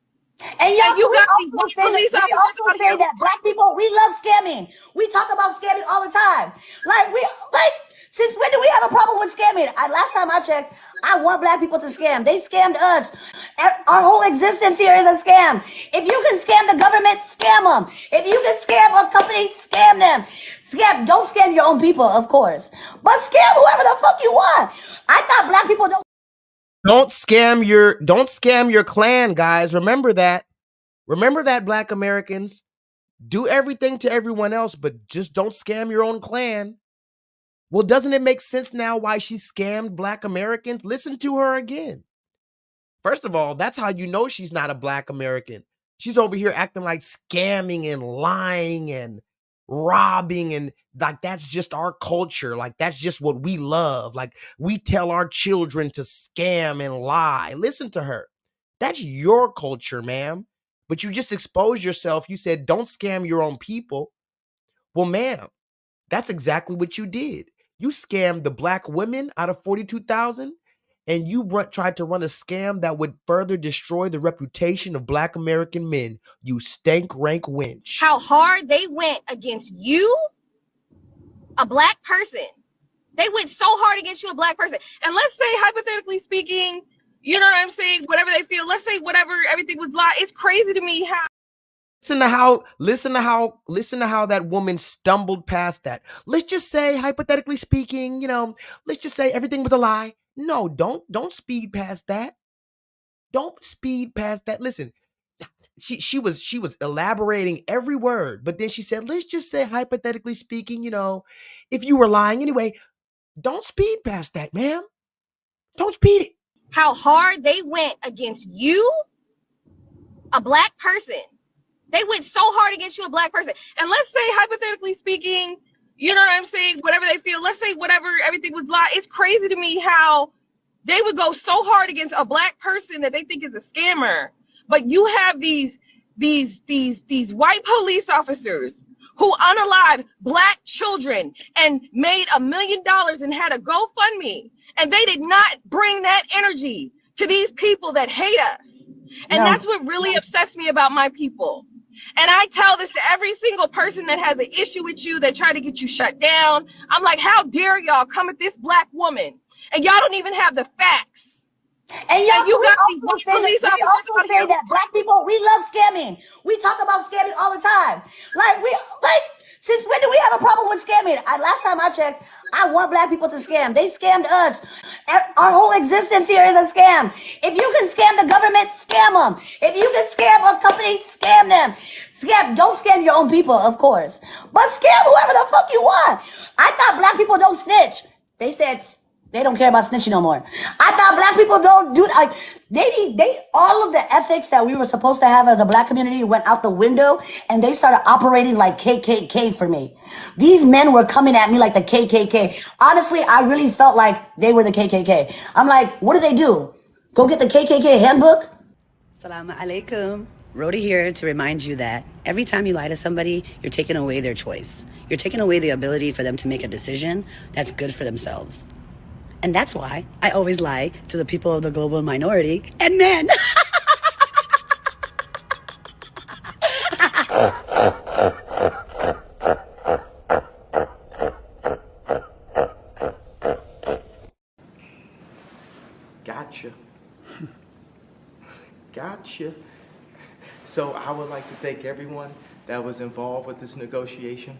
And y'all, you got these police officers out here. That black people, we love scamming. We talk about scamming all the time. Since when do we have a problem with scamming? Last time I checked, I want black people to scam. They scammed us. Our whole existence here is a scam. If you can scam the government, scam them. If you can scam a company, scam them. Don't scam your own people, of course. But scam whoever the fuck you want. I thought black people Don't scam your clan, guys. Remember that. Remember that, black Americans. Do everything to everyone else, but just don't scam your own clan. Well, doesn't it make sense now why she scammed black Americans? Listen to her again. First of all, that's how you know she's not a black American. She's over here acting like scamming and lying and robbing, and like that's just our culture. Like that's just what we love. Like we tell our children to scam and lie. Listen to her. That's your culture, ma'am. But you just exposed yourself. You said, don't scam your own people. Well, ma'am, that's exactly what you did. You scammed the black women out of 42,000, and you tried to run a scam that would further destroy the reputation of black American men. You stank rank wench. How hard they went against you, a black person. They went so hard against you, a black person. And let's say, hypothetically speaking, you know what I'm saying, whatever they feel, let's say whatever, everything was lie. It's crazy to me how Listen to how that woman stumbled past that. Let's just say, hypothetically speaking, let's just say everything was a lie. No, don't speed past that. Don't speed past that. Listen, she was elaborating every word, but then she said, let's just say, hypothetically speaking, if you were lying anyway, don't speed past that, ma'am. Don't speed it. How hard they went against you, a black person. They went so hard against you, a black person. And let's say, hypothetically speaking, you know what I'm saying, whatever they feel, let's say whatever, everything was lie. It's crazy to me how they would go so hard against a black person that they think is a scammer. But you have these white police officers who unalived black children and made $1 million and had a GoFundMe. And they did not bring that energy to these people that hate us. And that's what really upsets me about my people. And I tell this to every single person that has an issue with you, that try to get you shut down. I'm like, how dare y'all come at this black woman and y'all don't even have the facts. And y'all, you got these police officers out here. That black people, we love scamming. We talk about scamming all the time. Since when do we have a problem with scamming? Last time I checked, I want black people to scam. They scammed us. Our whole existence here is a scam. If you can scam the government, scam them. If you can scam a company, scam them. Don't scam your own people, of course. But scam whoever the fuck you want. I thought black people don't snitch. They said, They don't care about snitching no more. I thought black people don't do like they all of the ethics that we were supposed to have as a black community went out the window, and they started operating like KKK for me. These men were coming at me like the KKK. Honestly, I really felt like they were the KKK. I'm like, what do they do? Go get the KKK handbook? Assalamu alaikum. Rhoda here to remind you that every time you lie to somebody, you're taking away their choice. You're taking away the ability for them to make a decision that's good for themselves. And that's why I always lie to the people of the global minority and men. Gotcha. Gotcha. So I would like to thank everyone that was involved with this negotiation.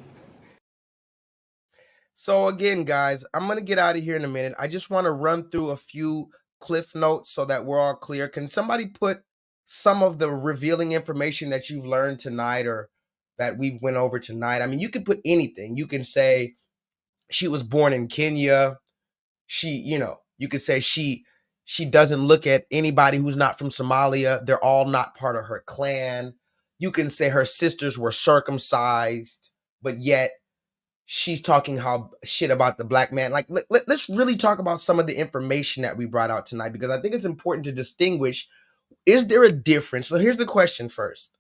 So again, guys, I'm going to get out of here in a minute. I just want to run through a few cliff notes so that we're all clear. Can somebody put some of the revealing information that you've learned tonight or that we've went over tonight? I mean, you can put anything. You can say she was born in Kenya. You could say she doesn't look at anybody who's not from Somalia. They're all not part of her clan. You can say her sisters were circumcised, but yet she's talking how shit about the black man. Like, let's really talk about some of the information that we brought out tonight, because I think it's important to distinguish. Is there a difference? So here's the question first.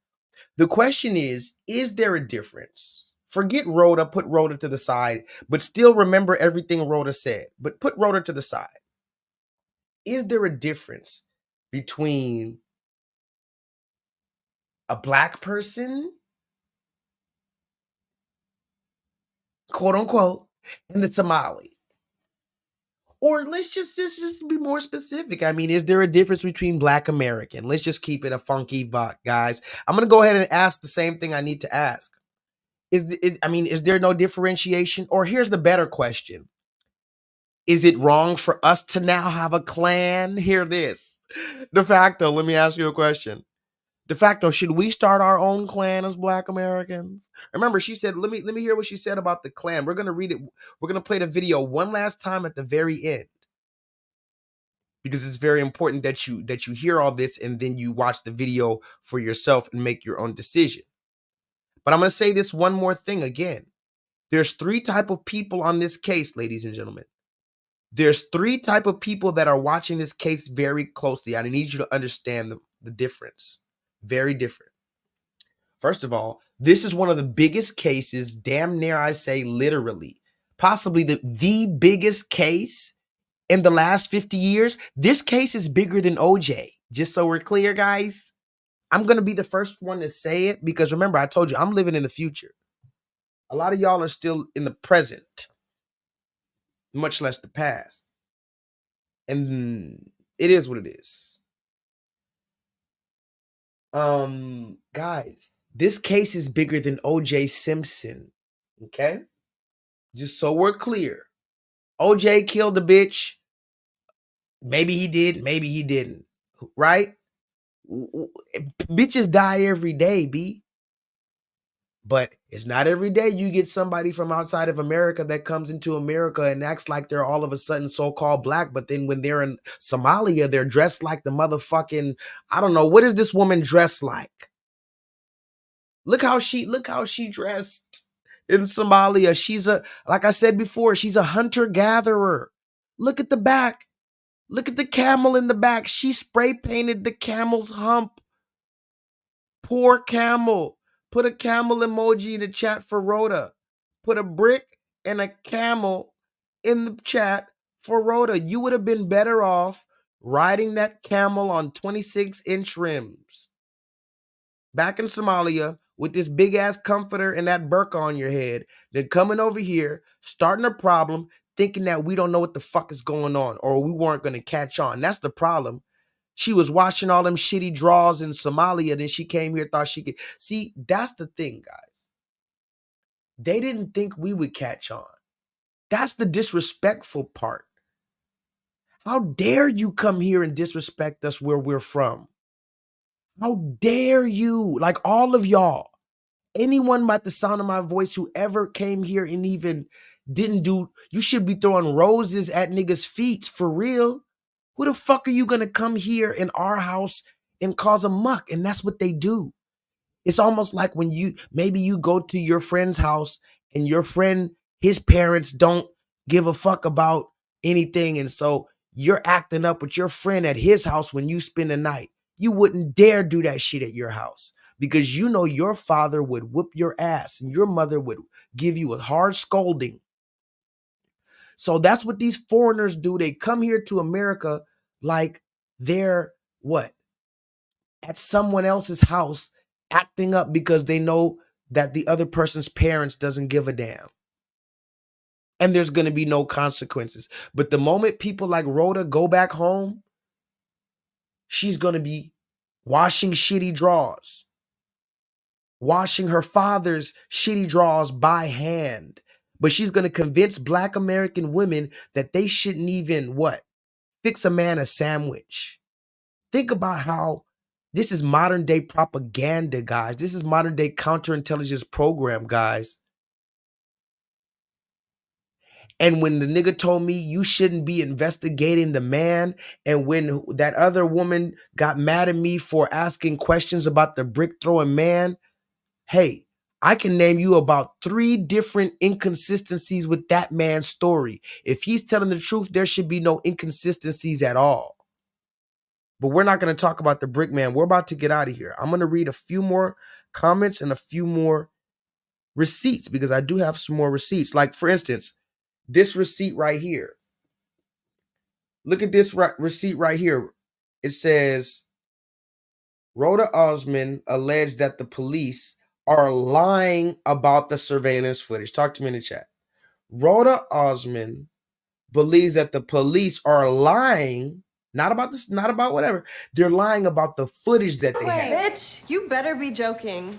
The question is there a difference? Forget Rhoda, put Rhoda to the side, but still remember everything Rhoda said. But put Rhoda to the side. Is there a difference between a black person, quote unquote, and the Somali? Or let's just be more specific. I mean, is there a difference between black American? Let's just keep it a funky buck, guys. I'm going to go ahead and ask the same thing I need to ask. Is there no differentiation? Or here's the better question. Is it wrong for us to now have a clan? Hear this. De facto, let me ask you a question. De facto, should we start our own clan as black Americans? Remember, she said, let me hear what she said about the clan. We're going to read it. We're going to play the video one last time at the very end, because it's very important that you hear all this and then you watch the video for yourself and make your own decision. But I'm going to say this one more thing again. There's three type of people on this case, ladies and gentlemen. There's three type of people that are watching this case very closely. I need you to understand the difference. Very different. First of all, this is one of the biggest cases, damn near I say literally, possibly the biggest case in the last 50 years. This case is bigger than OJ. Just so we're clear, guys. I'm going to be the first one to say it, because remember, I told you I'm living in the future. A lot of y'all are still in the present, much less the past. And it is what it is. Guys, this case is bigger than OJ Simpson. Okay? Just so we're clear. OJ killed the bitch. Maybe he did, maybe he didn't. Right? Bitches die every day, B. But it's not every day you get somebody from outside of America that comes into America and acts like they're all of a sudden so-called black, but then when they're in Somalia, they're dressed like the motherfucking, I don't know, what is this woman dressed like? Look how she dressed in Somalia. Like I said before, she's a hunter-gatherer. Look at the back. Look at the camel in the back. She spray painted the camel's hump. Poor camel. Put a camel emoji in the chat for Rhoda. Put a brick and a camel in the chat for Rhoda. You would have been better off riding that camel on 26-inch rims back in Somalia with this big-ass comforter and that burqa on your head than coming over here, starting a problem, thinking that we don't know what the fuck is going on or we weren't going to catch on. That's the problem. She was watching all them shitty draws in Somalia, then she came here, thought she could. See, that's the thing, guys. They didn't think we would catch on. That's the disrespectful part. How dare you come here and disrespect us where we're from? How dare you? Like all of y'all. Anyone by the sound of my voice who ever came here and even didn't do, you should be throwing roses at niggas' feet for real. Who the fuck are you gonna come here in our house and cause a muck? And that's what they do. It's almost like when maybe you go to your friend's house and your friend, his parents don't give a fuck about anything. And so you're acting up with your friend at his house when you spend the night. You wouldn't dare do that shit at your house because you know your father would whoop your ass and your mother would give you a hard scolding. So that's what these foreigners do. They come here to America like they're what? At someone else's house acting up because they know that the other person's parents doesn't give a damn. And there's going to be no consequences. But the moment people like Rhoda go back home, she's going to be washing shitty drawers, washing her father's shitty drawers by hand. But she's going to convince Black American women that they shouldn't even what? Fix a man a sandwich. Think about how this is modern day propaganda, guys. This is modern day counterintelligence program, guys. And when the nigga told me you shouldn't be investigating the man, and when that other woman got mad at me for asking questions about the brick throwing man, hey, I can name you about 3 different inconsistencies with that man's story. If he's telling the truth, there should be no inconsistencies at all. But we're not going to talk about the brick man. We're about to get out of here. I'm going to read a few more comments and a few more receipts because I do have some more receipts. Like, for instance, this receipt right here. Look at this receipt right here. It says, Rhoda Osmond alleged that the police are lying about the surveillance footage. Talk to me in the chat. Rhoda Osmond believes that the police are lying, not about this, not about whatever. They're lying about the footage that they have. Bitch, you better be joking.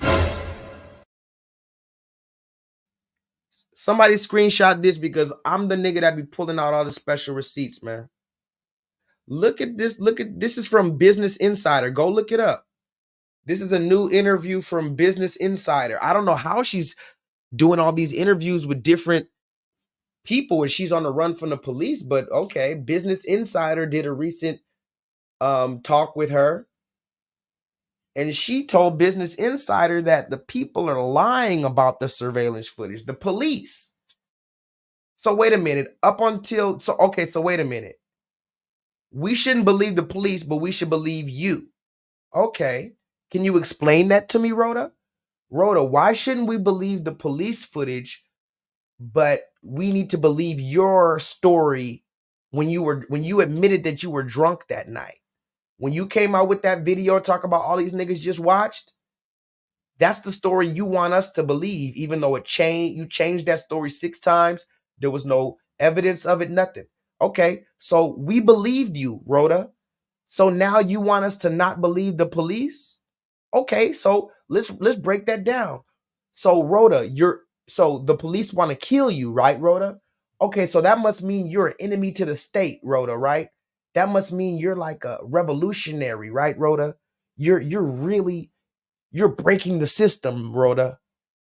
Somebody screenshot this because I'm the nigga that be pulling out all the special receipts, man. Look at this. This is from Business Insider. Go look it up. This is a new interview from Business Insider. I don't know how she's doing all these interviews with different people and she's on the run from the police, but okay. Business Insider did a recent talk with her. And she told Business Insider that the people are lying about the surveillance footage, the police. So wait a minute, so wait a minute. We shouldn't believe the police, but we should believe you. Okay. Can you explain that to me, Rhoda? Rhoda, why shouldn't we believe the police footage, but we need to believe your story when you admitted that you were drunk that night? When you came out with that video talk about all these niggas just watched, that's the story you want us to believe, even though you changed that story 6 times. There was no evidence of it, nothing. Okay, so we believed you, Rhoda. So now you want us to not believe the police? Okay, so let's break that down. So Rhoda, so the police want to kill you, right, Rhoda? Okay, so that must mean you're an enemy to the state, Rhoda, right? That must mean you're like a revolutionary, right, Rhoda? You're breaking the system, Rhoda.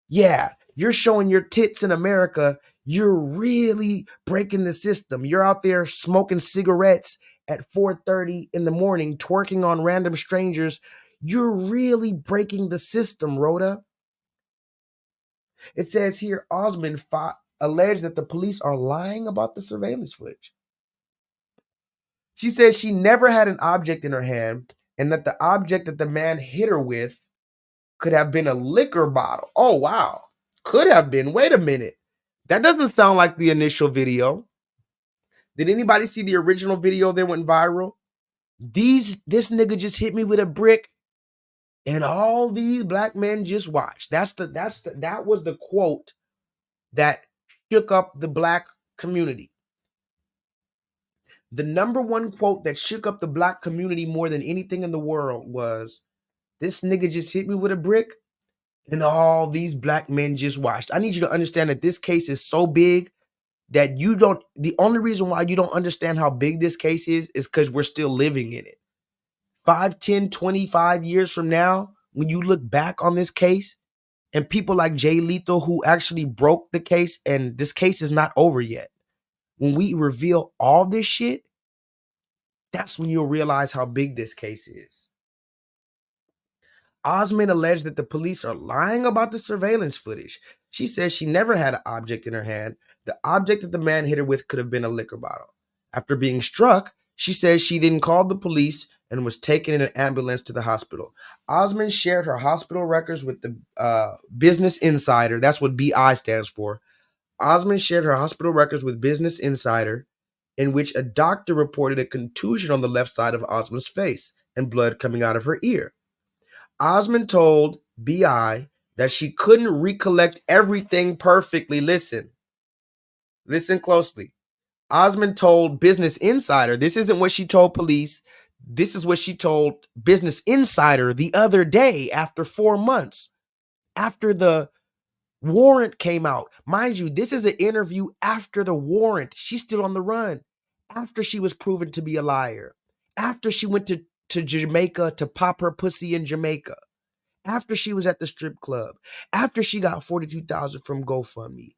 Yeah, you're showing your tits in America. You're really breaking the system. You're out there smoking cigarettes at 4:30 in the morning, twerking on random strangers. You're really breaking the system, Rhoda. It says here, Osmond alleged that the police are lying about the surveillance footage. She said she never had an object in her hand and that the object that the man hit her with could have been a liquor bottle. Oh, wow. Could have been. Wait a minute. That doesn't sound like the initial video. Did anybody see the original video that went viral? This nigga just hit me with a brick and all these black men just watched. That was the quote that shook up the black community. The number one quote that shook up the black community more than anything in the world was, this nigga just hit me with a brick and all these black men just watched. I need you to understand that this case is so big that the only reason why you don't understand how big this case is because we're still living in it. 5, 10, 25 years from now, when you look back on this case, and people like J-Lethal who actually broke the case, and this case is not over yet. When we reveal all this shit, that's when you'll realize how big this case is. Osmond alleged that the police are lying about the surveillance footage. She says she never had an object in her hand. The object that the man hit her with could have been a liquor bottle. After being struck, she says she then called the police and was taken in an ambulance to the hospital. Osmond shared her hospital records with the Business Insider. That's what BI stands for. Osmond shared her hospital records with Business Insider, in which a doctor reported a contusion on the left side of Osmond's face and blood coming out of her ear. Osmond told BI that she couldn't recollect everything perfectly. Listen closely. Osmond told Business Insider, this isn't what she told police. This is what she told Business Insider the other day after 4 months, after the warrant came out. Mind you, this is an interview after the warrant. She's still on the run. After she was proven to be a liar. After she went to Jamaica to pop her pussy in Jamaica. After she was at the strip club. After she got $42,000 from GoFundMe.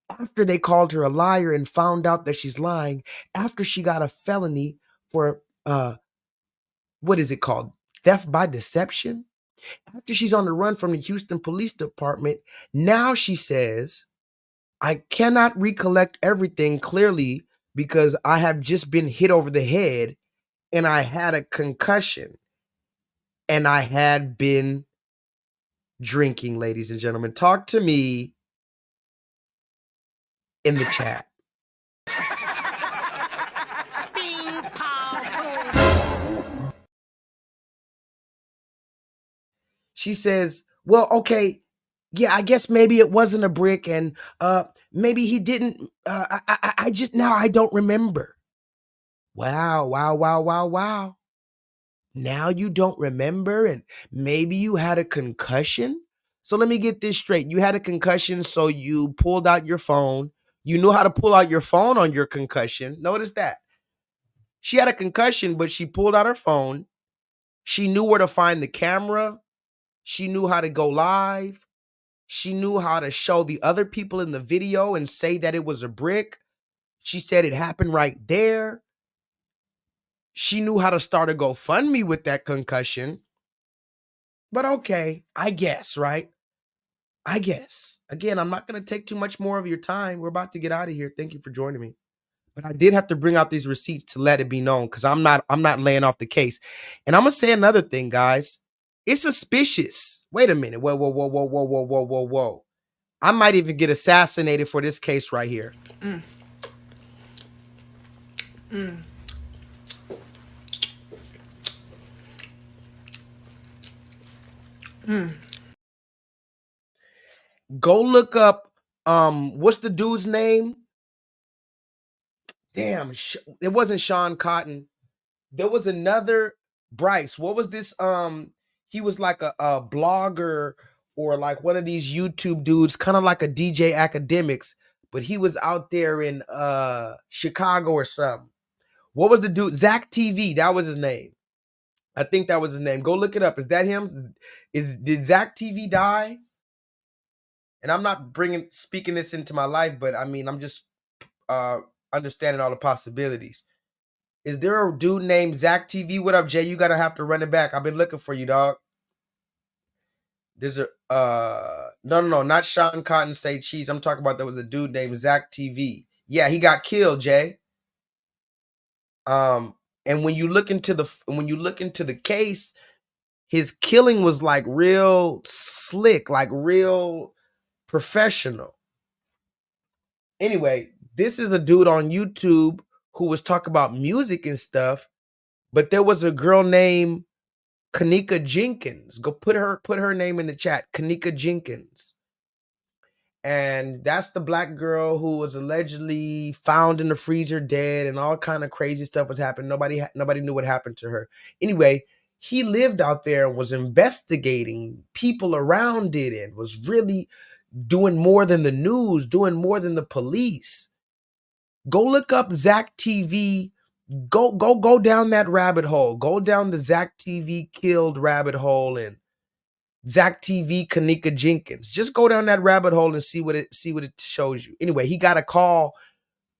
After they called her a liar and found out that she's lying. After she got a felony for, what is it called? Theft by deception? After she's on the run from the Houston Police Department, now she says, I cannot recollect everything clearly because I have just been hit over the head and I had a concussion and I had been drinking, ladies and gentlemen. Talk to me in the chat. She says, well, okay, yeah, I guess maybe it wasn't a brick and maybe he didn't, I just, now I don't remember. Wow. Now you don't remember and maybe you had a concussion? So let me get this straight. You had a concussion, so you pulled out your phone. You knew how to pull out your phone on your concussion. Notice that. She had a concussion, but she pulled out her phone. She knew where to find the camera. She knew how to go live. She knew how to show the other people in the video and say that it was a brick. She said it happened right there. She knew how to start a GoFundMe with that concussion. But okay, I guess, right? I guess. Again, I'm not going to take too much more of your time. We're about to get out of here. Thank you for joining me. But I did have to bring out these receipts to let it be known because I'm not laying off the case. And I'm going to say another thing, guys. It's suspicious. Wait a minute. Whoa. I might even get assassinated for this case right here. Go look up, what's the dude's name? Damn, it wasn't Sean Cotton. There was another Bryce. What was this? He was like a blogger or like one of these YouTube dudes, kind of like a DJ Academics, but he was out there in Chicago or something. What was the dude? Zach TV. That was his name. I think that was his name. Go look it up. Is that him? Did Zach TV die? And I'm not speaking this into my life, but I mean, I'm just understanding all the possibilities. Is there a dude named Zach TV? What up, Jay? You gotta have to run it back. I've been looking for you, dog. There's a no, not Sean Cotton Say Cheese. I'm talking about there was a dude named Zach TV. Yeah, he got killed, Jay. And when you look into the case, his killing was like real slick, like real professional. Anyway, this is a dude on YouTube who was talking about music and stuff, but there was a girl named Kanika Jenkins. Go put her name in the chat, Kanika Jenkins. And that's the black girl who was allegedly found in the freezer dead and all kind of crazy stuff was happening. Nobody knew what happened to her. Anyway, he lived out there and was investigating people around it and was really doing more than the news, doing more than the police. Go look up Zach TV. Go down that rabbit hole. Go down the Zach TV killed rabbit hole and Zach TV, Kanika Jenkins. Just go down that rabbit hole and see what it shows you. Anyway, he got a call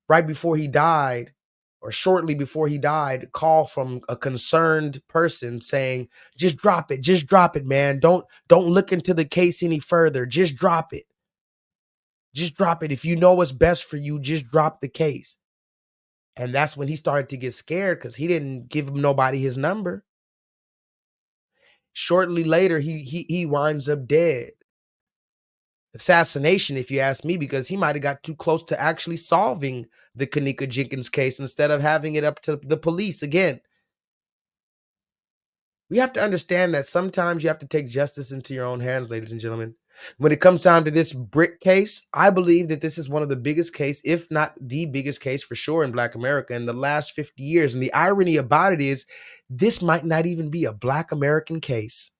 right before he died, or shortly before he died, call from a concerned person saying, just drop it, man. Don't look into the case any further. Just drop it. Just drop it. If you know what's best for you, just drop the case. And that's when he started to get scared because he didn't give nobody his number. Shortly later, he winds up dead. Assassination, if you ask me, because he might have got too close to actually solving the Kanika Jenkins case instead of having it up to the police again. We have to understand that sometimes you have to take justice into your own hands, ladies and gentlemen. When it comes down to this brick case, I believe that this is one of the biggest case, if not the biggest case for sure in Black America in the last 50 years. And the irony about it is this might not even be a Black American case.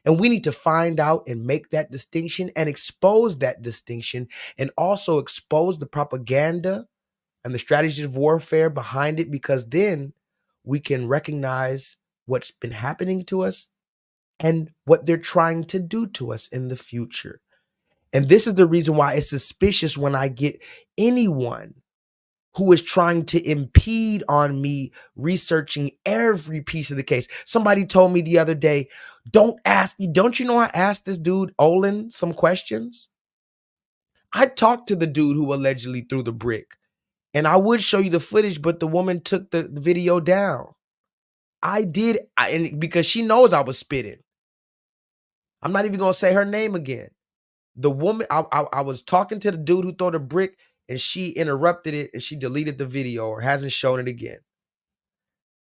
And we need to find out and make that distinction and expose that distinction, and also expose the propaganda and the strategies of warfare behind it, because then we can recognize what's been happening to us and what they're trying to do to us in the future. And this is the reason why it's suspicious when I get anyone who is trying to impede on me researching every piece of the case. Somebody told me the other day, don't you know I asked this dude Olin some questions? I talked to the dude who allegedly threw the brick, and I would show you the footage, but the woman took the video down. I did, and because she knows I was spitting. I'm not even gonna say her name again. The woman, I was talking to the dude who threw the brick, and she interrupted it and she deleted the video or hasn't shown it again.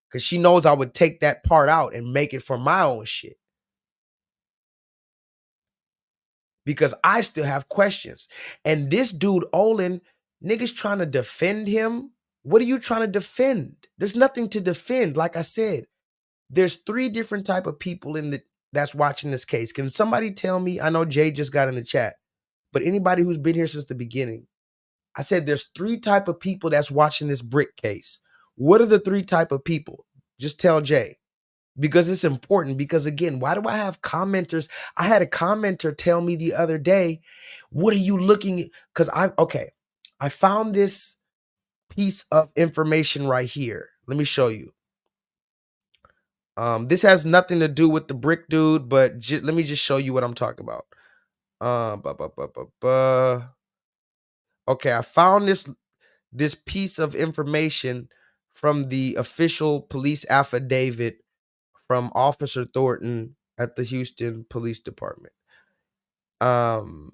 Because she knows I would take that part out and make it for my own shit. Because I still have questions. And this dude, Olin, niggas trying to defend him. What are you trying to defend? There's nothing to defend. Like I said, there's 3 different type of people that's watching this case. Can somebody tell me? I know Jay just got in the chat, but anybody who's been here since the beginning, I said there's 3 type of people that's watching this brick case. What are the 3 type of people? Just tell Jay, because it's important. Because again, why do I have commenters? I had a commenter tell me the other day, what are you looking at? Because I found this piece of information right here. Let me show you. This has nothing to do with the brick dude, but let me just show you what I'm talking about. Okay, I found this piece of information from the official police affidavit from Officer Thornton at the Houston Police Department. And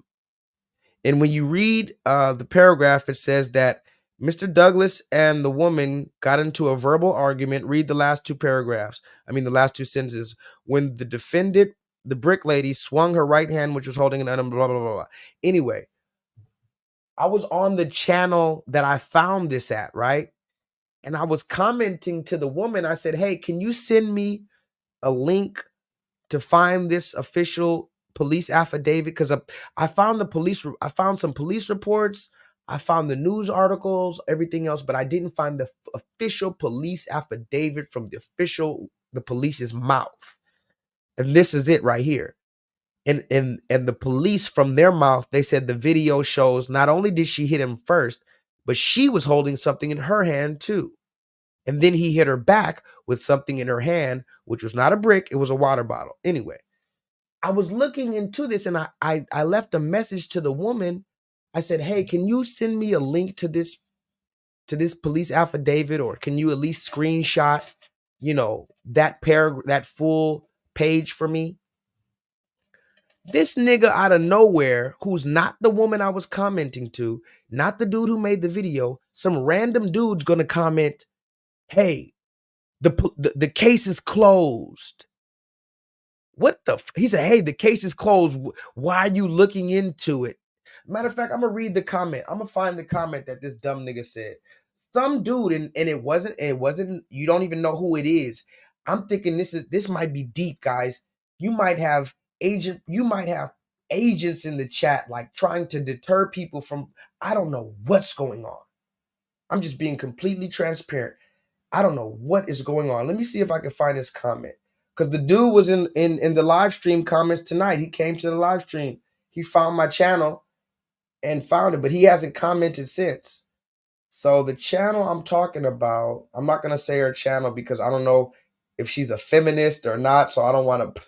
when you read the paragraph, it says that Mr. Douglas and the woman got into a verbal argument. Read the last 2 paragraphs. The last 2 sentences. When the defendant, the brick lady, swung her right hand, which was holding an item, blah, blah, blah, blah. Anyway, I was on the channel that I found this at, right? And I was commenting to the woman. I said, hey, can you send me a link to find this official police affidavit? Because I found some police reports. I found the news articles, everything else, but I didn't find the official police affidavit from the police's mouth. And this is it right here. And the police, from their mouth, they said the video shows not only did she hit him first, but she was holding something in her hand too. And then he hit her back with something in her hand, which was not a brick, it was a water bottle. Anyway, I was looking into this, and I left a message to the woman. I said, hey, can you send me a link to this police affidavit, or can you at least screenshot, that full page for me? This nigga out of nowhere, who's not the woman I was commenting to, not the dude who made the video, some random dude's gonna comment, hey, the case is closed. What the? He said, hey, the case is closed. Why are you looking into it? Matter of fact, I'm gonna read the comment. I'm gonna find the comment that this dumb nigga said. Some dude, and it wasn't, you don't even know who it is. I'm thinking this might be deep, guys. You might have agents in the chat, like trying to deter people from, I don't know what's going on. I'm just being completely transparent. I don't know what is going on. Let me see if I can find this comment. Because the dude was in the live stream comments tonight. He came to the live stream. He found my channel and found it, but he hasn't commented since. So the channel I'm talking about, I'm not gonna say her channel because I don't know if she's a feminist or not. So I don't want to,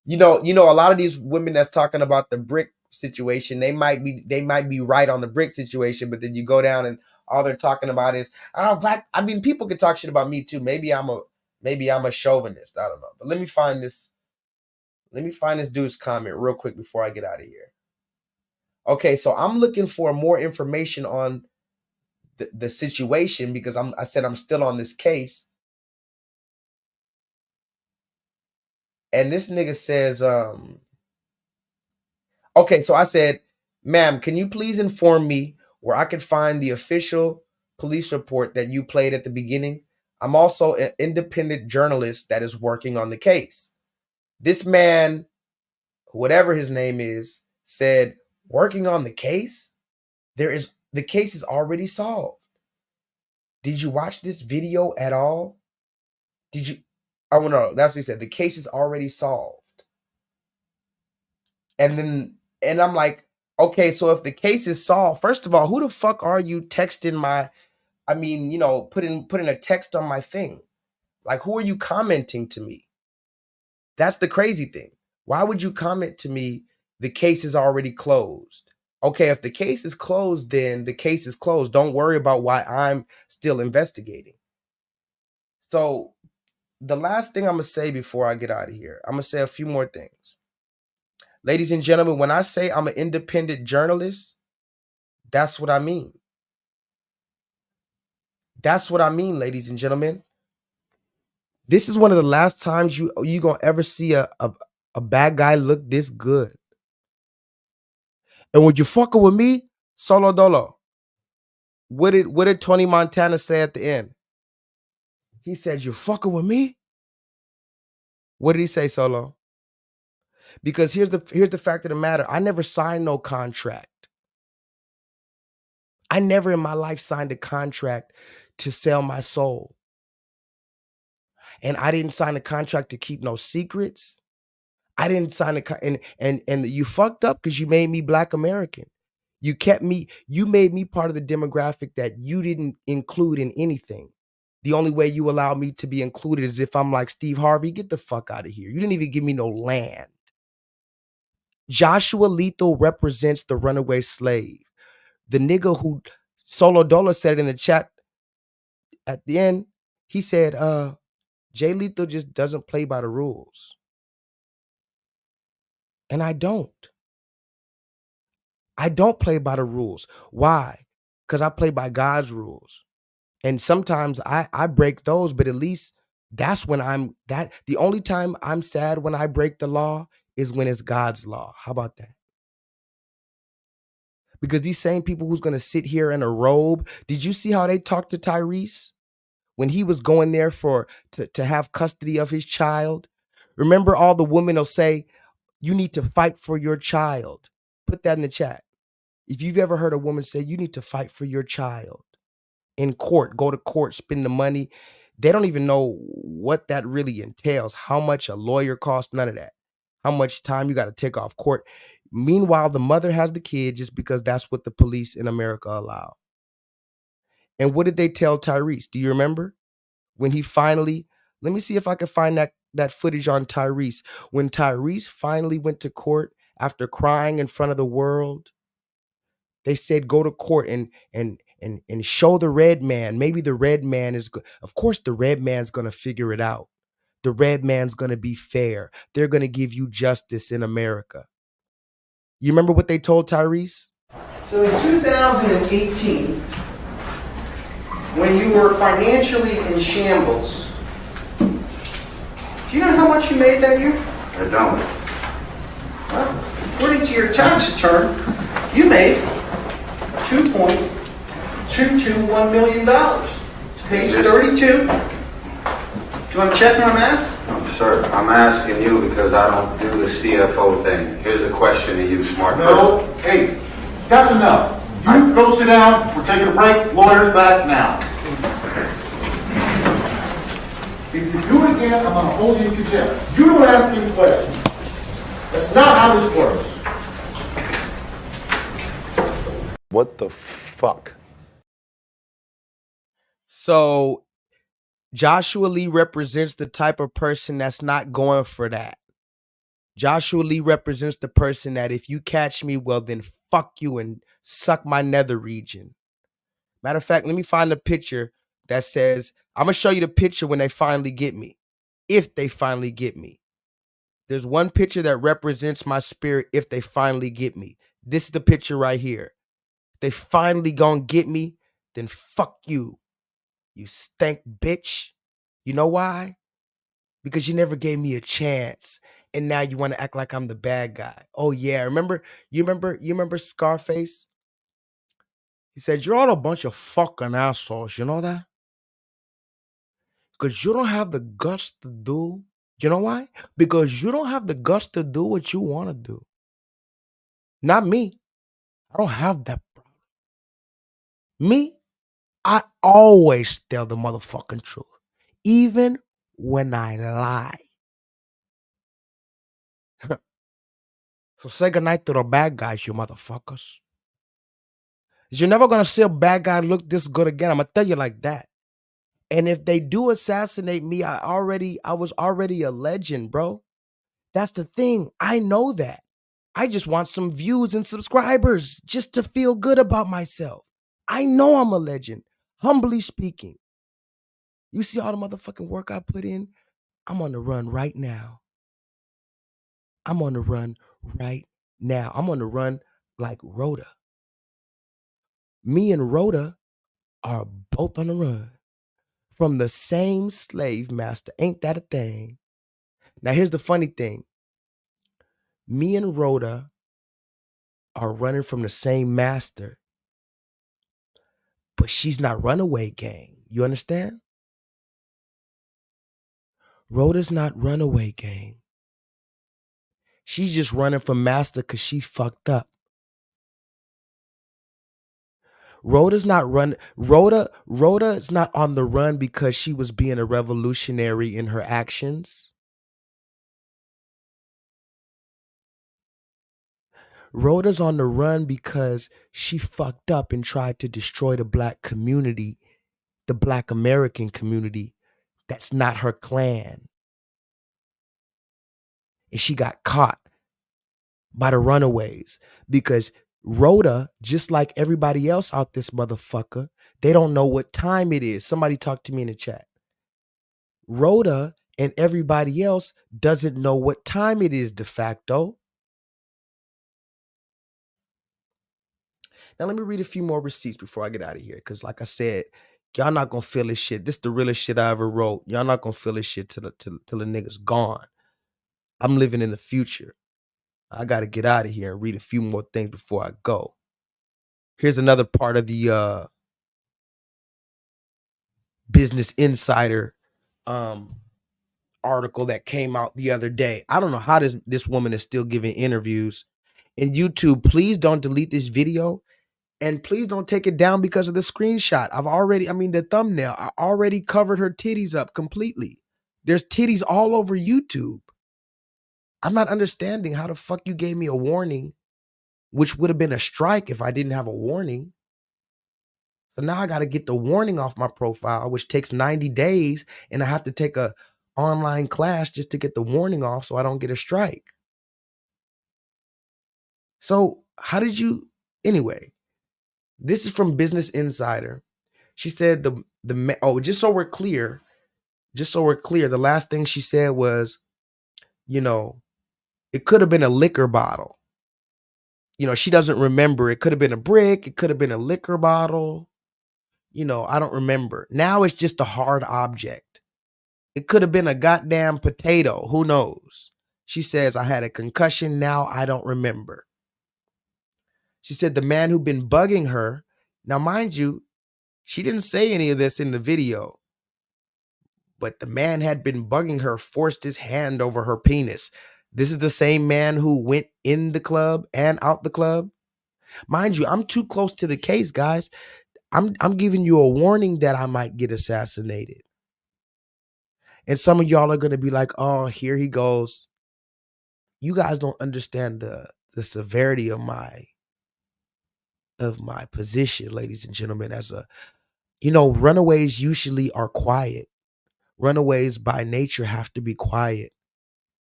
you know, a lot of these women that's talking about the brick situation, they might be right on the brick situation, but then you go down and all they're talking about is, oh, black. I mean, people can talk shit about me too. Maybe I'm a chauvinist. I don't know. But let me find this dude's comment real quick before I get out of here. Okay, so I'm looking for more information on the situation because I said I'm still on this case. And this nigga says, okay, so I said, ma'am, can you please inform me where I can find the official police report that you played at the beginning? I'm also an independent journalist that is working on the case. This man, whatever his name is, said, working on the case? The case is already solved. Did you watch this video at all? Did you? Oh, no, that's what he said. The case is already solved. And I'm like, okay, so if the case is solved, first of all, who the fuck are you texting putting a text on my thing? Like, who are you commenting to me? That's the crazy thing. Why would you comment to me, the case is already closed? Okay, if the case is closed, then the case is closed. Don't worry about why I'm still investigating. So the last thing I'm going to say before I get out of here, I'm going to say a few more things. Ladies and gentlemen, when I say I'm an independent journalist, that's what I mean. That's what I mean, ladies and gentlemen. This is one of the last times you gonna ever see a bad guy look this good. And when you fucking with me, solo dolo. What did Tony Montana say at the end? He said, "You fucking with me?" What did he say, Solo? Because here's the fact of the matter. I never signed no contract. I never in my life signed a contract to sell my soul. And I didn't sign a contract to keep no secrets. I didn't sign and you fucked up because you made me Black American. You made me part of the demographic that you didn't include in anything. The only way you allow me to be included is if I'm like Steve Harvey, get the fuck out of here. You didn't even give me no land. Joshua Lethal represents the runaway slave. The nigga who Solo Dola said in the chat at the end, he said, J-Lethal just doesn't play by the rules. And I don't. I don't play by the rules. Why? Because I play by God's rules. And sometimes I break those, but at least that's when the only time I'm sad when I break the law is when it's God's law. How about that? Because these same people who's going to sit here in a robe, did you see how they talked to Tyrese when he was going there to have custody of his child? Remember, all the women will say, you need to fight for your child. Put that in the chat. If you've ever heard a woman say, you need to fight for your child in court, go to court, spend the money. They don't even know what that really entails, how much a lawyer costs, none of that, how much time you got to take off court. Meanwhile, the mother has the kid just because that's what the police in America allow. And what did they tell Tyrese? Do you remember? When he finally, let me see if I can find that footage on Tyrese. When Tyrese finally went to court after crying in front of the world, they said, go to court and show the red man. Maybe the red man is good. Of course, the red man's going to figure it out. The red man's going to be fair. They're going to give you justice in America. You remember what they told Tyrese? So in 2018, when you were financially in shambles, do you know how much you made that year? I don't. Well, according to your tax return, you made $2.221 million. Page 32. Do you want to check my math? Sir, I'm asking you because I don't do the CFO thing. Here's a question to you, smart person. No, hey, that's enough. You go sit down. We're taking a break. Lawyers back now. If you do it again, I'm gonna hold you in contempt. You don't ask any questions. That's not how this works. What the fuck? So Joshua Lee represents the type of person that's not going for that. Joshua Lee represents the person that if you catch me, well, then fuck you and suck my nether region. Matter of fact, let me find the picture that says, I'm going to show you the picture when they finally get me. If they finally get me. There's one picture that represents my spirit if they finally get me. This is the picture right here. If they finally gonna get me, then fuck you. You stank bitch. You know why? Because you never gave me a chance. And now you want to act like I'm the bad guy. Oh yeah, you remember Scarface? He said, you're all a bunch of fucking assholes. You know that? Because you don't have the guts to do. You know why? Because you don't have the guts to do what you want to do. Not me. I don't have that problem. Me, I always tell the motherfucking truth. Even when I lie. So say goodnight to the bad guys, you motherfuckers. You're never going to see a bad guy look this good again. I'm going to tell you like that. And if they do assassinate me, I was already a legend, bro. That's the thing. I know that. I just want some views and subscribers just to feel good about myself. I know I'm a legend, humbly speaking. You see all the motherfucking work I put in? I'm on the run right now. I'm on the run right now. I'm on the run like Rhoda. Me and Rhoda are both on the run from the same slave master. Ain't that a thing? Now, here's the funny thing. Me and Rhoda are running from the same master, but she's not runaway gang. You understand? Rhoda's not runaway gang. She's just running from master because she's fucked up. Rhoda's not is not on the run because she was being a revolutionary in her actions. Rhoda's on the run because she fucked up and tried to destroy the black community, the black American community. That's not her clan. And she got caught by the runaways because Rhoda, just like everybody else out this motherfucker, they don't know what time it is. Somebody talk to me in the chat. Rhoda and everybody else doesn't know what time it is de facto. Now let me read a few more receipts before I get out of here. Because like I said, y'all not going to feel this shit. This the realest shit I ever wrote. Y'all not going to feel this shit till the nigga's gone. I'm living in the future. I got to get out of here and read a few more things before I go. Here's another part of the Business Insider article that came out the other day. I don't know how this woman is still giving interviews. And YouTube, please don't delete this video. And please don't take it down because of the screenshot. The thumbnail, I already covered her titties up completely. There's titties all over YouTube. I'm not understanding how the fuck you gave me a warning, which would have been a strike if I didn't have a warning. So now I got to get the warning off my profile, which takes 90 days. And I have to take a online class just to get the warning off so I don't get a strike. So how did you, anyway, this is from Business Insider. She said just so we're clear, the last thing she said was, it could have been a liquor bottle. She doesn't remember. It could have been a brick. It could have been a liquor bottle. I don't remember. Now it's just a hard object. It could have been a goddamn potato. Who knows? She says, I had a concussion. Now I don't remember. She said the man who'd been bugging her. Now, mind you, she didn't say any of this in the video. But the man had been bugging her, forced his hand over her penis. This is the same man who went in the club and out the club. Mind you, I'm too close to the case, guys. I'm giving you a warning that I might get assassinated. And some of y'all are gonna be like, oh, here he goes. You guys don't understand the severity of my position, ladies and gentlemen. As a, runaways usually are quiet. Runaways by nature have to be quiet.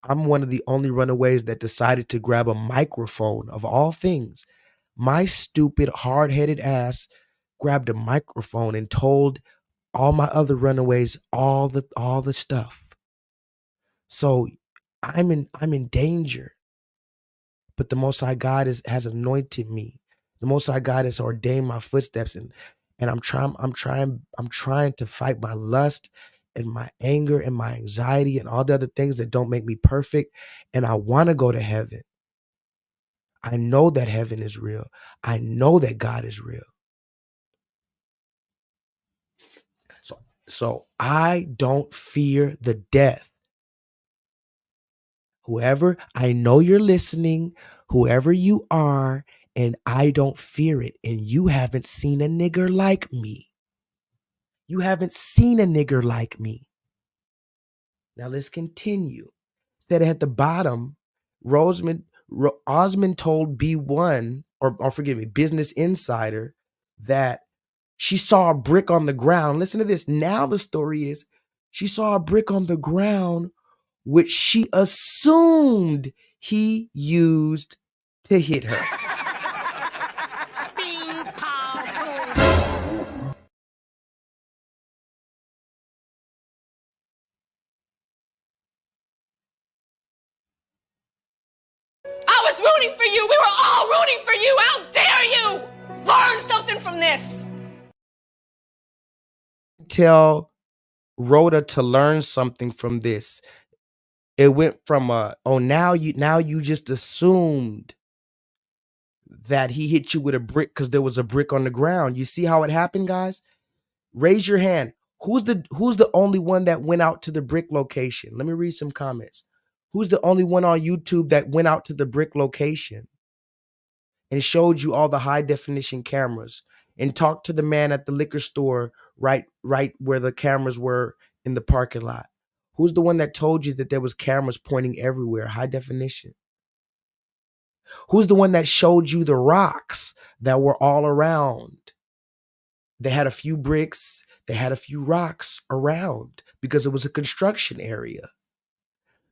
I'm one of the only runaways that decided to grab a microphone of all things. My stupid, hard-headed ass grabbed a microphone and told all my other runaways all the stuff. So I'm in danger. But the Most High God has anointed me. The Most High God has ordained my footsteps, and I'm trying to fight my lust and my anger and my anxiety and all the other things that don't make me perfect. And I want to go to heaven. I know that heaven is real. I know that God is real. So I don't fear the death. Whoever, I know you're listening, whoever you are, and I don't fear it. And you haven't seen a nigger like me. You haven't seen a nigger like me. Now let's continue. Said at the bottom, Osmond told B1, or forgive me, Business Insider, that she saw a brick on the ground. Listen to this. Now the story is she saw a brick on the ground, which she assumed he used to hit her. I was rooting for you. We were all rooting for you. How dare you? Learn something from this. Tell Rhoda to learn something from this. It went from now you just assumed that he hit you with a brick because there was a brick on the ground. You see how it happened, guys? Raise your hand. Who's the only one that went out to the brick location? Let me read some comments. Who's the only one on YouTube that went out to the brick location and showed you all the high definition cameras and talked to the man at the liquor store right where the cameras were in the parking lot? Who's the one that told you that there was cameras pointing everywhere, high definition? Who's the one that showed you the rocks that were all around? They had a few bricks, they had a few rocks around because it was a construction area.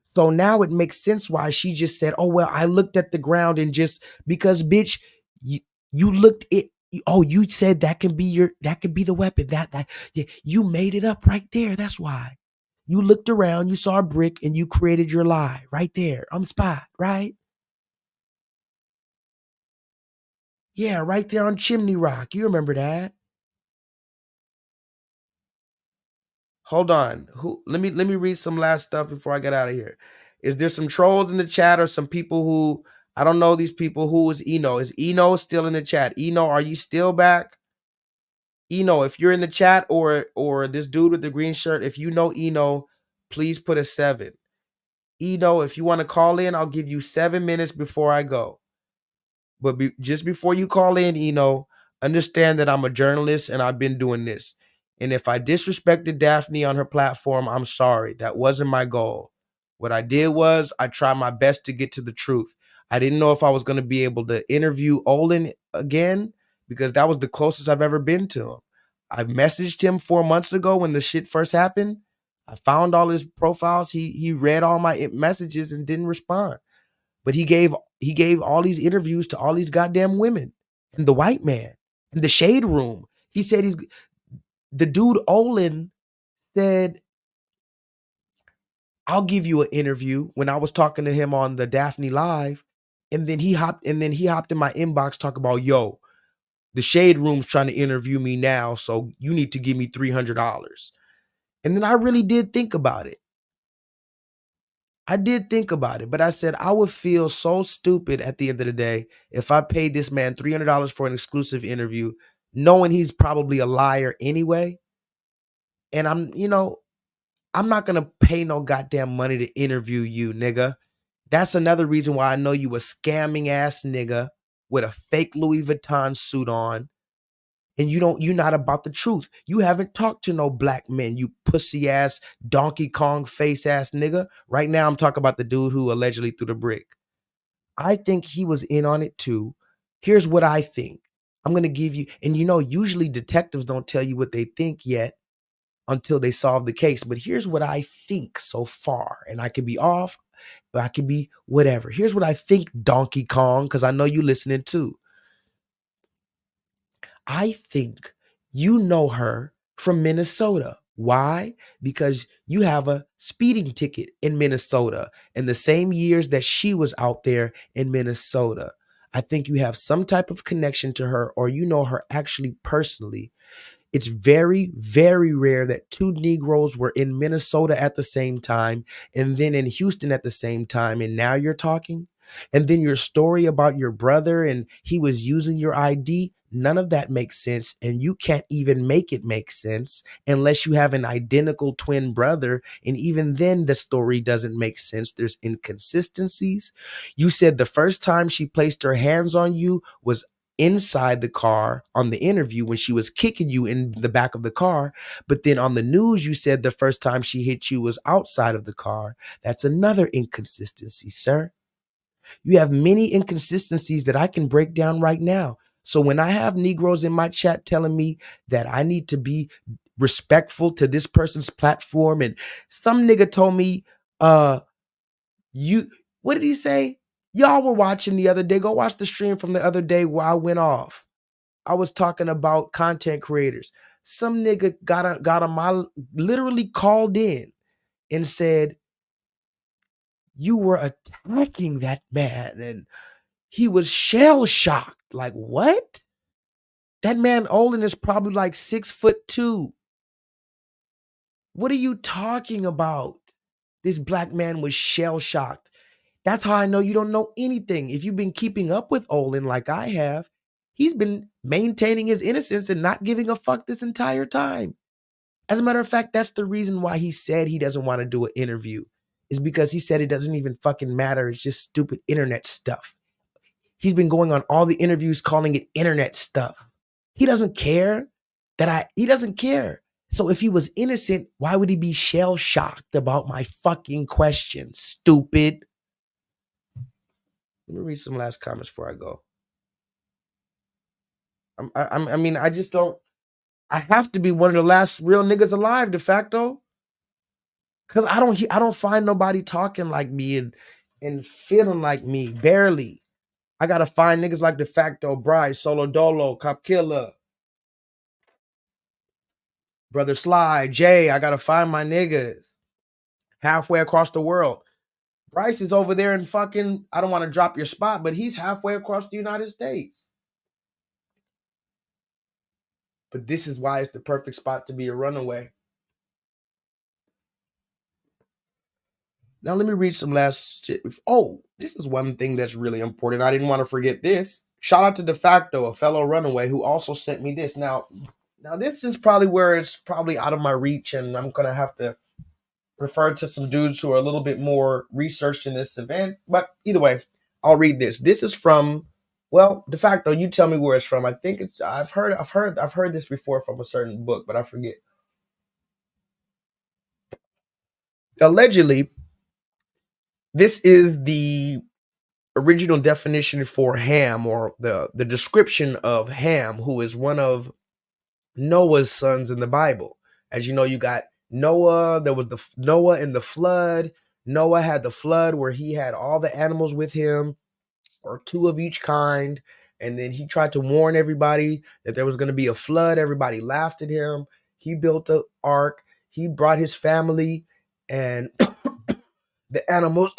So now it makes sense why she just said, oh, well, I looked at the ground and just because, bitch, you looked it. Oh, you said that can be the weapon. That yeah, you made it up right there. That's why. You looked around, you saw a brick, and you created your lie right there on the spot, right? Yeah, right there on Chimney Rock. You remember that. Hold on. Let me read some last stuff before I get out of here. Is there some trolls in the chat or some people who I don't know these people? Who is Eno? Is Eno still in the chat? Eno, are you still back? Eno, if you're in the chat or this dude with the green shirt, if you know Eno, please put a 7. Eno, if you want to call in, I'll give you 7 minutes before I go. But just before you call in, understand that I'm a journalist and I've been doing this. And if I disrespected Daphne on her platform, I'm sorry. That wasn't my goal. What I did was I tried my best to get to the truth. I didn't know if I was going to be able to interview Olin again because that was the closest I've ever been to him. I messaged him 4 months ago when the shit first happened. I found all his profiles. He read all my messages and didn't respond. But he gave all these interviews to all these goddamn women and the white man in the shade room. He said the dude Olin said, I'll give you an interview when I was talking to him on the Daphne Live. And then he hopped in my inbox talking about, yo, the shade room's trying to interview me now. So you need to give me $300. And then I really did think about it. But I said I would feel so stupid at the end of the day if I paid this man $300 for an exclusive interview, knowing he's probably a liar anyway. And I'm not going to pay no goddamn money to interview you, nigga. That's another reason why I know you a scamming ass nigga with a fake Louis Vuitton suit on And you're not about the truth. You haven't talked to no black men, you pussy ass, Donkey Kong face ass nigga. Right now, I'm talking about the dude who allegedly threw the brick. I think he was in on it too. Here's what I think. I'm going to give you, and usually detectives don't tell you what they think yet until they solve the case. But here's what I think so far. And I could be off, but I could be whatever. Here's what I think, Donkey Kong, because I know you listening too. I think you know her from Minnesota. Why? Because you have a speeding ticket in Minnesota in the same years that she was out there in Minnesota. I think you have some type of connection to her, or you know her actually personally. It's very, very rare that two Negroes were in Minnesota at the same time and then in Houston at the same time. And now you're talking. And then your story about your brother and he was using your ID. None of that makes sense. And you can't even make it make sense unless you have an identical twin brother. And even then, the story doesn't make sense. There's inconsistencies. You said the first time she placed her hands on you was inside the car on the interview when she was kicking you in the back of the car. But then on the news, you said the first time she hit you was outside of the car. That's another inconsistency, sir. You have many inconsistencies that I can break down right now. So when I have Negroes in my chat telling me that I need to be respectful to this person's platform, and some nigga told me, what did he say? Y'all were watching the other day. Go watch the stream from the other day where I went off. I was talking about content creators. Some nigga got on my, literally called in and said, you were attacking that man and he was shell shocked. Like, what? That man Olin is probably like 6'2". What are you talking about? This black man was shell shocked. That's how I know you don't know anything. If you've been keeping up with Olin like I have, he's been maintaining his innocence and not giving a fuck this entire time. As a matter of fact, that's the reason why he said he doesn't want to do an interview, is because he said it doesn't even fucking matter. It's just stupid internet stuff. He's been going on all the interviews calling it internet stuff. He doesn't care he doesn't care. So if he was innocent, why would he be shell shocked about my fucking question? Stupid. Let me read some last comments before I go. I mean, I just don't. I have to be one of the last real niggas alive, de facto, because I don't find nobody talking like me and feeling like me. Barely. I gotta find niggas like de facto, Bryce, Solo Dolo, Cop Killer, Brother Sly, Jay. I gotta find my niggas halfway across the world. Bryce is over there in fucking, I don't want to drop your spot, but he's halfway across the United States. But this is why it's the perfect spot to be a runaway. Now let me read some last shit. Oh, this is one thing that's really important. I didn't want to forget this. Shout out to De Facto, a fellow runaway, who also sent me this. Now this is probably where it's probably out of my reach, and I'm going to have to refer to some dudes who are a little bit more researched in this event. But either way, I'll read this. This is from, well, De Facto, you tell me where it's from. I think it's, I've heard this before from a certain book, but I forget. Allegedly, this is the original definition for Ham, or the description of Ham, who is one of Noah's sons in the Bible. As you know, you got Noah, there was the Noah and the flood. Noah had the flood where he had all the animals with him, or two of each kind. And then he tried to warn everybody that there was going to be a flood. Everybody laughed at him. He built an ark. He brought his family and the animals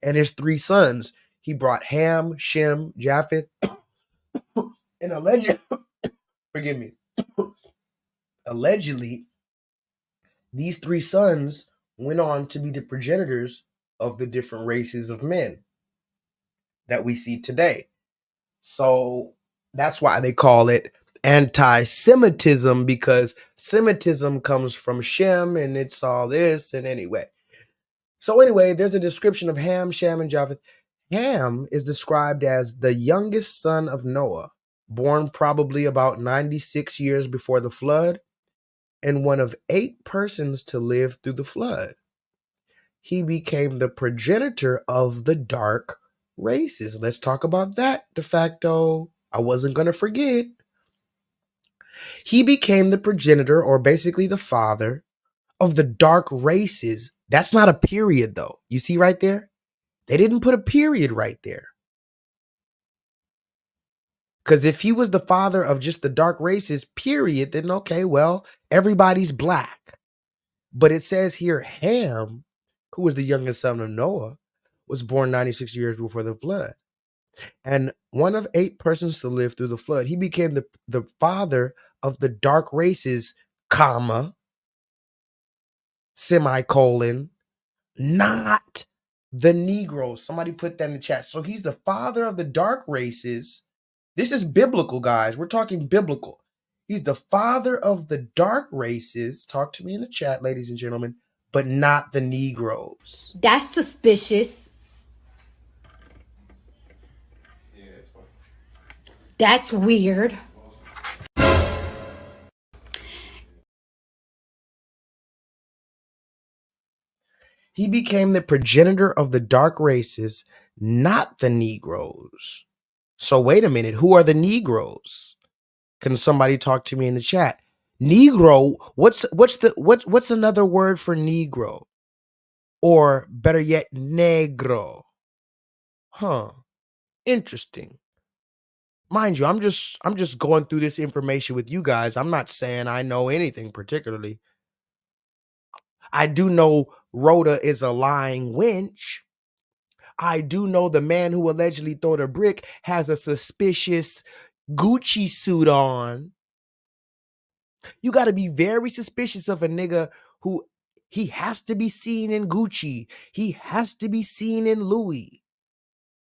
and his three sons. He brought Ham, Shem, Japheth, and allegedly, these three sons went on to be the progenitors of the different races of men that we see today. So that's why they call it anti-Semitism, because Semitism comes from Shem and it's all this. And anyway, there's a description of Ham, Shem, and Japheth. Ham is described as the youngest son of Noah. born probably about 96 years before the flood, and one of 8 persons to live through the flood. He became the progenitor of the dark races. Let's talk about that de facto. I wasn't going to forget. He became the progenitor, or basically the father, of the dark races. That's not a period, though. You see right there? They didn't put a period right there. Because if he was the father of just the dark races, period, then okay, well, everybody's black. But it says here, Ham, who was the youngest son of Noah, was born 96 years before the flood. And one of 8 persons to live through the flood. He became the father of the dark races, comma, semicolon, not the Negroes. Somebody put that in the chat. So he's the father of the dark races. This is biblical, guys. We're talking biblical. He's the father of the dark races. Talk to me in the chat, ladies and gentlemen, but not the Negroes. That's suspicious. That's weird. He became the progenitor of the dark races, not the Negroes. So wait a minute. Who are the Negroes? Can somebody talk to me in the chat? Negro, what's another word for Negro? Or better yet, negro. Huh. Interesting. Mind you, I'm just going through this information with you guys. I'm not saying I know anything particularly. I do know Rhoda is a lying wench. I do know the man who allegedly threw a brick has a suspicious Gucci suit on. You got to be very suspicious of a nigga who he has to be seen in Gucci. He has to be seen in Louis.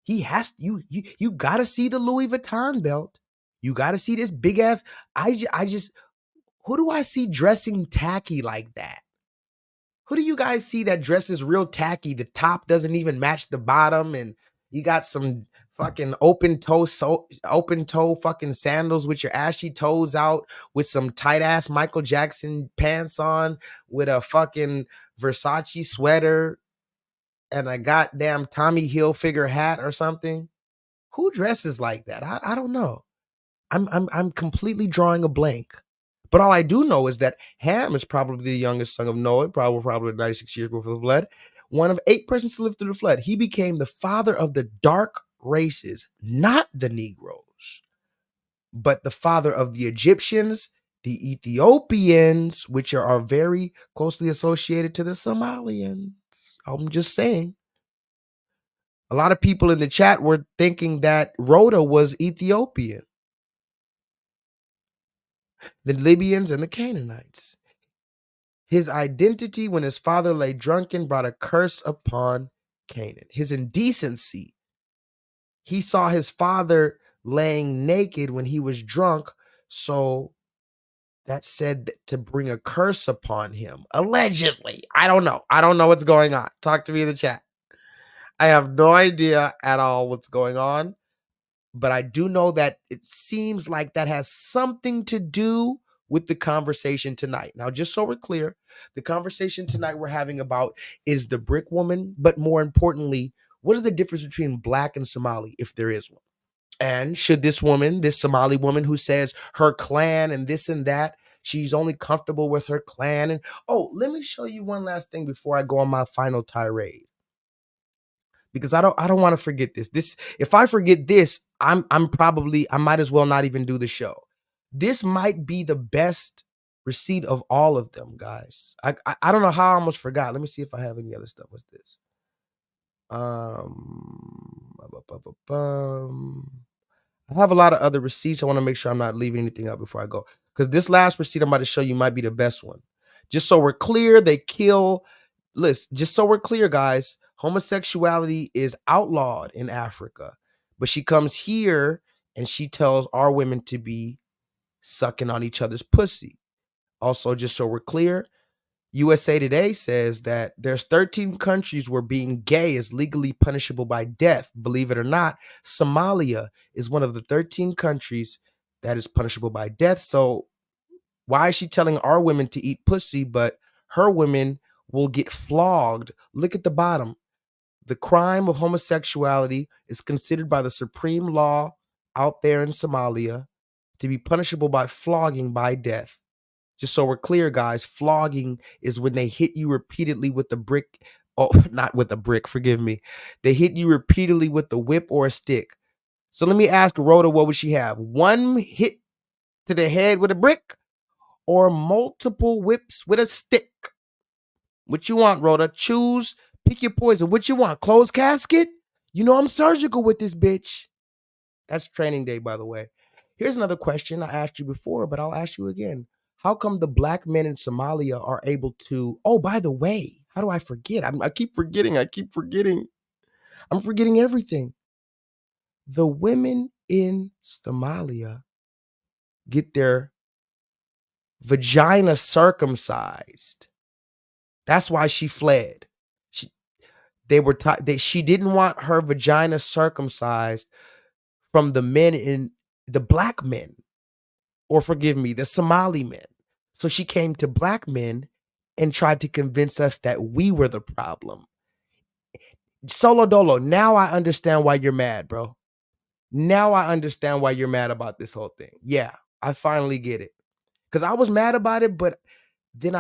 He has you got to see the Louis Vuitton belt. You got to see this big ass. I just who do I see dressing tacky like that? Who do you guys see that dresses real tacky? The top doesn't even match the bottom, and you got some fucking open toe fucking sandals with your ashy toes out, with some tight ass Michael Jackson pants on, with a fucking Versace sweater and a goddamn Tommy Hilfiger hat or something. Who dresses like that? I don't know. I'm completely drawing a blank. But all I do know is that Ham is probably the youngest son of Noah, probably 96 years before the flood. One of 8 persons to live through the flood. He became the father of the dark races, not the Negroes, but the father of the Egyptians, the Ethiopians, which are very closely associated to the Somalians. I'm just saying. A lot of people in the chat were thinking that Rhoda was Ethiopian. The Libyans and the Canaanites. His identity when his father lay drunken brought a curse upon Canaan. His indecency. He saw his father laying naked when he was drunk, so that said to bring a curse upon him. Allegedly. I don't know. I don't know what's going on. Talk to me in the chat. I have no idea at all what's going on, but I do know that it seems like that has something to do with the conversation tonight. Now, just so we're clear, the conversation tonight we're having about is the brick woman, but more importantly, what is the difference between black and Somali, if there is one? And should this woman, this Somali woman who says her clan and this and that, she's only comfortable with her clan. And oh, let me show you one last thing before I go on my final tirade, because I don't want to forget this. If I forget this, I might as well not even do the show. This might be the best receipt of all of them, guys. I don't know how I almost forgot. Let me see if I have any other stuff. What's this? I have a lot of other receipts. I want to make sure I'm not leaving anything out before I go, because this last receipt I'm about to show you might be the best one. Just so we're clear, they kill. Listen, just so we're clear, guys, homosexuality is outlawed in Africa, but she comes here and she tells our women to be sucking on each other's pussy. Also, just so we're clear, USA Today says that there's 13 countries where being gay is legally punishable by death. Believe it or not, Somalia is one of the 13 countries that is punishable by death. So why is she telling our women to eat pussy, but her women will get flogged? Look at the bottom. The crime of homosexuality is considered by the supreme law out there in Somalia to be punishable by flogging by death. Just so we're clear, guys, flogging is when they hit you repeatedly with the brick. Oh, not with a brick, forgive me. They hit you repeatedly with the whip or a stick. So let me ask Rhoda, what would she have? One hit to the head with a brick or multiple whips with a stick? What you want, Rhoda? Choose, pick your poison. What you want? Closed casket? You know I'm surgical with this bitch. That's training day, by the way. Here's another question I asked you before, but I'll ask you again. How come the black men in Somalia are able to, oh, by the way, how do I forget? I keep forgetting. I'm forgetting everything. The women in Somalia get their vagina circumcised. That's why she fled. She didn't want her vagina circumcised from the men in the black men, or forgive me, the Somali men. So she came to black men and tried to convince us that we were the problem. Solo Dolo, now I understand why you're mad, bro. Now I understand why you're mad about this whole thing. Yeah, I finally get it. Because I was mad about it, but then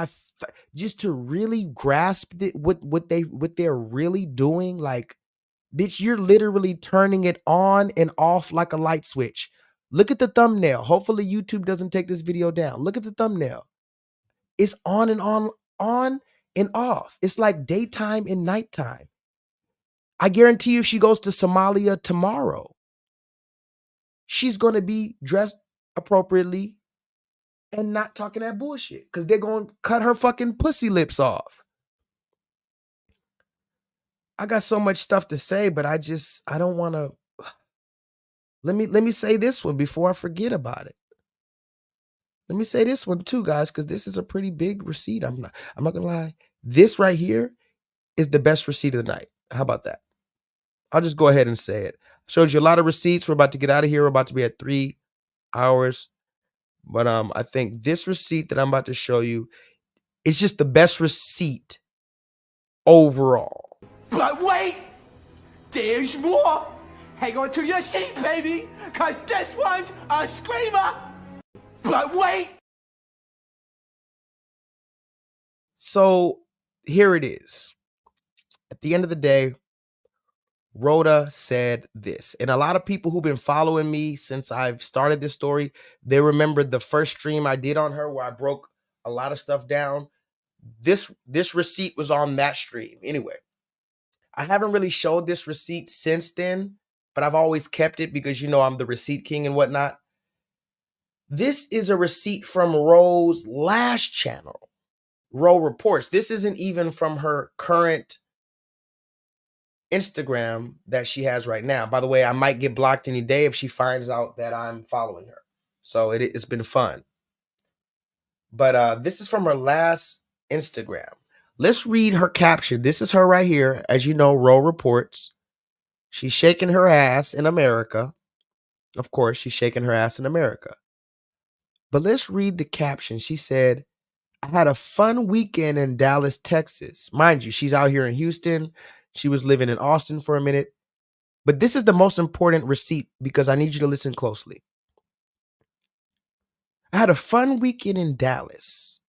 just to really grasp it, what they're really doing, like, bitch, you're literally turning it on and off like a light switch. Look at the thumbnail. Hopefully YouTube doesn't take this video down. Look at the thumbnail. It's on and off. It's like daytime and nighttime. I guarantee you if she goes to Somalia tomorrow, she's going to be dressed appropriately and not talking that bullshit because they're going to cut her fucking pussy lips off. I got so much stuff to say, but I don't want to. Let me say this one before I forget about it. Let me say this one too, guys, because this is a pretty big receipt. I'm not gonna lie. This right here is the best receipt of the night. How about that? I'll just go ahead and say it. Showed you a lot of receipts. We're about to get out of here. We're about to be at 3 hours. But I think this receipt that I'm about to show you is just the best receipt overall. But wait! There's more! Hang on to your seat, baby! Cause this one's a screamer! But wait! So here it is. At the end of the day, Rhoda said this. And a lot of people who've been following me since I've started this story, they remember the first stream I did on her where I broke a lot of stuff down. This receipt was on that stream. Anyway, I haven't really showed this receipt since then, but I've always kept it because, you know, I'm the receipt king and whatnot. This is a receipt from Ro's last channel, Ro Reports. This isn't even from her current Instagram that she has right now. By the way, I might get blocked any day if she finds out that I'm following her. So it's been fun. But this is from her last Instagram. Let's read her caption. This is her right here. As you know, Ro Reports. She's shaking her ass in America. Of course, she's shaking her ass in America. But let's read the caption. She said, I had a fun weekend in Dallas, Texas. Mind you, she's out here in Houston. She was living in Austin for a minute. But this is the most important receipt because I need you to listen closely. I had a fun weekend in Dallas.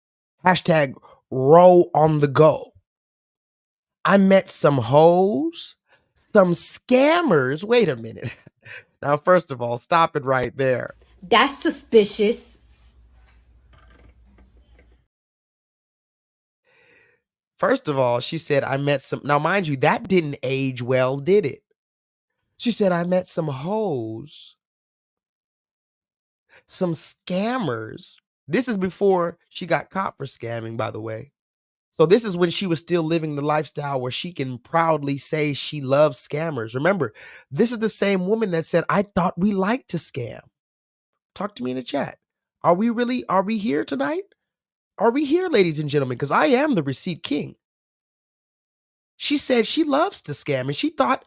Hashtag Ro on the go. I met some hoes, some scammers. Wait a minute. Now, first of all, stop it right there. That's suspicious. First of all, she said, I met some. Now, mind you, that didn't age well, did it? She said, I met some hoes, some scammers. This is before she got caught for scamming, by the way. So this is when she was still living the lifestyle where she can proudly say she loves scammers. Remember, this is the same woman that said, I thought we liked to scam. Talk to me in the chat. Are we here tonight? Are we here, ladies and gentlemen? Because I am the receipt king. She said she loves to scam, and she thought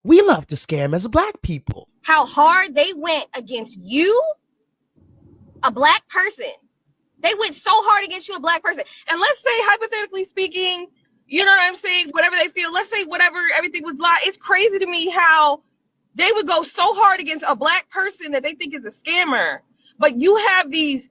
We love to scam as black people. How hard they went against you, a black person. They went so hard against you, a black person. And let's say, hypothetically speaking, you know what I'm saying, whatever they feel, let's say whatever, everything was lied. It's crazy to me how they would go so hard against a black person that they think is a scammer. But you have these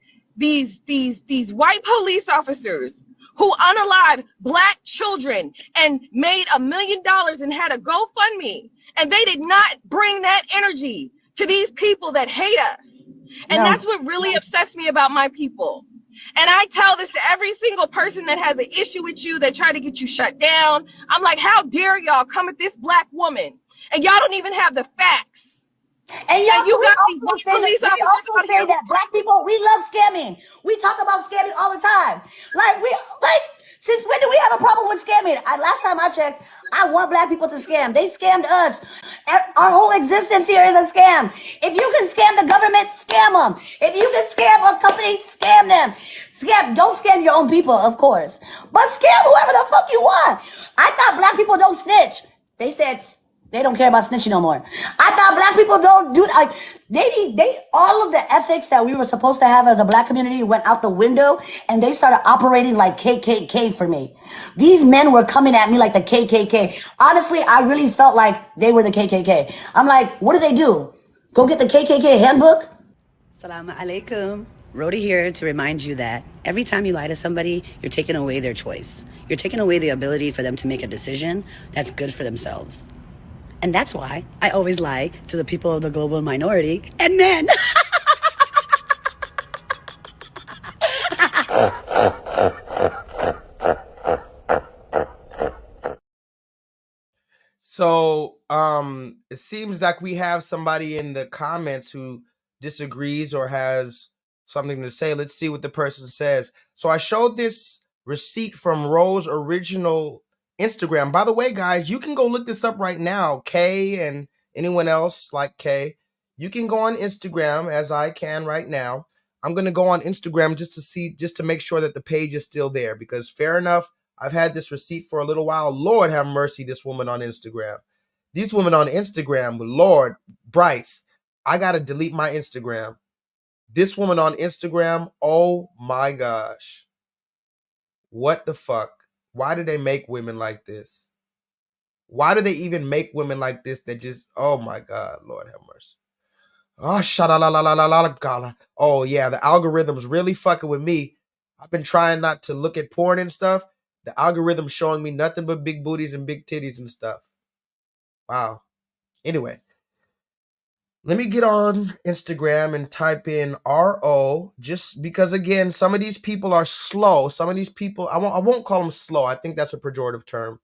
white police officers who unalived black children and made $1 million and had a GoFundMe. And they did not bring that energy to these people that hate us. And that's what really upsets me about my people. And I tell this to every single person that has an issue with you, that try to get you shut down. I'm like, how dare y'all come at this black woman and y'all don't even have the facts. And y'all, you got these police officers. We also say that black people, we love scamming. We talk about scamming all the time. Since when do we have a problem with scamming? Last time I checked, I want black people to scam. They scammed us. Our whole existence here is a scam. If you can scam the government, scam them. If you can scam a company, scam them. Don't scam your own people, of course. But scam whoever the fuck you want. I thought black people don't snitch. They said they don't care about snitching no more. I thought black people don't do all of the ethics that we were supposed to have as a black community went out the window, and they started operating like KKK for me. These men were coming at me like the KKK. Honestly, I really felt like they were the KKK. I'm like, what do they do? Go get the KKK handbook? Assalamu alaikum. Rhoda here to remind you that every time you lie to somebody, you're taking away their choice. You're taking away the ability for them to make a decision that's good for themselves. And that's why I always lie to the people of the global minority and men. So, it seems like we have somebody in the comments who disagrees or has something to say. Let's see what the person says. So I showed this receipt from Rose's original Instagram. By the way, guys, you can go look this up right now. Kay and anyone else like Kay, you can go on Instagram, as I can right now. I'm going to go on Instagram just to make sure that the page is still there, because fair enough, I've had this receipt for a little while. Lord have mercy, this woman on Instagram. These women on Instagram, Lord, Bryce, I got to delete my Instagram. This woman on Instagram, oh my gosh. What the fuck? Why do they make women like this? Why do they even make women like this that just, oh my God, Lord have mercy. Oh, shalalalalalalala. Oh yeah, the algorithm's really fucking with me. I've been trying not to look at porn and stuff. The algorithm's showing me nothing but big booties and big titties and stuff. Wow. Anyway, let me get on Instagram and type in RO, just because, again, some of these people are slow. Some of these people, I won't call them slow. I think that's a pejorative term.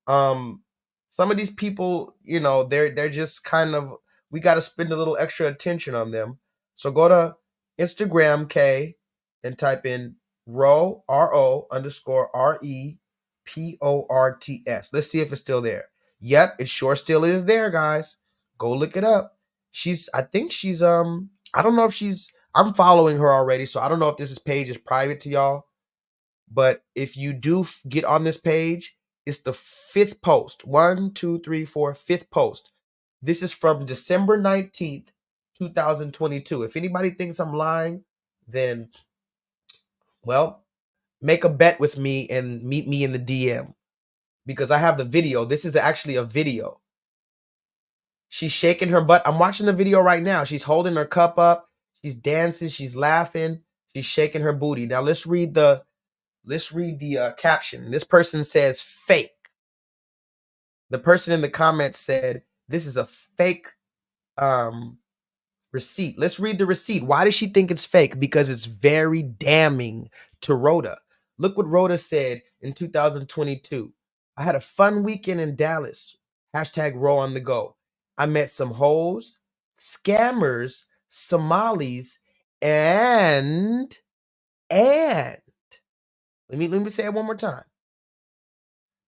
Some of these people, you know, they're just kind of, we got to spend a little extra attention on them. So go to Instagram, K, and type in RO, RO _REPORTS. Let's see if it's still there. Yep, it sure still is there, guys. Go look it up. I think she's, I don't know if I'm following her already, so I don't know if this page is private to y'all. But if you do get on this page, it's the 5th post. 1, 2, 3, 4, 5th post. This is from December 19th, 2022. If anybody thinks I'm lying, then, well, make a bet with me and meet me in the DM, because I have the video. This is actually a video. She's shaking her butt. I'm watching the video right now. She's holding her cup up. She's dancing. She's laughing. She's shaking her booty. Now let's read the caption. This person says fake. The person in the comments said this is a fake receipt. Let's read the receipt. Why does she think it's fake? Because it's very damning to Rhoda. Look what Rhoda said in 2022. I had a fun weekend in Dallas. #Row on the go. I met some hoes, scammers, Somalis, and let me say it one more time.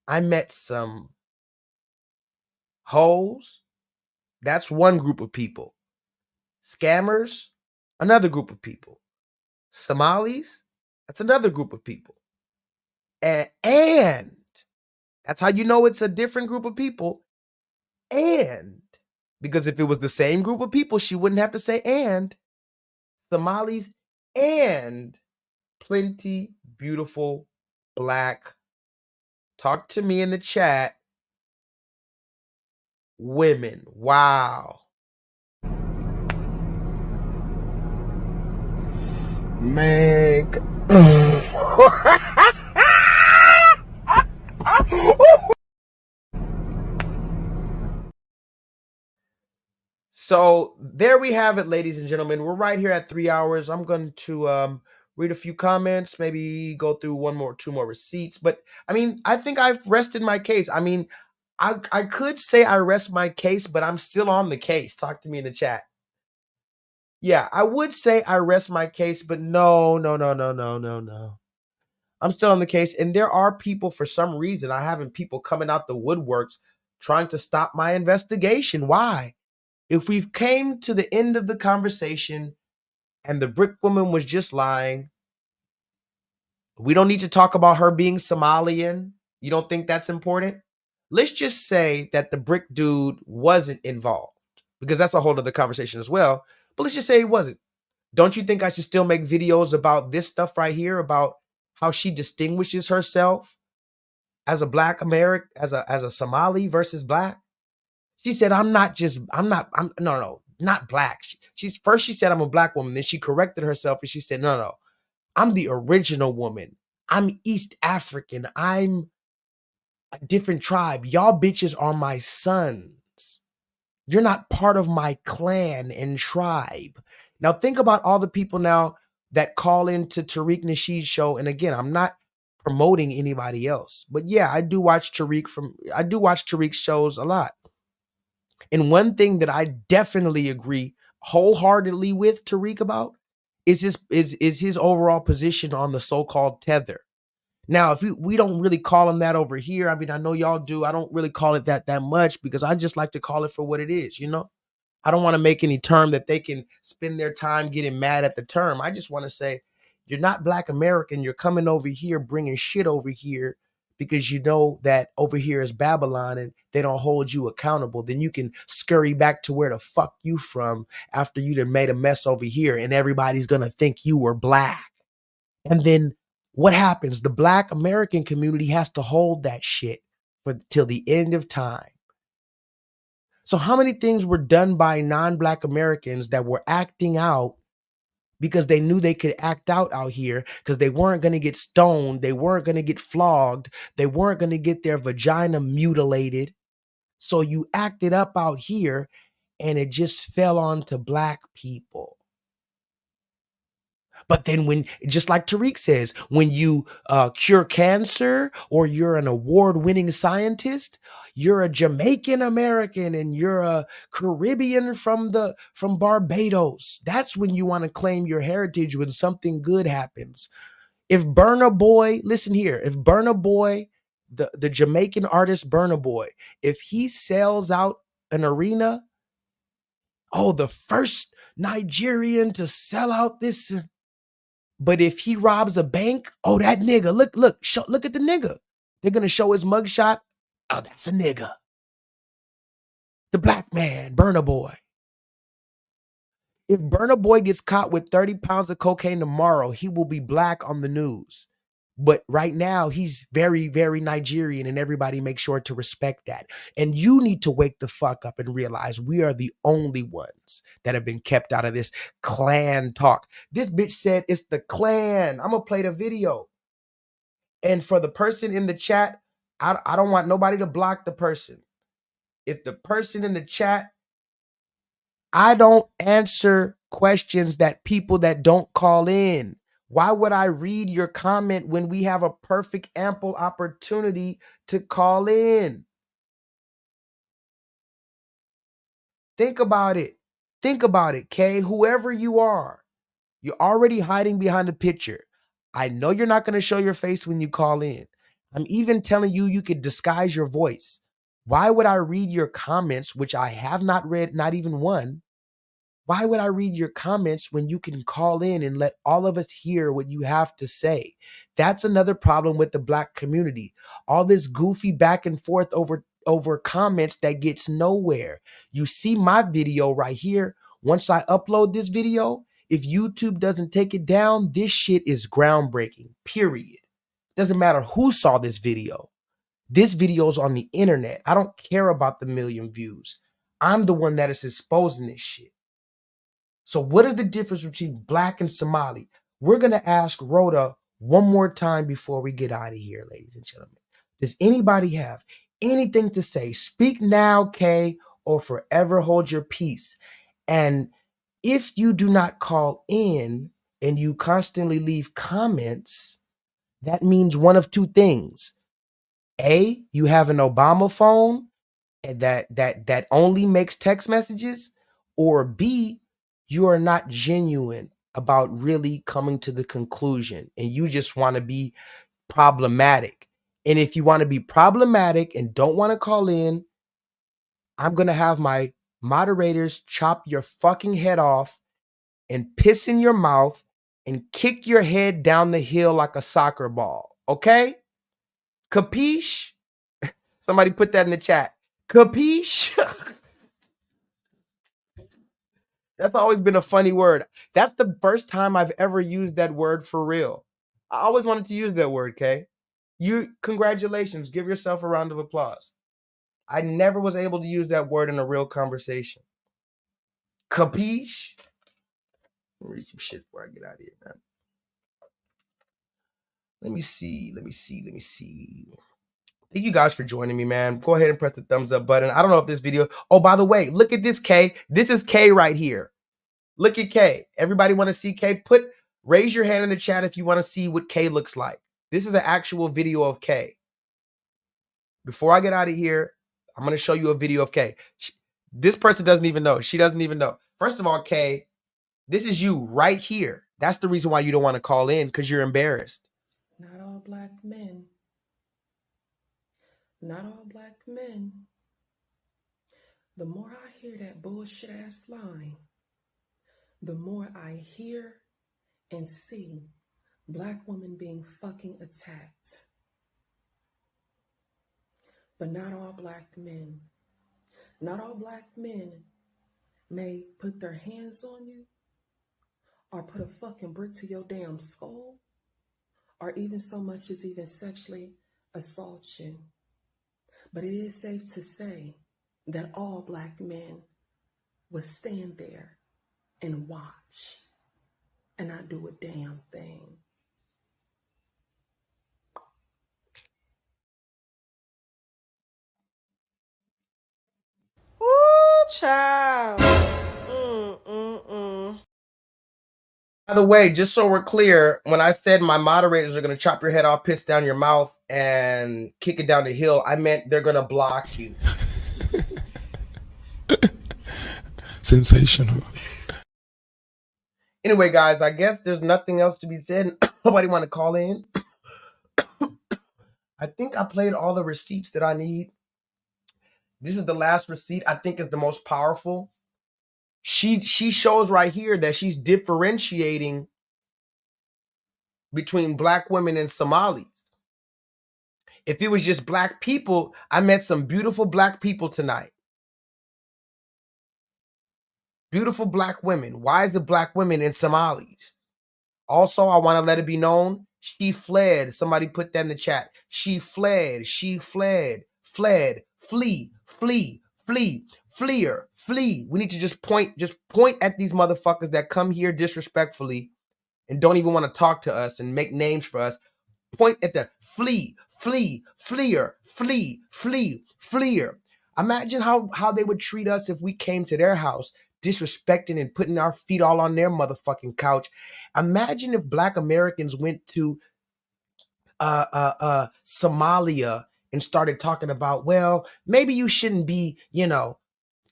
I met some hoes. That's one group of people. Scammers, another group of people. Somalis, that's another group of people. And that's how you know it's a different group of people. And because if it was the same group of people, she wouldn't have to say and. Somalis and plenty beautiful black, talk to me in the chat, women. Wow. Man. So there we have it, ladies and gentlemen. We're right here at 3 hours. I'm going to read a few comments, maybe go through two more receipts. But I mean, I think I've rested my case. I mean, I could say I rest my case, but I'm still on the case. Talk to me in the chat. Yeah, I would say I rest my case, but no. I'm still on the case. And there are people, for some reason, I having people coming out the woodworks trying to stop my investigation. Why? If we've came to the end of the conversation and the brick woman was just lying, we don't need to talk about her being Somalian. You don't think that's important? Let's just say that the brick dude wasn't involved, because that's a whole other conversation as well. But let's just say he wasn't. Don't you think I should still make videos about this stuff right here, about how she distinguishes herself as a black American, as a Somali versus black? She said, I'm not black. She said I'm a black woman. Then she corrected herself and she said, no, I'm the original woman. I'm East African. I'm a different tribe. Y'all bitches are my sons. You're not part of my clan and tribe. Now think about all the people now that call into Tariq Nasheed's show. And again, I'm not promoting anybody else, but yeah, I do watch Tariq's shows a lot. And one thing that I definitely agree wholeheartedly with Tariq about is his overall position on the so-called tether. Now, if we don't really call him that over here, I mean, I know y'all do. I don't really call it that much because I just like to call it for what it is, you know? I don't want to make any term that they can spend their time getting mad at the term. I just want to say, you're not Black American. You're coming over here, bringing shit over here because you know that over here is Babylon and they don't hold you accountable. Then you can scurry back to where the fuck you from after you done made a mess over here and everybody's going to think you were black. And then what happens? The Black American community has to hold that shit till the end of time. So how many things were done by non-Black Americans that were acting out because they knew they could act out here because they weren't going to get stoned, they weren't going to get flogged, they weren't going to get their vagina mutilated. So you acted up out here and it just fell onto Black people. But then when, just like Tariq says, when you cure cancer or you're an award-winning scientist, you're a Jamaican American and you're a Caribbean from Barbados. That's when you want to claim your heritage when something good happens. If Burna Boy, listen here, if Burna Boy, the Jamaican artist Burna Boy, if he sells out an arena, oh, the first Nigerian to sell out this. But if he robs a bank, oh, that nigga, look at the nigga. They're going to show his mugshot. Oh, that's a nigga. The black man, Burna Boy. If Burna Boy gets caught with 30 pounds of cocaine tomorrow, he will be black on the news. But right now, he's very, very Nigerian, and everybody make sure to respect that. And you need to wake the fuck up and realize we are the only ones that have been kept out of this clan talk. This bitch said it's the clan. I'm going to play the video. And for the person in the chat, I don't want nobody to block the person. If the person in the chat, I don't answer questions that people that don't call in. Why would I read your comment when we have a perfect, ample opportunity to call in? Think about it. Think about it, Kay. Whoever you are, you're already hiding behind a picture. I know you're not going to show your face when you call in. I'm even telling you, you could disguise your voice. Why would I read your comments, which I have not read, not even one? Why would I read your comments when you can call in and let all of us hear what you have to say? That's another problem with the Black community. All this goofy back and forth over over comments that gets nowhere. You see my video right here. Once I upload this video, if YouTube doesn't take it down, this shit is groundbreaking, period. Doesn't matter who saw this video. This video is on the internet. I don't care about the million views. I'm the one that is exposing this shit. So what is the difference between black and Somali? We're going to ask Rhoda one more time before we get out of here, ladies and gentlemen. Does anybody have anything to say? Speak now, Kay, or forever hold your peace. And if you do not call in and you constantly leave comments, that means one of two things. A, you have an Obama phone and that only makes text messages, or B, you are not genuine about really coming to the conclusion and you just want to be problematic. And if you want to be problematic and don't want to call in, I'm going to have my moderators chop your fucking head off and piss in your mouth and kick your head down the hill like a soccer ball. Okay? Capiche? Somebody put that in the chat. Capiche? That's always been a funny word. That's the first time I've ever used that word for real. I always wanted to use that word, Kay. Congratulations. Give yourself a round of applause. I never was able to use that word in a real conversation. Capiche? Let me read some shit before I get out of here, man. Let me see. Thank you guys for joining me, man. Go ahead and press the thumbs up button. I don't know if this video... Oh, by the way, look at this, Kay. This is Kay right here. Look at Kay. Everybody want to see Kay? Raise your hand in the chat if you want to see what Kay looks like. This is an actual video of Kay. Before I get out of here, I'm going to show you a video of Kay. This person doesn't even know. She doesn't even know. First of all, Kay, this is you right here. That's the reason why you don't want to call in, because you're embarrassed. Not all black men. Not all black men. The more I hear that bullshit ass line, the more I hear and see black women being fucking attacked. But not all black men. Not all black men may put their hands on you or put a fucking brick to your damn skull or even so much as even sexually assault you. But it is safe to say that all black men will stand there and watch and not do a damn thing. Ooh, child. By the way, just so we're clear, when I said my moderators are going to chop your head off, piss down your mouth, and kick it down the hill, I meant they're going to block you. Sensational. Anyway, guys, I guess there's nothing else to be said. Nobody want to call in. I think I played all the receipts that I need. This is the last receipt. I think is the most powerful. She shows right here that she's differentiating between black women and Somalis. If it was just black people, I met some beautiful black people tonight. Beautiful black women. Why is it black women and Somalis? Also, I want to let it be known, she fled. Somebody put that in the chat. She fled. She fled. Fled. Flee. Flee. Flee. Fleer. Flee. We need to just point at these motherfuckers that come here disrespectfully and don't even want to talk to us and make names for us. Point at the flee. Flee. Fleer. Flee. Flee. Fleer. Imagine how they would treat us if we came to their house disrespecting and putting our feet all on their motherfucking couch. Imagine if black Americans went to Somalia and started talking about, well, maybe you shouldn't be,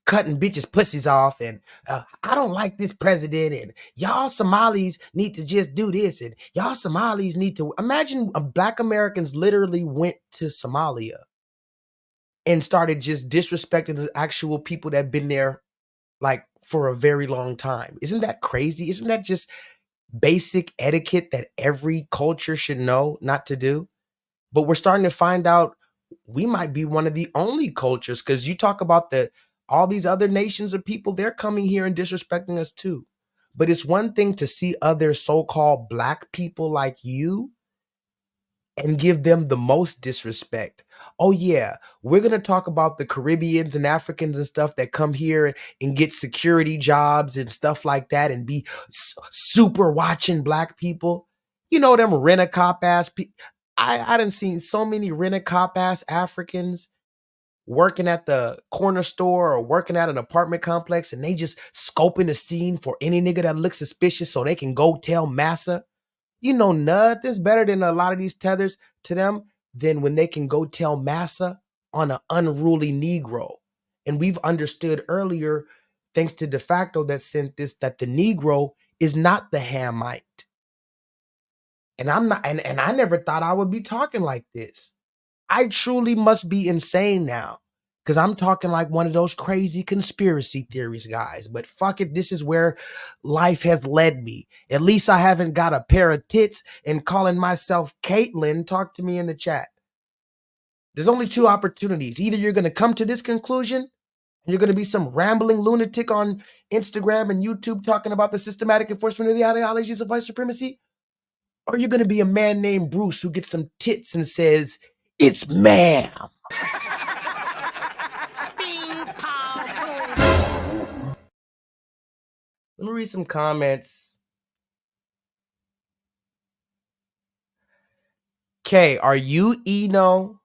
cutting bitches' pussies off, and I don't like this president, and y'all Somalis need to just do this, and y'all Somalis need to... Imagine black Americans literally went to Somalia and started just disrespecting the actual people that have been there like for a very long time. Isn't that crazy? Isn't that just basic etiquette that every culture should know not to do? But we're starting to find out we might be one of the only cultures, because you talk about all these other nations of people, they're coming here and disrespecting us too. But it's one thing to see other so-called black people like you and give them the most disrespect. Oh yeah, we're going to talk about the Caribbeans and Africans and stuff that come here and get security jobs and stuff like that and be super watching black people. You know, them rent-a-cop ass people. I done seen so many rent-a-cop ass Africans working at the corner store or working at an apartment complex, and they just scoping the scene for any nigga that looks suspicious so they can go tell massa. You know, nothing's better than a lot of these tethers to them than when they can go tell massa on an unruly Negro. And we've understood earlier, thanks to de facto that sent this, that the Negro is not the Hamite. And I'm not, and I never thought I would be talking like this. I truly must be insane now, because I'm talking like one of those crazy conspiracy theories guys. But fuck it, this is where life has led me. At least I haven't got a pair of tits and calling myself Caitlyn. Talk to me in the chat. There's only two opportunities. Either you're going to come to this conclusion and you're going to be some rambling lunatic on Instagram and YouTube talking about the systematic enforcement of the ideologies of white supremacy, or you're going to be a man named Bruce who gets some tits and says, "It's ma'am." Let me read some comments. K, are you Eno?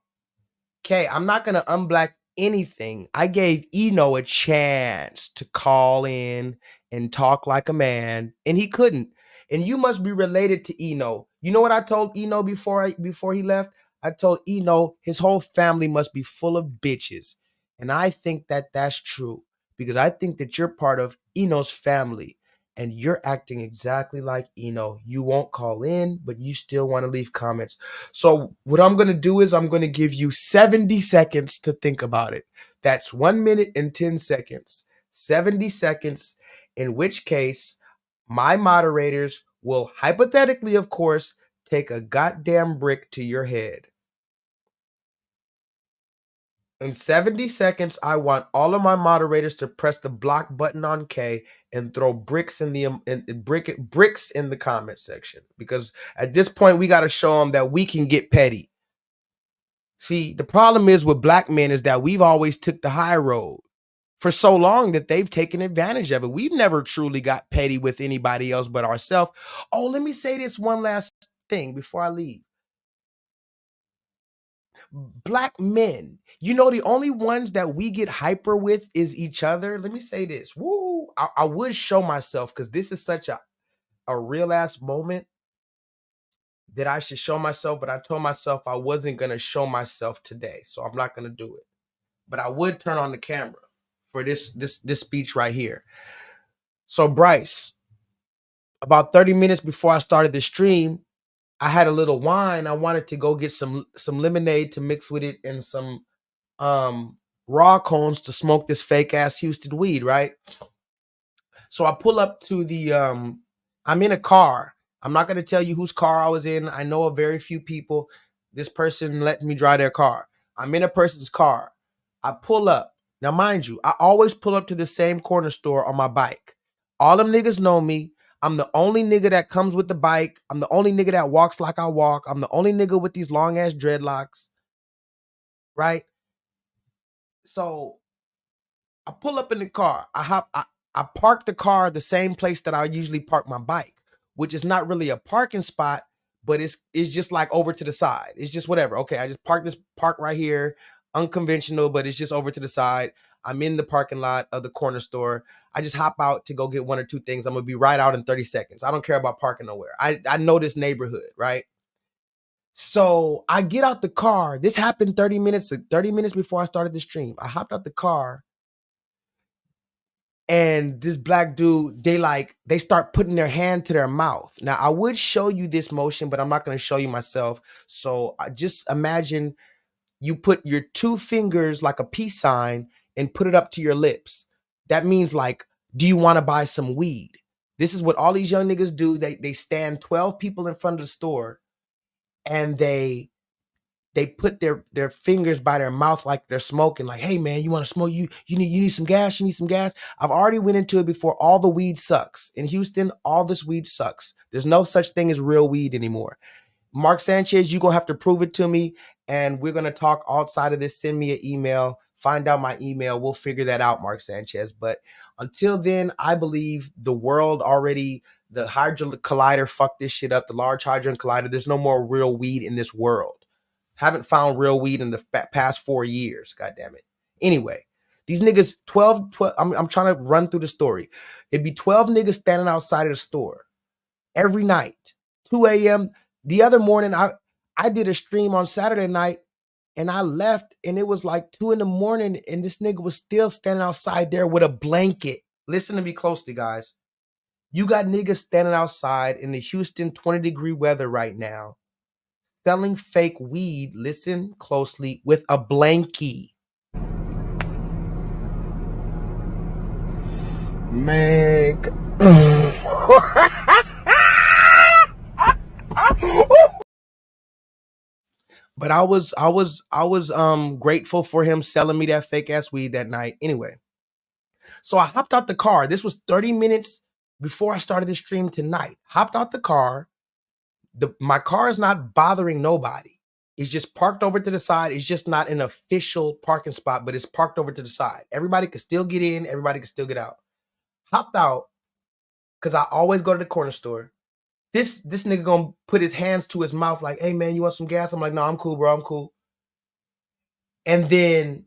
K, I'm not going to unblack anything. I gave Eno a chance to call in and talk like a man, and he couldn't. And you must be related to Eno. You know what I told Eno before he left? I told Eno his whole family must be full of bitches. And I think that that's true, because I think that you're part of Eno's family and you're acting exactly like Eno. You won't call in, but you still want to leave comments. So what I'm going to do is I'm going to give you 70 seconds to think about it. That's 1 minute and 10 seconds. 70 seconds, in which case my moderators will hypothetically, of course, take a goddamn brick to your head. In 70 seconds, I want all of my moderators to press the block button on K and throw bricks in the bricks in the comment section, because at this point we got to show them that we can get petty. See, the problem is with black men is that we've always took the high road for so long that they've taken advantage of it. We've never truly got petty with anybody else but ourselves. Oh, let me say this one last thing before I leave. Black men, you know, the only ones that we get hyper with is each other. Let me say this. Woo! I would show myself, because this is such a real ass moment that I should show myself, but I told myself I wasn't going to show myself today, so I'm not going to do it. But I would turn on the camera for this speech right here. So Bryce, about 30 minutes before I started the stream, I had a little wine. I wanted to go get some lemonade to mix with it and some raw cones to smoke this fake ass Houston weed, right? So I pull up to the I'm in a car. I'm not going to tell you whose car I was in. I know a very few people. This person let me drive their car. I'm in a person's car. I pull up. Now, mind you, I always pull up to the same corner store on my bike. All them niggas know me. I'm the only nigga that comes with the bike. I'm the only nigga that walks like I walk. I'm the only nigga with these long ass dreadlocks. Right? So I pull up in the car. I park the car the same place that I usually park my bike, which is not really a parking spot, but it's just like over to the side. It's just whatever. Okay, I just park right here, unconventional, but it's just over to the side. I'm in the parking lot of the corner store. I just hop out to go get one or two things. I'm gonna be right out in 30 seconds. I don't care about parking nowhere. I know this neighborhood, right? So I get out the car. This happened 30 minutes before I started the stream. I hopped out the car, and this black dude, they start putting their hand to their mouth. Now, I would show you this motion, but I'm not going to show you myself. So I just imagine you put your two fingers like a peace sign and put it up to your lips. That means like, do you want to buy some weed? This is what all these young niggas do. They stand 12 people in front of the store and they they put their fingers by their mouth like they're smoking, like, hey man, you want to smoke? You need some gas? You need some gas? I've already went into it before. All the weed sucks. In Houston, all this weed sucks. There's no such thing as real weed anymore. Mark Sanchez, you're going to have to prove it to me, and we're going to talk outside of this. Send me an email. Find out my email. We'll figure that out, Mark Sanchez. But until then, I believe the world already, the Hadron Collider fucked this shit up, the Large Hadron Collider. There's no more real weed in this world. Haven't found real weed in the past 4 years. God damn it. Anyway, these niggas, 12 I'm trying to run through the story. It'd be 12 niggas standing outside of the store every night, 2 a.m. The other morning, I did a stream on Saturday night, and I left, and it was like 2 in the morning, and this nigga was still standing outside there with a blanket. Listen to me closely, guys. You got niggas standing outside in the Houston 20-degree weather right now, selling fake weed, listen closely, with a blankie. Man. But I was grateful for him selling me that fake ass weed that night. Anyway, so I hopped out the car. This was 30 minutes before I started the stream tonight. Hopped out the car. My car is not bothering nobody. It's just parked over to the side. It's just not an official parking spot, but it's parked over to the side. Everybody can still get in. Everybody can still get out. Hopped out because I always go to the corner store. This nigga gonna put his hands to his mouth like, hey man, you want some gas? I'm like, no, I'm cool, bro. I'm cool. And then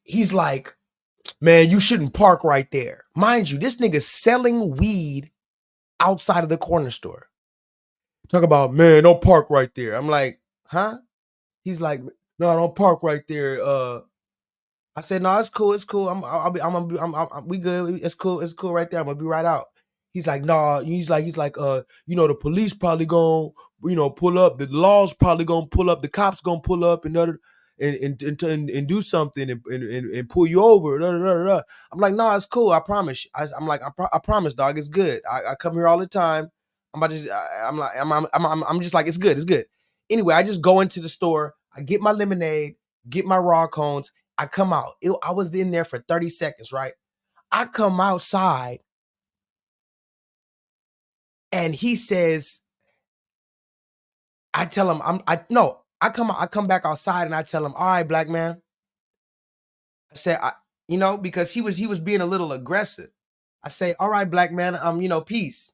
he's like, man, you shouldn't park right there. Mind you, this nigga's selling weed outside of the corner store. Talk about, man, don't park right there. I'm like, huh? He's like, no, don't park right there. I said, no, it's cool, it's cool. We good. It's cool right there. I'm gonna be right out. He's like, nah. He's like, you know, the police probably gonna, pull up. The law's probably gonna pull up. The cops gonna pull up and do something and pull you over. I'm like, nah, it's cool. I promise. I'm like, I promise, dog. It's good. I come here all the time. I'm just like, it's good. It's good. Anyway, I just go into the store. I get my lemonade, get my raw cones. I come out. I was in there for 30 seconds, right? I come outside, and he says, I tell him, I come back outside, and I tell him, all right, black man. I said, because he was being a little aggressive. I say, all right, black man, peace,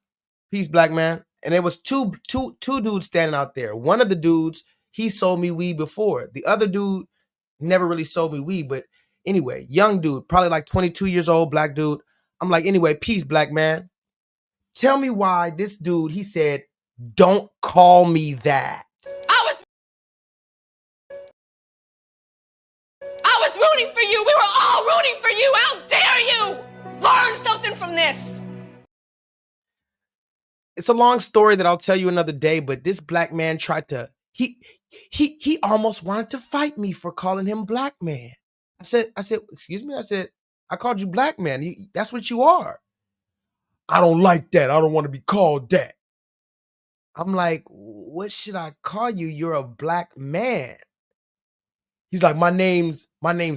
black man. And there was two dudes standing out there. One of the dudes, he sold me weed before. The other dude never really sold me weed, but anyway, young dude, probably like 22 years old, black dude. I'm like, anyway, peace, black man. Tell me why this dude, he said, don't call me that. I was rooting for you. We were all rooting for you. How dare you? Learn something from this. It's a long story that I'll tell you another day, but this black man tried to, he almost wanted to fight me for calling him black man. I said, excuse me? I said, I called you black man. That's what you are. I don't like that. I don't want to be called that. I'm like, what should I call you? You're a black man. He's like, my name's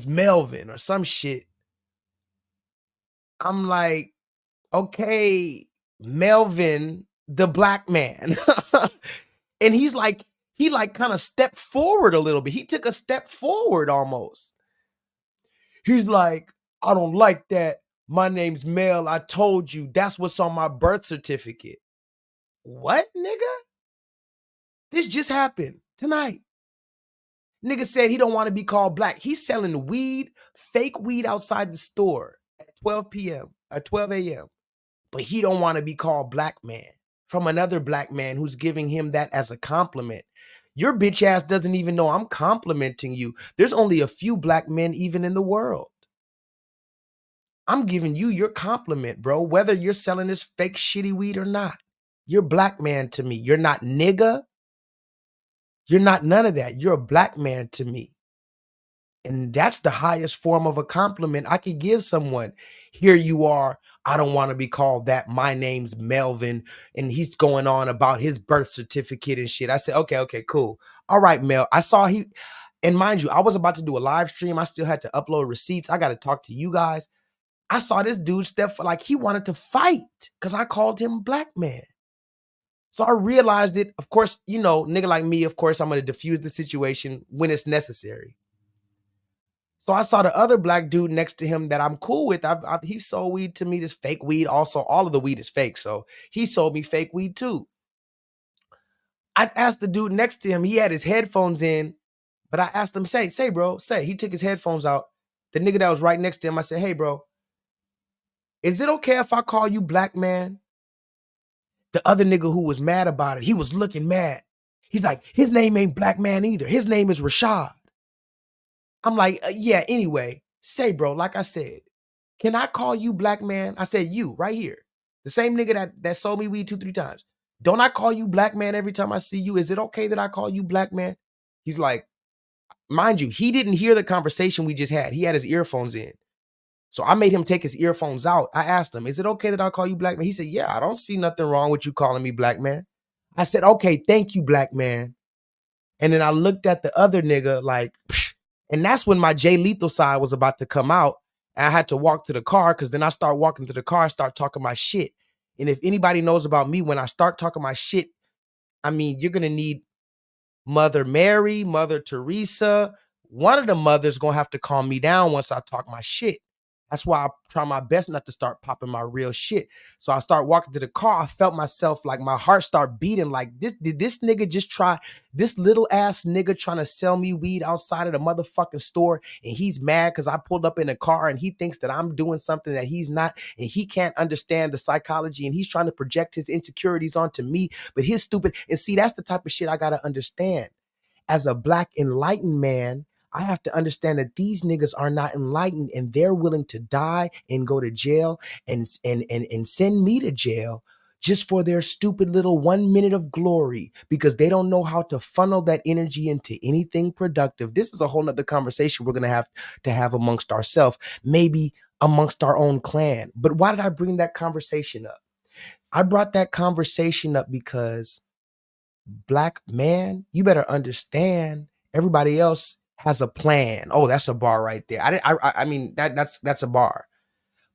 Melvin or some shit. I'm like, okay, Melvin, the black man. And he kind of stepped forward a little bit. He took a step forward almost. He's like, I don't like that. My name's Mel. I told you that's what's on my birth certificate. What, nigga? This just happened tonight. Nigga said he don't want to be called black. He's selling weed, fake weed outside the store at 12 p.m. or 12 a.m. But he don't want to be called black man from another black man who's giving him that as a compliment. Your bitch ass doesn't even know I'm complimenting you. There's only a few black men even in the world. I'm giving you your compliment, bro, whether you're selling this fake shitty weed or not. You're black man to me. You're not nigga. You're not none of that. You're a black man to me. And that's the highest form of a compliment I could give someone. Here you are. I don't want to be called that. My name's Melvin. And he's going on about his birth certificate and shit. I said, okay, cool. All right, Mel. I saw and mind you, I was about to do a live stream. I still had to upload receipts. I got to talk to you guys. I saw this dude step for like he wanted to fight because I called him black man. So I realized it. Of course, you know, nigga like me, of course, I'm going to diffuse the situation when it's necessary. So I saw the other black dude next to him that I'm cool with. He sold weed to me, this fake weed. Also, all of the weed is fake. So he sold me fake weed too. I asked the dude next to him, he had his headphones in, but I asked him, say, bro, he took his headphones out. The nigga that was right next to him, I said, hey, bro, is it okay if I call you black man? The other nigga who was mad about it, he was looking mad. He's like, his name ain't black man either. His name is Rashad. I'm like, yeah, anyway, say, bro, like I said, can I call you black man? I said, you right here. The same nigga that sold me weed 2-3 times. Don't I call you black man every time I see you? Is it okay that I call you black man? He's like, mind you, he didn't hear the conversation we just had. He had his earphones in. So I made him take his earphones out. I asked him, is it okay that I call you black man? He said, yeah, I don't see nothing wrong with you calling me black man. I said, okay, thank you, black man. And then I looked at the other nigga like, psh, and that's when my J-Lethal side was about to come out. And I had to walk to the car because then I start walking to the car, start talking my shit. And if anybody knows about me, when I start talking my shit, I mean, you're going to need Mother Mary, Mother Teresa. One of the mothers going to have to calm me down once I talk my shit. That's why I try my best not to start popping my real shit. So I start walking to the car. I felt myself like my heart start beating like this. Did this nigga just try, this little ass nigga trying to sell me weed outside of the motherfucking store, and he's mad because I pulled up in a car and he thinks that I'm doing something that he's not, and he can't understand the psychology, and he's trying to project his insecurities onto me, but his stupid, and see, that's the type of shit I got to understand. As a black enlightened man, I have to understand that these niggas are not enlightened and they're willing to die and go to jail and send me to jail just for their stupid little 1 minute of glory because they don't know how to funnel that energy into anything productive. This is a whole nother conversation we're going to have amongst ourselves, maybe amongst our own clan. But why did I bring that conversation up? I brought that conversation up because black man, you better understand everybody else has a plan. Oh, that's a bar right there. I mean, that's a bar.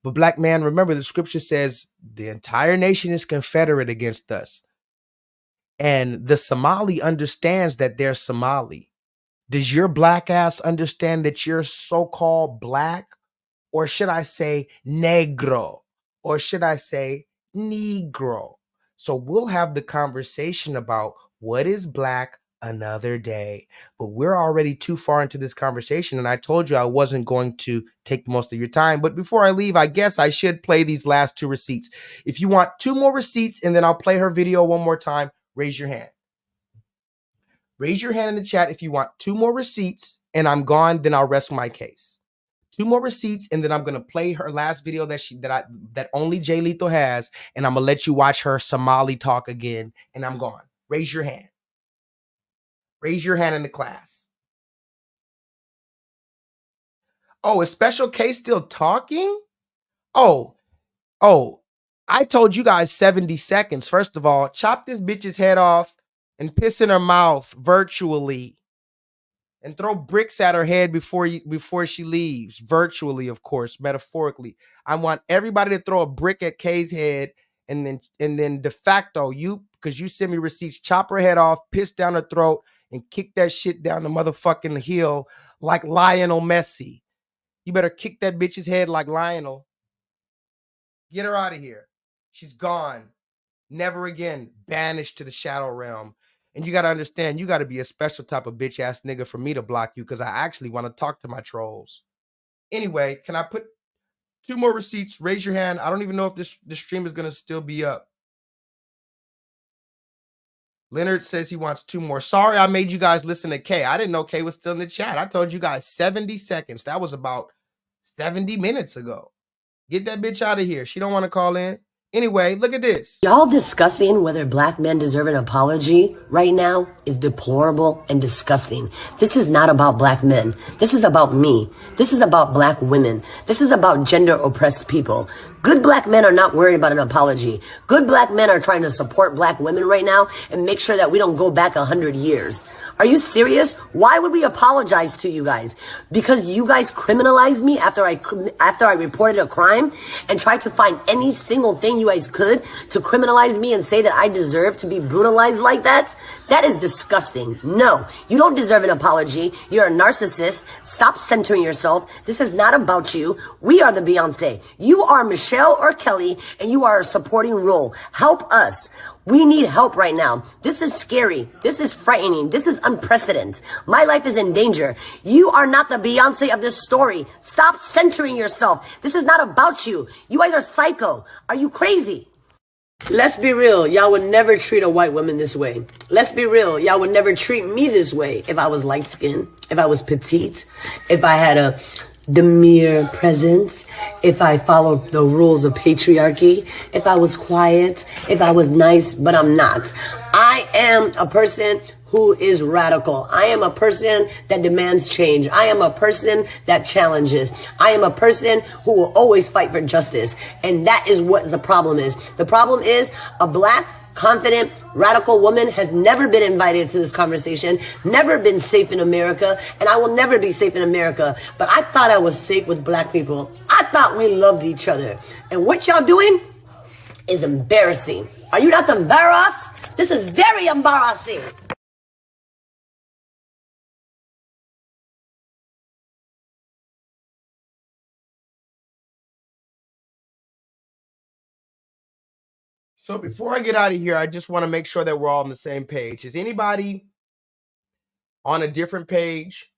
But black man, remember the scripture says the entire nation is confederate against us. And the Somali understands that they're Somali. Does your black ass understand that you're so-called black? Or should I say negro? Or should I say negro? So we'll have the conversation about what is black another day. But we're already too far into this conversation, and I told you I wasn't going to take most of your time. But before I leave, I guess I should play these last 2 receipts. If you want 2 more receipts and then I'll play her video one more time, raise your hand. Raise your hand in the chat if you want 2 more receipts and I'm gone, then I'll rest my case. 2 more receipts, and then I'm gonna play her last video that only J-Lethal has, and I'm gonna let you watch her Somali talk again, and I'm gone. Raise your hand. Raise your hand in the class. Oh, is Special K still talking? Oh, I told you guys 70 seconds. First of all, chop this bitch's head off and piss in her mouth virtually. And throw bricks at her head before she leaves. Virtually, of course, metaphorically. I want everybody to throw a brick at Kay's head, and then de facto, because you send me receipts, chop her head off, piss down her throat, and kick that shit down the motherfucking hill like Lionel Messi. You better kick that bitch's head like Lionel. Get her out of here. She's gone. Never again. Banished to the shadow realm. And you got to understand, you got to be a special type of bitch ass nigga for me to block you, because I actually want to talk to my trolls. Anyway, can I put 2 more receipts? Raise your hand. I don't even know if this stream is going to still be up. Leonard says he wants 2 more. Sorry, I made you guys listen to Kay. I didn't know Kay was still in the chat. I told you guys 70 seconds. That was about 70 minutes ago. Get that bitch out of here. She don't want to call in. Anyway, look at this. Y'all discussing whether black men deserve an apology right now is deplorable and disgusting. This is not about black men. This is about me. This is about black women. This is about gender oppressed people. Good black men are not worried about an apology. Good black men are trying to support black women right now and make sure that we don't go back 100 years. Are you serious? Why would we apologize to you guys? Because you guys criminalized me after I reported a crime and tried to find any single thing you guys could to criminalize me and say that I deserve to be brutalized like that? That is disgusting. No, you don't deserve an apology. You're a narcissist. Stop centering yourself. This is not about you. We are the Beyonce. You are Michelle or Kelly, and you are a supporting role. Help us. We need help right now. This is scary. This is frightening. This is unprecedented. My life is in danger. You are not the Beyonce of this story. Stop centering yourself. This is not about you. You guys are psycho. Are you crazy? Let's be real. Y'all would never treat a white woman this way. Let's be real. Y'all would never treat me this way if I was light skinned, if I was petite, if I had a demure presence, if I followed the rules of patriarchy, if I was quiet, if I was nice, but I'm not. I am a person who is radical. I am a person that demands change. I am a person that challenges. I am a person who will always fight for justice. And that is what the problem is. The problem is a black, confident, radical woman has never been invited to this conversation, never been safe in America, and I will never be safe in America. But I thought I was safe with black people. I thought we loved each other. And what y'all doing is embarrassing. Are you not embarrassed? This is very embarrassing. So before I get out of here, I just want to make sure that we're all on the same page. Is anybody on a different page?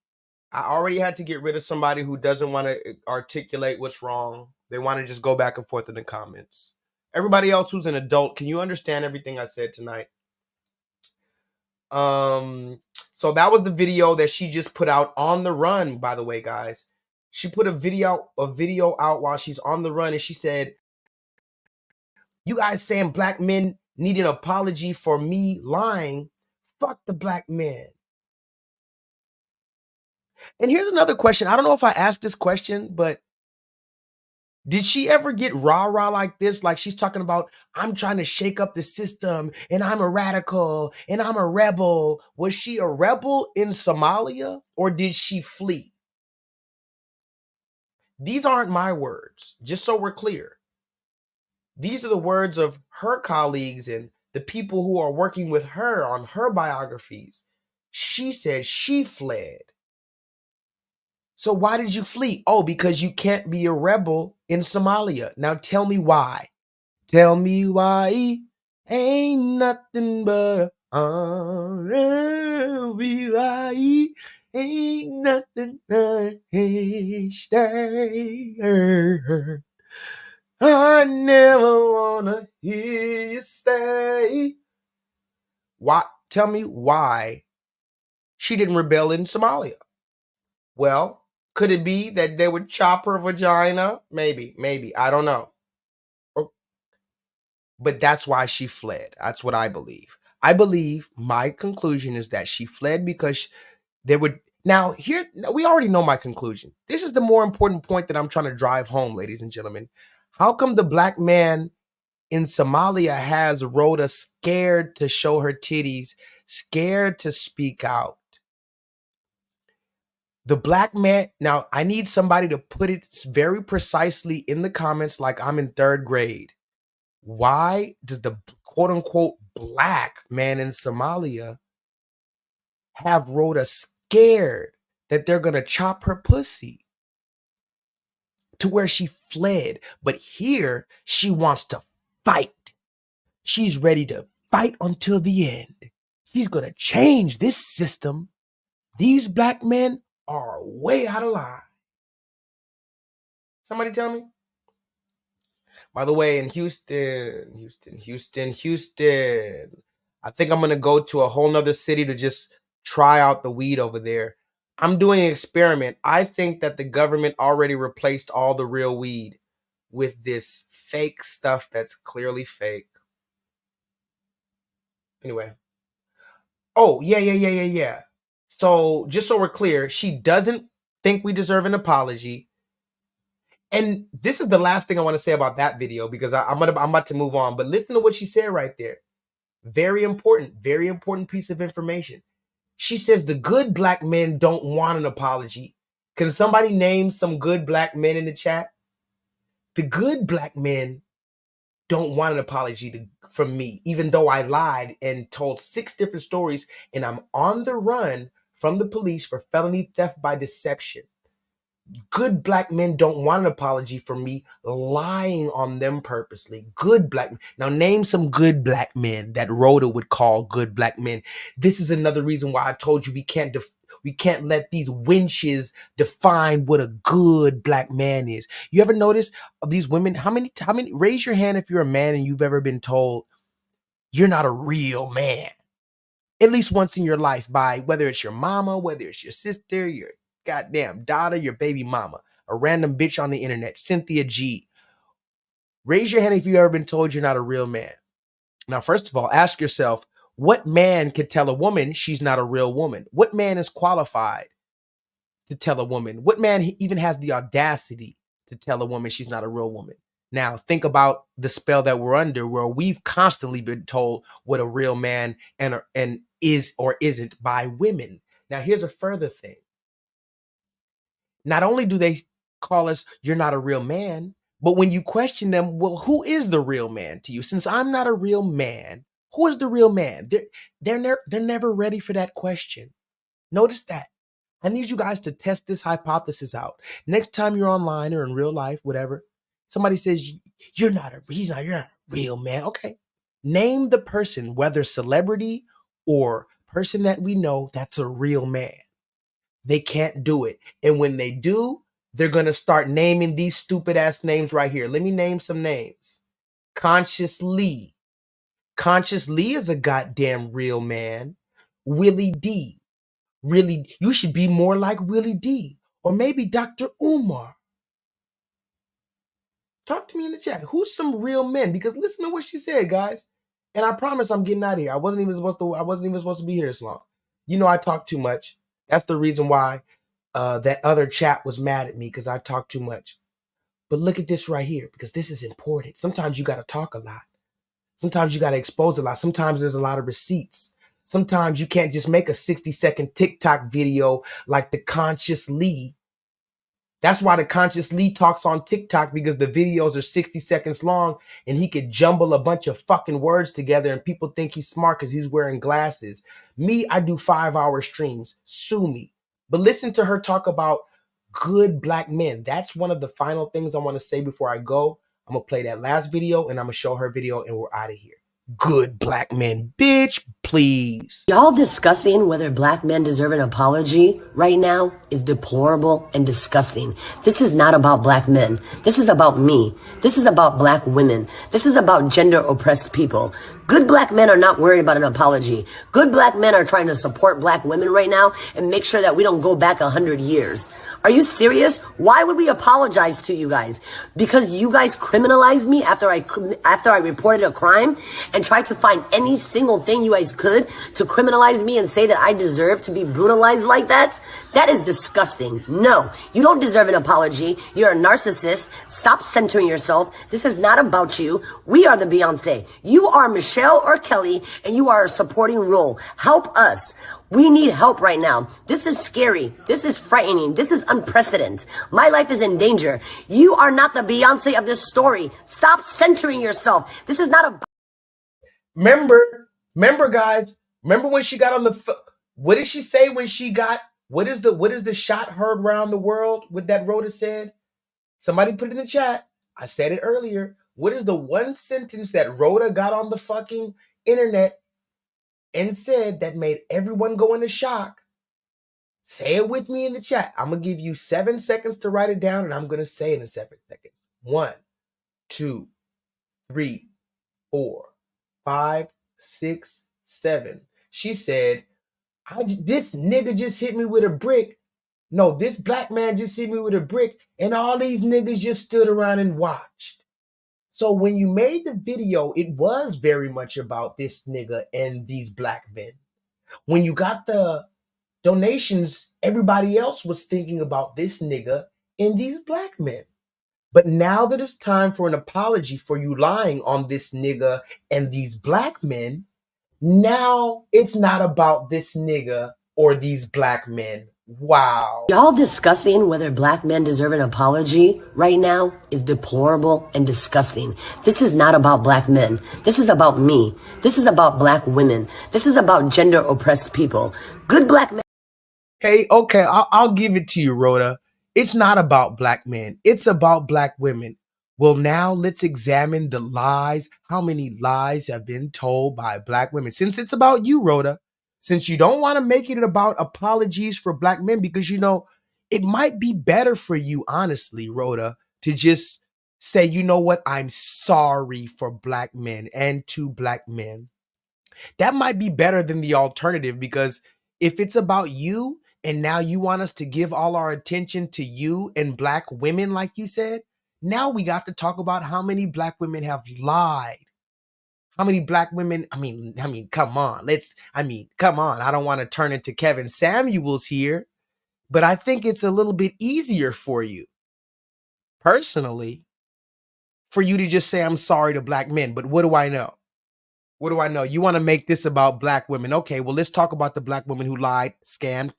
I already had to get rid of somebody who doesn't want to articulate what's wrong. They want to just go back and forth in the comments. Everybody else who's an adult, can you understand everything I said tonight? So that was the video that she just put out on the run, by the way, guys. She put a video out while she's on the run, and she said, "You guys saying black men need an apology for me lying? Fuck the black men." And here's another question. I don't know if I asked this question, but did she ever get rah-rah like this? Like she's talking about, I'm trying to shake up the system and I'm a radical and I'm a rebel. Was she a rebel in Somalia or did she flee? These aren't my words, just so we're clear. These are the words of her colleagues and the people who are working with her on her biographies. She said she fled. So why did you flee? Oh, because you can't be a rebel in Somalia. Now tell me why. Tell me why. Ain't nothing but R-L-V-Y. Ain't nothing but stay. I never wanna hear you say. Why? Tell me why she didn't rebel in Somalia. Well, could it be that they would chop her vagina? Maybe. I don't know. But that's why she fled. That's what I believe. I believe my conclusion is that she fled because there would. Now, here, we already know my conclusion. This is the more important point that I'm trying to drive home, ladies and gentlemen. How come the black man in Somalia has Rhoda scared to show her titties, scared to speak out? The black man, now I need somebody to put it very precisely in the comments like I'm in 3rd grade. Why does the quote unquote black man in Somalia have Rhoda scared that they're going to chop her pussy to where she fled? But here she wants to fight. She's ready to fight until the end. She's going to change this system. These black men are way out of line. Somebody tell me. By the way, in Houston, I think I'm going to go to a whole nother city to just try out the weed over there. I'm doing an experiment. I think that the government already replaced all the real weed. with this fake stuff that's clearly fake. Anyway. Oh, yeah. So just so we're clear, she doesn't think we deserve an apology. And this is the last thing I want to say about that video, because I'm about to move on. But listen to what she said right there. Very important piece of information. She says the good black men don't want an apology. Can somebody name some good black men in the chat? The good black men don't want an apology from me, even though I lied and told 6 different stories, and I'm on the run from the police for felony theft by deception. Good black men don't want an apology for me lying on them purposely. Good black men. Now name some good black men that Rhoda would call good black men. This is another reason why I told you we can't let these winches define what a good black man is. You ever notice these women? How many? Raise your hand if you're a man and you've ever been told you're not a real man. At least once in your life, by whether it's your mama, whether it's your sister, your goddamn daughter, your baby mama, a random bitch on the internet, Cynthia G. Raise your hand if you've ever been told you're not a real man. Now, first of all, ask yourself, what man could tell a woman she's not a real woman? What man is qualified to tell a woman? What man even has the audacity to tell a woman she's not a real woman? Now, think about the spell that we're under, where we've constantly been told what a real man and is or isn't by women. Now, here's a further thing. Not only do they call us, you're not a real man, but when you question them, well, who is the real man to you? Since I'm not a real man, who is the real man? They're never ready for that question. Notice that. I need you guys to test this hypothesis out. Next time you're online or in real life, whatever, somebody says, you're not a real man. Okay. Name the person, whether celebrity or person that we know, that's a real man. They can't do it. And when they do, they're going to start naming these stupid ass names right here. Let me name some names. Conscious Lee. Conscious Lee is a goddamn real man. Willie D. Really, you should be more like Willie D. Or maybe Dr. Umar. Talk to me in the chat. Who's some real men? Because listen to what she said, guys. And I promise I'm getting out of here. I wasn't even supposed to be here this long. You know I talk too much. That's the reason why that other chat was mad at me, because I talk too much. But look at this right here, because this is important. Sometimes you got to talk a lot. Sometimes you got to expose a lot. Sometimes there's a lot of receipts. Sometimes you can't just make a 60-second TikTok video like the Conscious Lee. That's why the Conscious Lee talks on TikTok, because the videos are 60 seconds long and he could jumble a bunch of fucking words together and people think he's smart because he's wearing glasses. Me, I do 5-hour streams. Sue me. But listen to her talk about good black men. That's one of the final things I want to say before I go. I'm going to play that last video and I'm going to show her video and we're out of here. Good black men, bitch, please. Y'all discussing whether black men deserve an apology right now is deplorable and disgusting. This is not about black men. This is about me. This is about black women. This is about gender oppressed people. Good black men are not worried about an apology. Good black men are trying to support black women right now and make sure that we don't go back 100 years. Are you serious? Why would we apologize to you guys? Because you guys criminalized me after I reported a crime and tried to find any single thing you guys could to criminalize me and say that I deserve to be brutalized like that? That is disgusting. No, you don't deserve an apology. You're a narcissist. Stop centering yourself. This is not about you. We are the Beyonce. You are Michelle or Kelly, and you are a supporting role. Help us. We need help right now. This is scary. This is frightening. This is unprecedented. My life is in danger. You are not the Beyonce of this story. Stop centering yourself. This is not a... Remember, guys. Remember when she got on the... What did she say when she got... What is the shot heard around the world with that Rhoda said? Somebody put it in the chat. I said it earlier. What is the one sentence that Rhoda got on the fucking internet and said that made everyone go into shock? Say it with me in the chat. I'm going to give you 7 seconds to write it down, and I'm going to say it in 7 seconds. 1, 2, 3, 4, 5, 6, 7. She said, this nigga just hit me with a brick, No, this black man just hit me with a brick and all these niggas just stood around and watched. So when you made the video, it was very much about this nigga and these black men. When you got the donations, everybody else was thinking about this nigga and these black men. But now that it's time for an apology for you lying on this nigga and these black men, now it's not about this nigga or these black men. Wow. Y'all discussing whether black men deserve an apology right now is deplorable and disgusting. This is not about black men. This is about me. This is about black women. This is about gender oppressed people. Good black men. Hey, okay, I'll give it to you, Rhoda. It's not about black men. It's about black women. Well, now let's examine the lies. How many lies have been told by black women? Since it's about you, Rhoda, since you don't want to make it about apologies for black men, because you know, it might be better for you, honestly, Rhoda, to just say, you know what, I'm sorry for black men and to black men. That might be better than the alternative, because if it's about you and now you want us to give all our attention to you and black women, like you said, now we got to talk about how many black women have lied. How many black women, I mean, come on, come on. I don't want to turn into Kevin Samuels here, but I think it's a little bit easier for you, personally, for you to just say, I'm sorry to black men. But what do I know? What do I know? You want to make this about black women. Okay, well, let's talk about the black women who lied, scammed,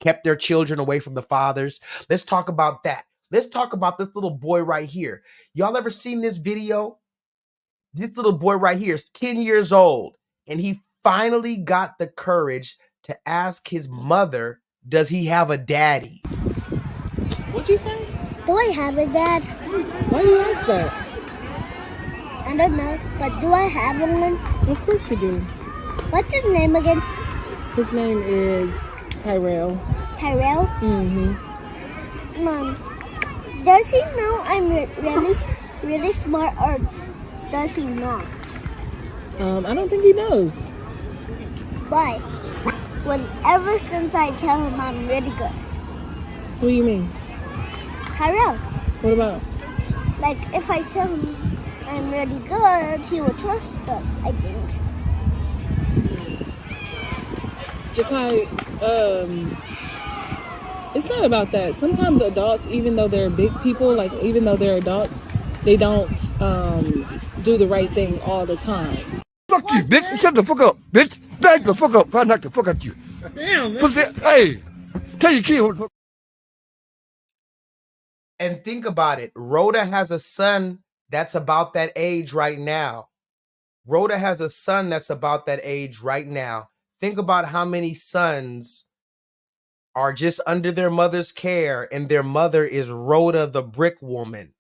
kept their children away from the fathers. Let's talk about that. Let's talk about this little boy right here. Y'all ever seen this video? This little boy right here is 10 years old, and he finally got the courage to ask his mother, does he have a daddy? What'd you say? Do I have a dad? Why do you ask that? I don't know, but do I have one? Of course you do. What's his name again? His name is Tyrell. Tyrell? Mm-hmm. Mom, does he know I'm really smart, or does he not? I don't think he knows. Why? When ever since I tell him I'm really good. What do you mean? Tyrell. What about? Like, if I tell him I'm really good, he will trust us, I think. Jakai, it's not about that. Sometimes adults, even though they're big people, like even though they're adults, they don't do the right thing all the time. Fuck you, bitch. Shut the fuck up, bitch. Back the fuck up. If I knock the fuck out you. Damn, man. Pussy, hey, tell your kid what the fuck. And think about it. Rhoda has a son that's about that age right now. Rhoda has a son that's about that age right now. Think about how many sons are just under their mother's care, and their mother is Rhoda the brick woman,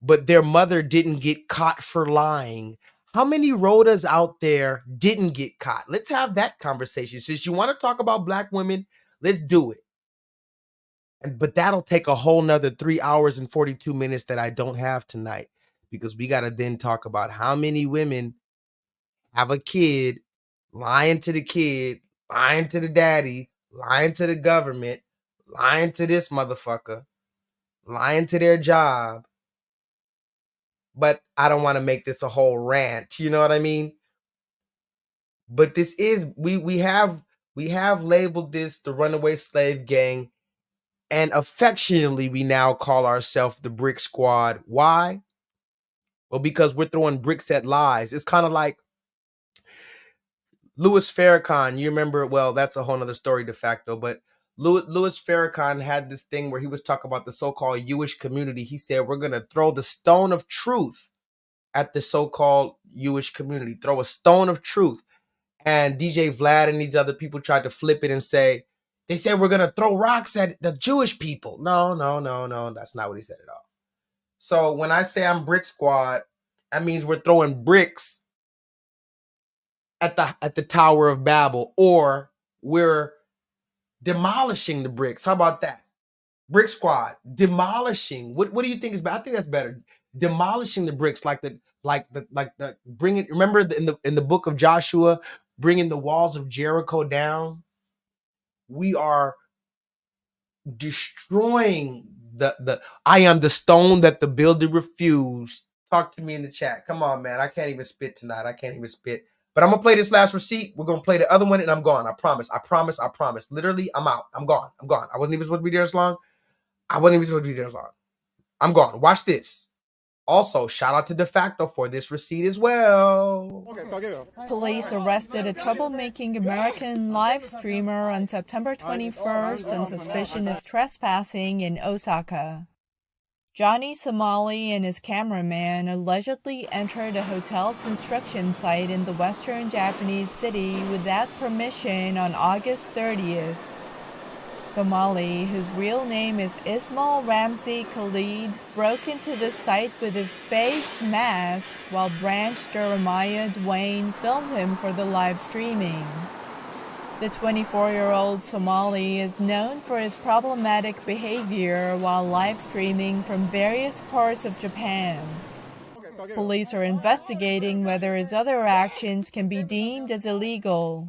but their mother didn't get caught for lying. How many Rhodas out there didn't get caught? Let's have that conversation. Since you want to talk about black women, let's do it. But that'll take a whole nother 3 hours and 42 minutes that I don't have tonight, because we got to then talk about how many women have a kid, lying to the kid, lying to the daddy, lying to the government, lying to this motherfucker, lying to their job. But I don't want to make this a whole rant, you know what I mean? But this is, we have labeled this the runaway slave gang, and affectionately we now call ourselves the Brick Squad. Why? Well, because we're throwing bricks at lies. It's kind of like Louis Farrakhan. You remember, well, that's a whole nother story de facto, but Louis Farrakhan had this thing where he was talking about the so-called Jewish community. He said, we're going to throw the stone of truth at the so-called Jewish community. Throw a stone of truth. And DJ Vlad and these other people tried to flip it and say, they said we're going to throw rocks at the Jewish people. No. That's not what he said at all. So when I say I'm Brick Squad, that means we're throwing bricks at the Tower of Babel, or we're demolishing the bricks. How about that? Brick Squad, demolishing. What do you think is better? I think that's better. Demolishing the bricks, like the bringing. Remember in the book of Joshua, bringing the walls of Jericho down. We are destroying the I am the stone that the builder refused. Talk to me in the chat. Come on, man. I can't even spit tonight. I can't even spit. But I'm gonna play this last receipt. We're gonna play the other one, and I'm gone. I promise. I promise. I promise. Literally, I'm out. I'm gone. I'm gone. I wasn't even supposed to be there as long. I wasn't even supposed to be there as long. I'm gone. Watch this. Also, shout out to De Facto for this receipt as well. Police arrested a troublemaking American live streamer on September 21st on suspicion of trespassing in Osaka. Johnny Somali and his cameraman allegedly entered a hotel construction site in the western Japanese city without permission on August 30th. Somali, whose real name is Ismail Ramsey Khalid, broke into the site with his face masked while Branch Jeremiah Dwayne filmed him for the live streaming. The 24-year-old Somali is known for his problematic behavior while live streaming from various parts of Japan. Police are investigating whether his other actions can be deemed as illegal.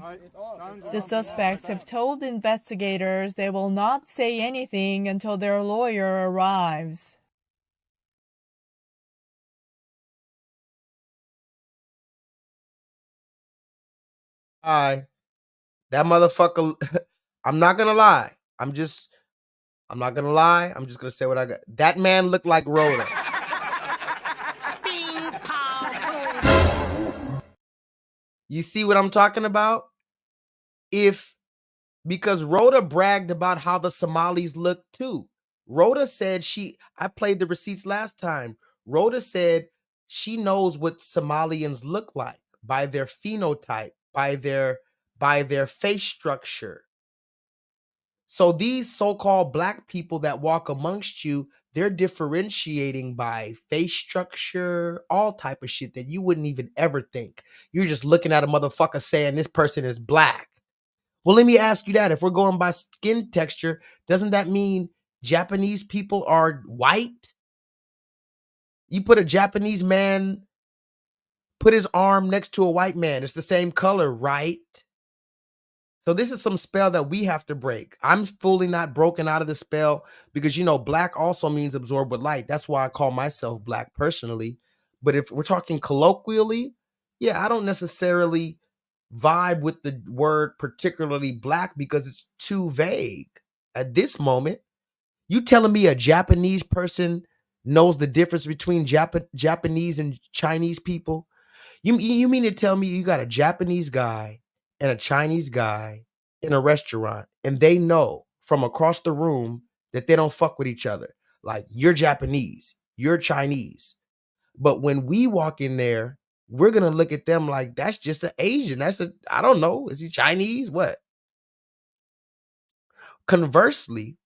The suspects have told investigators they will not say anything until their lawyer arrives. That motherfucker. I'm not gonna lie. I'm not gonna lie. I'm just gonna say what I got. That man looked like Rhoda. You see what I'm talking about? Because Rhoda bragged about how the Somalis look too. Rhoda said I played the receipts last time. Rhoda said she knows what Somalians look like by their phenotype, by their face structure. So these so-called black people that walk amongst you, they're differentiating by face structure, all type of shit that you wouldn't even ever think. You're just looking at a motherfucker saying this person is black. Well, let me ask you that. If we're going by skin texture, doesn't that mean Japanese people are white? You put a Japanese man, put his arm next to a white man. It's the same color, right? So this is some spell that we have to break. I'm fully not broken out of the spell because, black also means absorb with light. That's why I call myself black personally. But if we're talking colloquially, yeah, I don't necessarily vibe with the word particularly black because it's too vague at this moment. You telling me a Japanese person knows the difference between Japanese and Chinese people? You mean to tell me you got a Japanese guy and a Chinese guy in a restaurant and they know from across the room that they don't fuck with each other? Like, you're Japanese, you're Chinese. But when we walk in there, we're going to look at them like, that's just an Asian. I don't know. Is he Chinese? What? Conversely,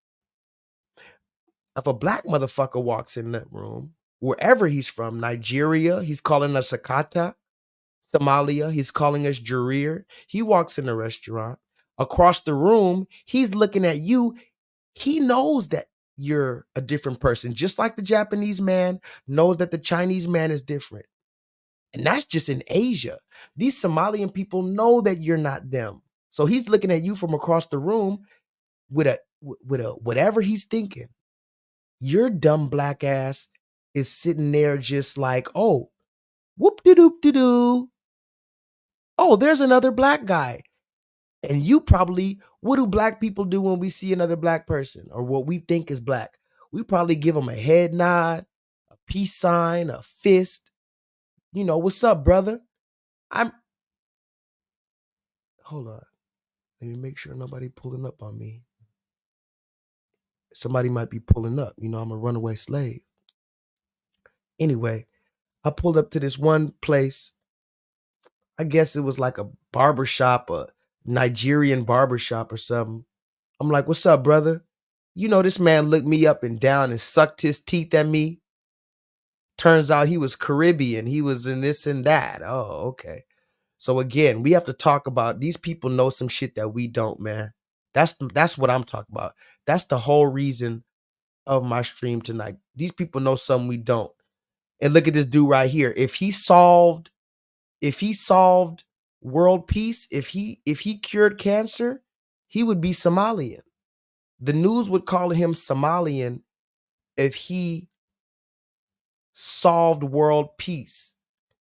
if a black motherfucker walks in that room, wherever he's from, Nigeria, he's calling us Akata. Somalia, he's calling us Jareer. He walks in the restaurant. Across the room, he's looking at you. He knows that you're a different person, just like the Japanese man knows that the Chinese man is different. And that's just in Asia. These Somalian people know that you're not them. So he's looking at you from across the room with a whatever he's thinking. Your dumb black ass is sitting there just like, oh, whoop-de-doop-de-doo. Oh, there's another black guy. And you probably, what do black people do when we see another black person or what we think is black? We probably give them a head nod, a peace sign, a fist. What's up, brother? Hold on. Let me make sure nobody pulling up on me. Somebody might be pulling up. I'm a runaway slave. Anyway, I pulled up to this one place. I guess it was like a barbershop, a Nigerian barbershop or something. I'm like, what's up, brother? This man looked me up and down and sucked his teeth at me. Turns out he was Caribbean. He was in this and that. Oh, okay. So again, we have to talk about these people know some shit that we don't, man. That's what I'm talking about. That's the whole reason of my stream tonight. These people know something we don't. And look at this dude right here. If he solved world peace, if he cured cancer, he would be Somalian The news would call him Somalian if he solved world peace.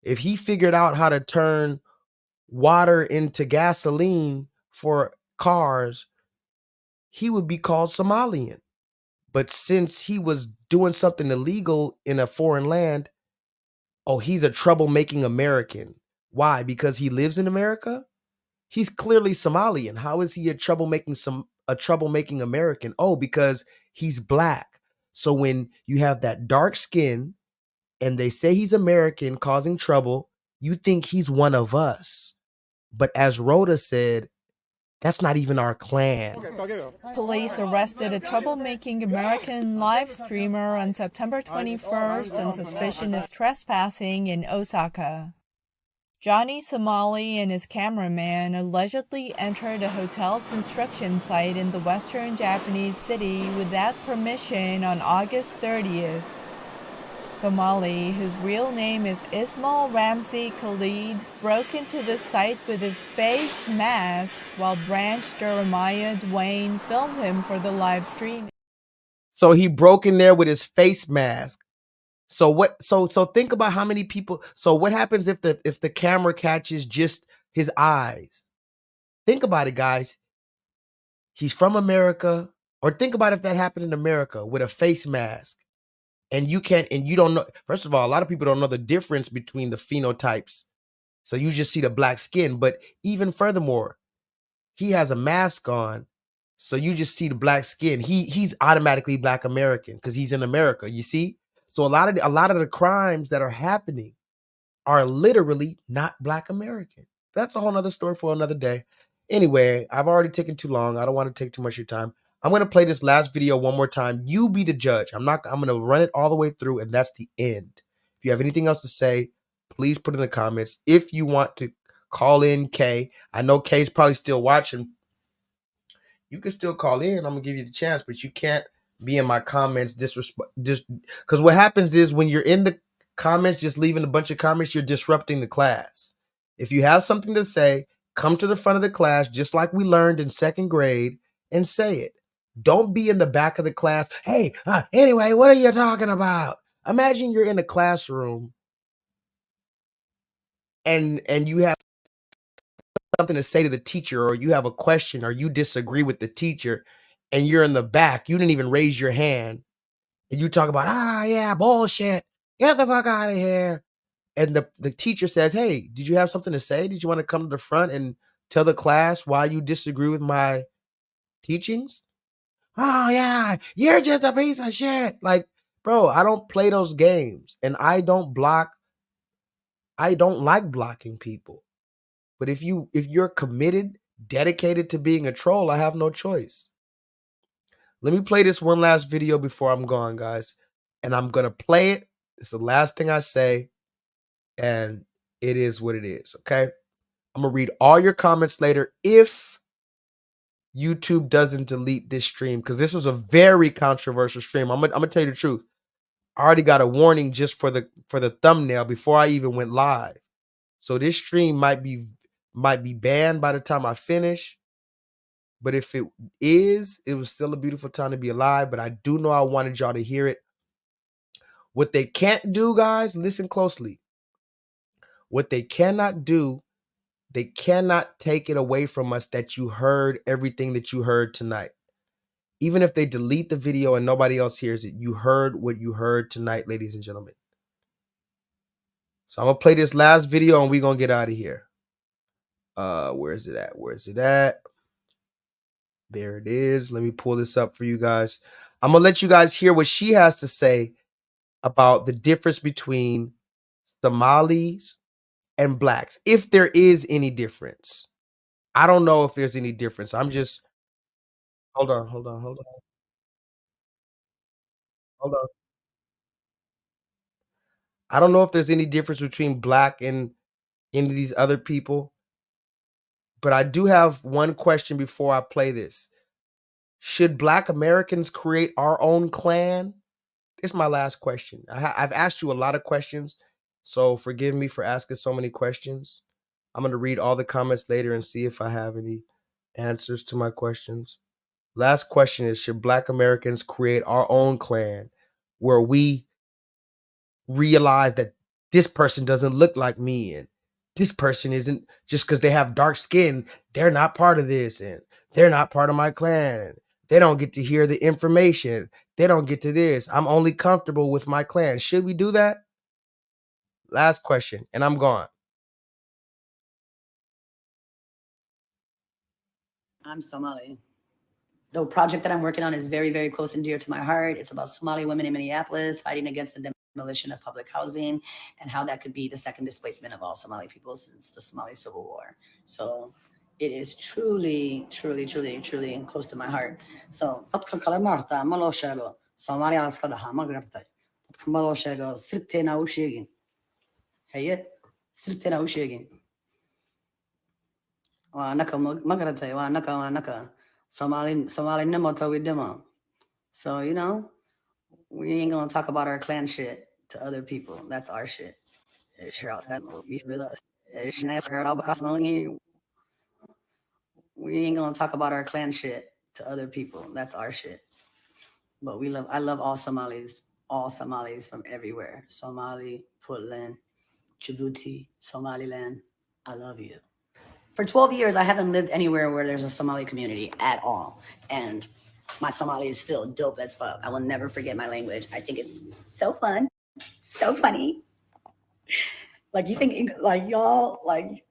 If he figured out how to turn water into gasoline for cars, he would be called Somalian. But since he was doing something illegal in a foreign land, oh, he's a troublemaking American. Why? Because he lives in America? He's clearly Somalian. How is he a troublemaking American? Oh, because he's black. So when you have that dark skin and they say he's American causing trouble, you think he's one of us. But as Rhoda said, that's not even our clan. Police arrested a troublemaking American live streamer on September 21st on suspicion of trespassing in Osaka. Johnny Somali and his cameraman allegedly entered a hotel construction site in the western Japanese city without permission on August 30th. Somali, whose real name is Ismail Ramsey Khalid, broke into the site with his face masked while Branch Jeremiah Dwayne filmed him for the live stream. So he broke in there with his face mask. So what? So think about how many people. So what happens if the camera catches just his eyes? Think about it, guys. He's from America, or think about if that happened in America with a face mask. And you don't know. First of all, a lot of people don't know the difference between the phenotypes. So you just see the black skin. But even furthermore, he has a mask on. So you just see the black skin. He's automatically Black American because he's in America. You see? So a lot of the crimes that are happening are literally not Black American. That's a whole nother story for another day. Anyway, I've already taken too long. I don't want to take too much of your time. I'm going to play this last video one more time. You be the judge. I'm going to run it all the way through, and that's the end. If you have anything else to say, please put it in the comments. If you want to call in Kay, I know Kay's probably still watching. You can still call in. I'm going to give you the chance, but you can't be in my comments because what happens is when you're in the comments, just leaving a bunch of comments, you're disrupting the class. If you have something to say, come to the front of the class, just like we learned in 2nd grade, and say it. Don't be in the back of the class. Hey, anyway, what are you talking about? Imagine you're in a classroom and you have something to say to the teacher, or you have a question, or you disagree with the teacher, and you're in the back. You didn't even raise your hand. And you talk about, yeah, bullshit. Get the fuck out of here. And the teacher says, hey, did you have something to say? Did you want to come to the front and tell the class why you disagree with my teachings? Oh, yeah, you're just a piece of shit. Like, bro, I don't play those games. And I don't like blocking people. But if you're committed, dedicated to being a troll, I have no choice. Let me play this one last video before I'm gone, guys. And I'm going to play it. It's the last thing I say. And it is what it is, okay? I'm going to read all your comments later if YouTube doesn't delete this stream, because this was a very controversial stream. I'm gonna tell you the truth. I already got a warning just for the thumbnail before I even went live. So this stream might be banned by the time I finish. But if it is, it was still a beautiful time to be alive. But I do know I wanted y'all to hear it. What they can't do, guys, listen closely. What they cannot do, they cannot take it away from us that you heard everything that you heard tonight. Even if they delete the video and nobody else hears it, you heard what you heard tonight, ladies and gentlemen. So I'm going to play this last video and we're going to get out of here. Where is it at? Where is it at? There it is. Let me pull this up for you guys. I'm going to let you guys hear what she has to say about the difference between Somalis and blacks, if there is any difference. I don't know if there's any difference. I'm just hold on. Hold on. I don't know if there's any difference between black and any of these other people, but I do have one question before I play this. Should Black Americans create our own clan? This is my last question. I've asked you a lot of questions, so forgive me for asking so many questions. I'm going to read all the comments later and see if I have any answers to my questions. Last question is, should Black Americans create our own clan where we realize that this person doesn't look like me and this person isn't, just because they have dark skin, they're not part of this and they're not part of my clan. And they don't get to hear the information. They don't get to this. I'm only comfortable with my clan. Should we do that? Last question, and I'm gone. I'm Somali. The project that I'm working on is very, very close and dear to my heart. It's about Somali women in Minneapolis fighting against the demolition of public housing and how that could be the second displacement of all Somali people since the Somali Civil War. So it is truly, truly, truly, truly close to my heart. So Somali nemo tawi demo. So, you know, we ain't gonna talk about our clan shit to other people. That's our shit. We ain't gonna talk about our clan shit to other people. That's our shit. But I love all Somalis from everywhere. Somali, Puntland, Djibouti, Somaliland. I love you. For 12 years, I haven't lived anywhere where there's a Somali community at all. And my Somali is still dope as fuck. I will never forget my language. I think it's so fun, so funny. Like, you think, like, y'all, like,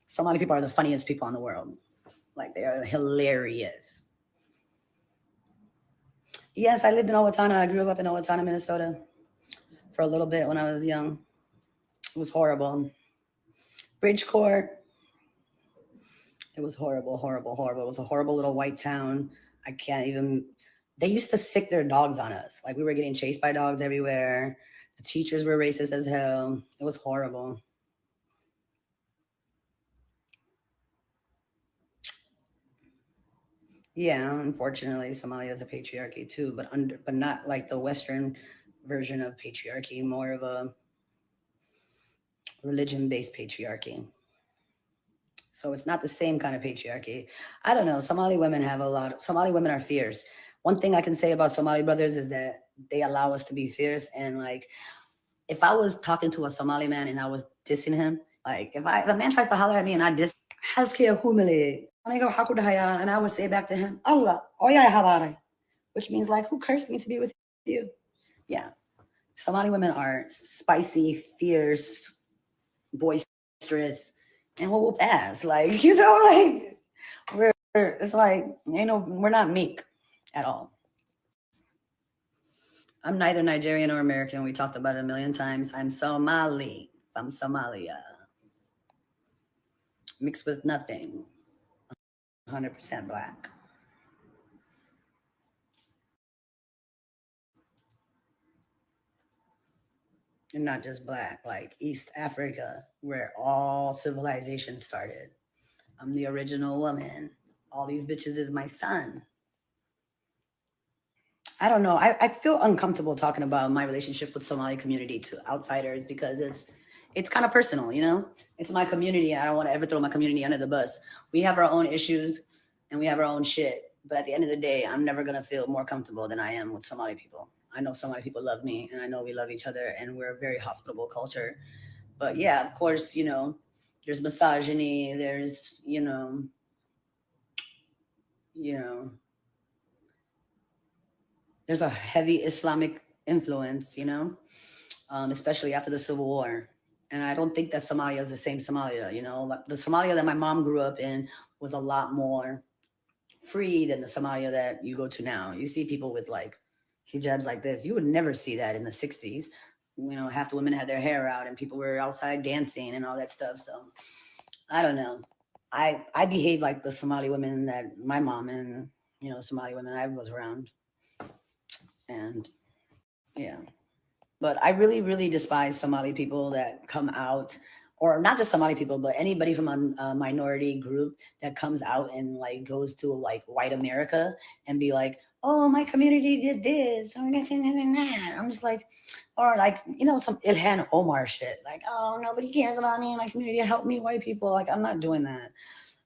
Somali people are the funniest people in the world. Like, they are hilarious. Yes, I lived in Owatonna. I grew up in Owatonna, Minnesota for a little bit when I was young. It was horrible. Bridgeport. It was horrible, horrible, horrible. It was a horrible little white town. I can't even. They used to sick their dogs on us. Like, we were getting chased by dogs everywhere. The teachers were racist as hell. It was horrible. Yeah, unfortunately, Somalia is a patriarchy too, but not like the Western version of patriarchy, more of a religion-based patriarchy. So it's not the same kind of patriarchy. I don't know. Somali women are fierce. One thing I can say about Somali brothers is that they allow us to be fierce. And like, if I was talking to a Somali man and I was dissing him, like if a man tries to holler at me and I diss, and I would say back to him, Allah, which means like, who cursed me to be with you? Yeah. Somali women are spicy, fierce, boisterous, and we'll pass. Like, you know, like it's like, you know, we're not meek at all. I'm neither Nigerian or American. We talked about it a million times. I'm Somali. I'm Somalia. Mixed with nothing. 100% Black. And not just Black, like East Africa, where all civilization started. I'm the original woman. All these bitches is my son. I don't know. I feel uncomfortable talking about my relationship with Somali community to outsiders because it's kind of personal, you know? It's my community. I don't want to ever throw my community under the bus. We have our own issues and we have our own shit. But at the end of the day, I'm never going to feel more comfortable than I am with Somali people. I know Somali people love me and I know we love each other and we're a very hospitable culture. But yeah, of course, you know, there's misogyny, there's, you know, there's a heavy Islamic influence, you know, especially after the Civil War. And I don't think that Somalia is the same Somalia, you know. The Somalia that my mom grew up in was a lot more free than the Somalia that you go to now. You see people with like hijabs like this. You would never see that in the 60s. You know, half the women had their hair out and people were outside dancing and all that stuff. So I don't know. I behave like the Somali women that my mom and, you know, Somali women I was around. And yeah, but I really, really despise Somali people that come out, or not just Somali people, but anybody from a minority group that comes out and like goes to like white America and be like, oh, my community did this. I'm just like, or like, you know, some Ilhan Omar shit. Like, oh, nobody cares about me. My community help me, white people. Like, I'm not doing that.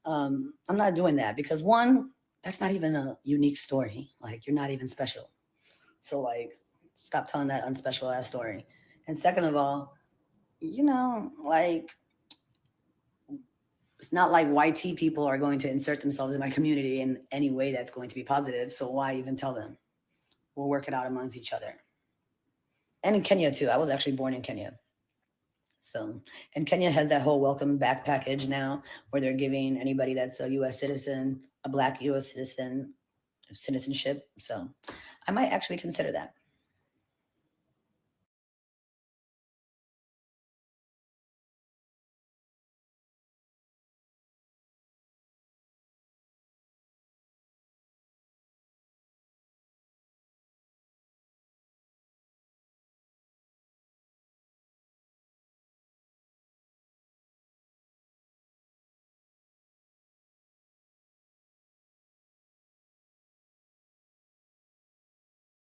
I'm not doing that because one, that's not even a unique story. Like, you're not even special. So, like, stop telling that unspecial ass story. And second of all, you know, like, it's not like YT people are going to insert themselves in my community in any way that's going to be positive. So why even tell them? We'll work it out amongst each other. And in Kenya too. I was actually born in Kenya. So, and Kenya has that whole welcome back package now where they're giving anybody that's a US citizen, a Black US citizen, citizenship. So I might actually consider that.